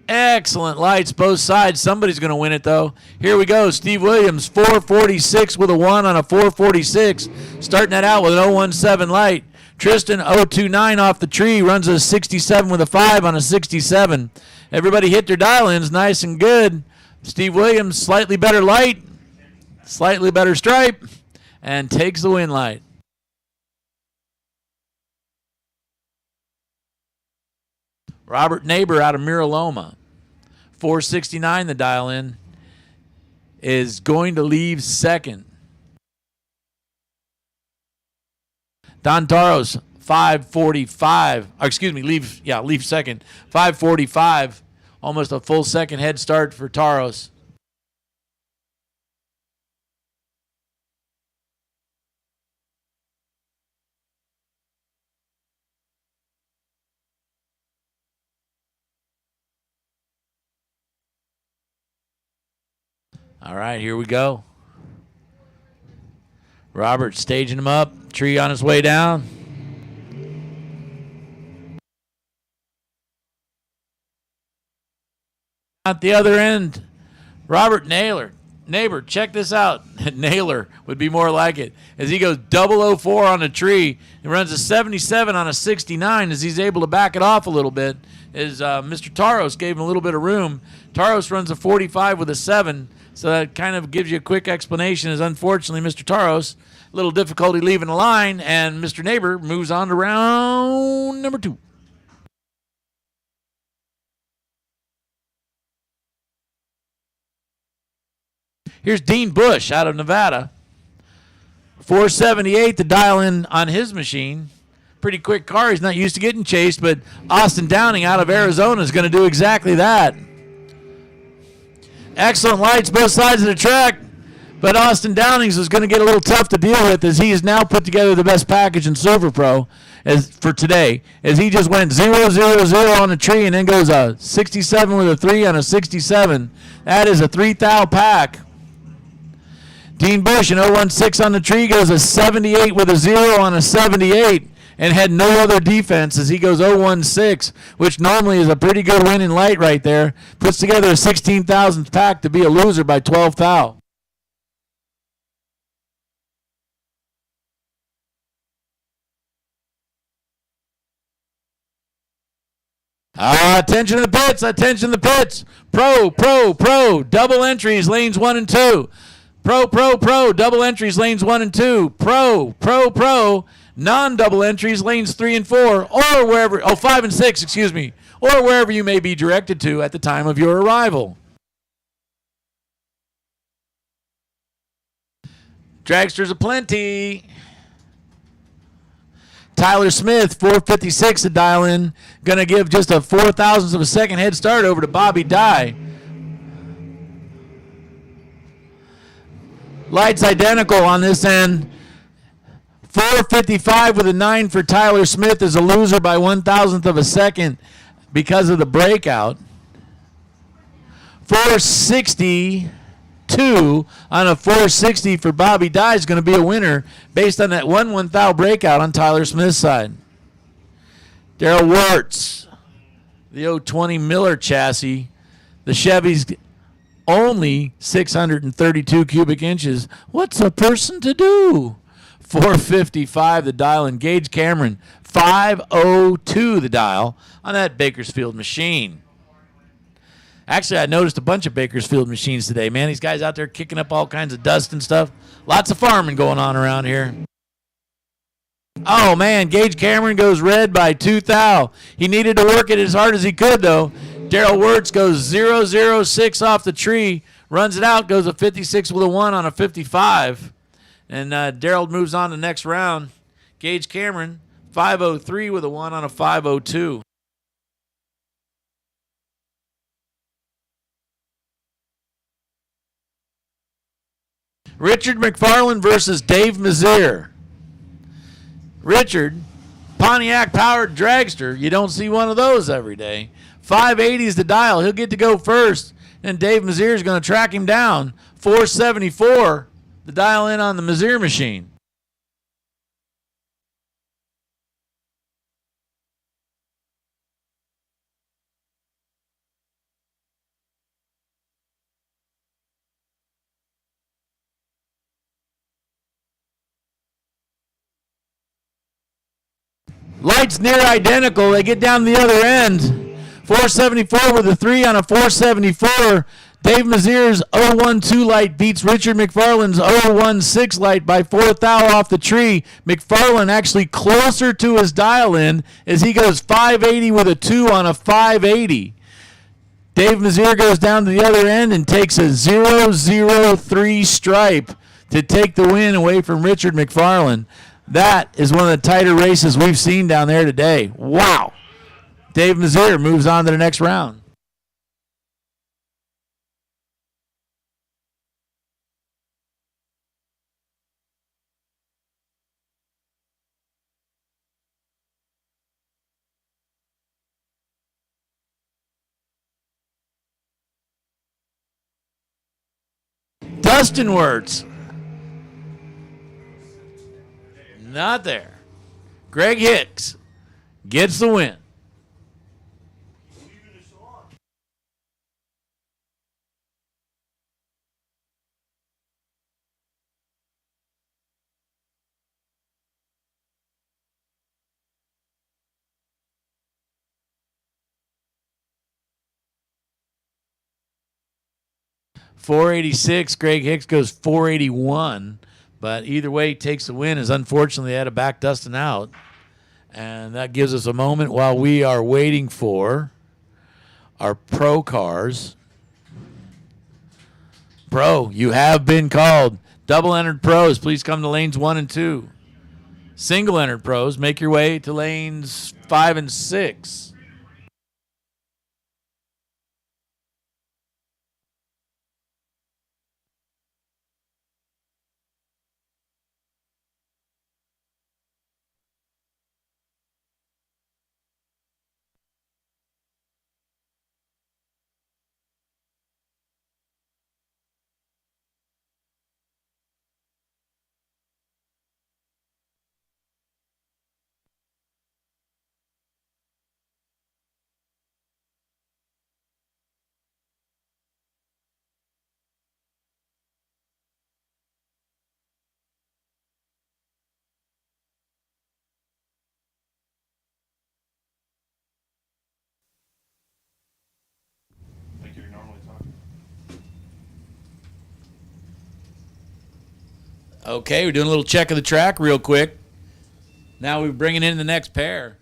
Excellent lights both sides. Somebody's going to win it, though. Here we go. Steve Williams, 446 with a 1 on a 446. Starting that out with an 017 light. Tristan 029 off the tree, runs a 67 with a 5 on a 67. Everybody hit their dial-ins nice and good. Steve Williams, slightly better light, slightly better stripe, and takes the win light. Robert Neighbor out of Miraloma, 469 the dial-in, is going to leave second. Don Taros, 545. Leave second. 545. Almost a full second head start for Taros. All right, here we go. Robert staging him up. Tree on his way down. At the other end, Robert Neighbor, check this out. Naylor would be more like it. As he goes 004 on a tree and runs a 77 on a 69 as he's able to back it off a little bit. As Mr. Taros gave him a little bit of room. Taros runs a 45 with a 7. So that kind of gives you a quick explanation. Is unfortunately Mr. Taros, a little difficulty leaving the line, and Mr. Neighbor moves on to round number 2. Here's Dean Bush out of Nevada. 478 to dial in on his machine. Pretty quick car. He's not used to getting chased, but Austin Downing out of Arizona is going to do exactly that. Excellent lights both sides of the track, but Austin Downings is going to get a little tough to deal with as he has now put together the best package in Silver Pro for today, as he just went 0, 0, 0 on the tree and then goes a 67 with a 3 on a 67. That is a 3-thou pack. Dean Bush in 016 on the tree goes a 78 with a 0 on a 78 and had no other defense as he goes 016, which normally is a pretty good win in light right there. Puts together a 16,000th pack to be a loser by 12 thou. Attention to the pits, attention to the pits. Pro, double entries, lanes 1 and 2. Pro, double entries, lanes 1 and 2. Pro, non-double entries, lanes 3 and 4, or wherever, 5 and 6, excuse me, or wherever you may be directed to at the time of your arrival. Dragsters aplenty. Tyler Smith, 456 to dial in, going to give just a 0.004 of a second head start over to Bobby Dye. Lights identical on this end. 455 with a 9 for Tyler Smith is a loser by 1,000th of a second because of the breakout. 462 on a 460 for Bobby Dye is going to be a winner based on that 1/1000 breakout on Tyler Smith's side. Daryl Wirtz, the 020 Miller chassis. The Chevy's only 632 cubic inches. What's a person to do? 455 the dial, and Gage Cameron 502 the dial on that Bakersfield machine. Actually, I noticed a bunch of Bakersfield machines today, man. These guys out there kicking up all kinds of dust and stuff. Lots of farming going on around here. Oh, man, Gage Cameron goes red by 2 thou. He needed to work it as hard as he could, though. Daryl Wirtz goes 006 off the tree, runs it out, goes a 56 with a 1 on a 55. And Daryl moves on to the next round. Gage Cameron, 503 with a 1 on a 502. Richard McFarland versus Dave Mazier. Richard, Pontiac-powered dragster. You don't see one of those every day. 580 is the dial. He'll get to go first. And Dave Mazier is going to track him down. 474, the dial in on the Mazier machine. Lights near identical. They get down to the other end. 474 with a 3 on a 474. Dave Mazier's 012 light beats Richard McFarland's 016 light by 4 thou off the tree. McFarland actually closer to his dial-in as he goes 580 with a 2 on a 580. Dave Mazier goes down to the other end and takes a 003 stripe to take the win away from Richard McFarland. That is one of the tighter races we've seen down there today. Wow. Dave Mazier moves on to the next round. Dustin Wirtz. Not there. Greg Hicks gets the win. .486. Greg Hicks goes 481. But either way, he takes the win. As unfortunately, they had to back Dustin out. And that gives us a moment while we are waiting for our pro cars. Pro, you have been called. Double-entered pros, please come to lanes 1 and 2. Single-entered pros, make your way to lanes 5 and 6. Okay, we're doing a little check of the track real quick. Now we're bringing in the next pair.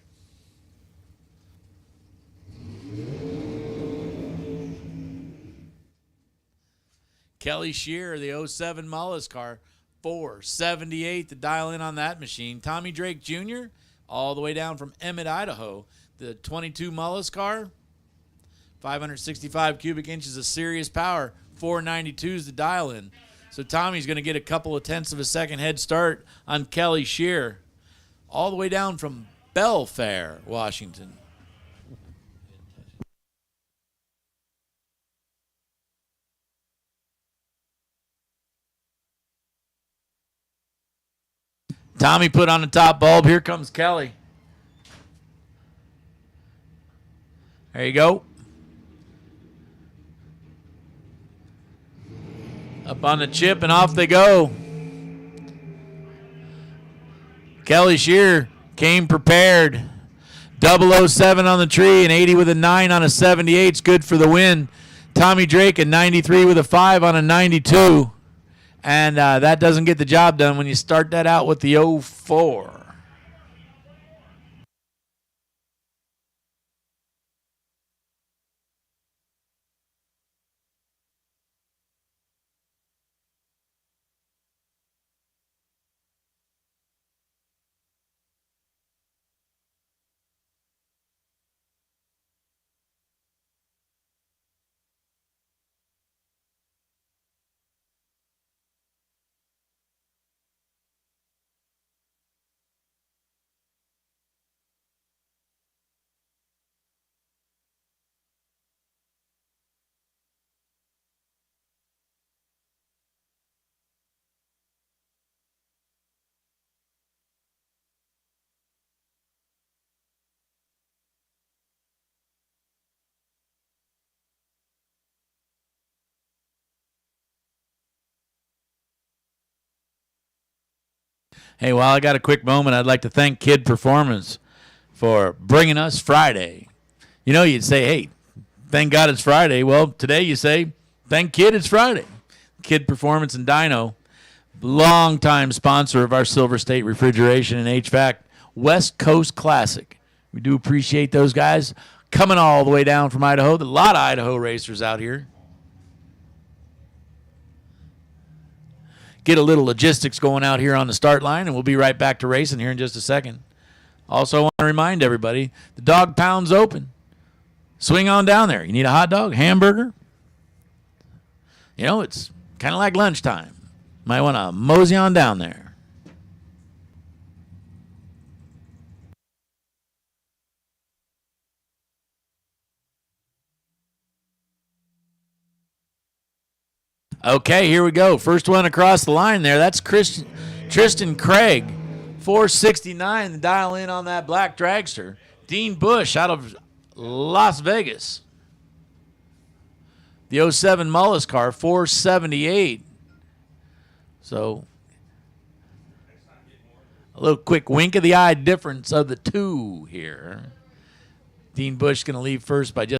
Kelly Shearer, the 07 Mullis car, 478 to dial in on that machine. Tommy Drake Jr., all the way down from Emmett, Idaho, the 22 Mullis car, 565 cubic inches of serious power, 492s to dial in. So Tommy's going to get a couple of tenths of a second head start on Kelly Shearer, all the way down from Belfair, Washington. Tommy put on the top bulb. Here comes Kelly. There you go. Up on the chip and off they go. Kelly Shearer came prepared. 007 on the tree, an 80 with a 9 on a 78. It's good for the win. Tommy Drake, a 93 with a 5 on a 92. And that doesn't get the job done when you start that out with the 04. Hey, while I got a quick moment, I'd like to thank Kid Performance. for bringing us Friday. You know, you'd say, hey, thank God it's Friday. Well, today you say, thank Kid it's Friday. Kid Performance and Dyno, longtime sponsor of our Silver State Refrigeration and HVAC West Coast Classic. We do appreciate those guys coming all the way down from Idaho. A lot of Idaho racers out here. Get a little logistics going out here on the start line, and we'll be right back to racing here in just a second. Also, I want to remind everybody, the dog pound's open. Swing on down there. You need a hot dog, hamburger? You know, it's kind of like lunchtime. Might want to mosey on down there. Okay, here we go. First one across the line there. That's Tristan Craig, 469 to dial in on that black dragster. Dean Bush out of Las Vegas. The 07 Mullis car, 478. So a little quick wink of the eye difference of the two here. Dean Bush going to leave first by just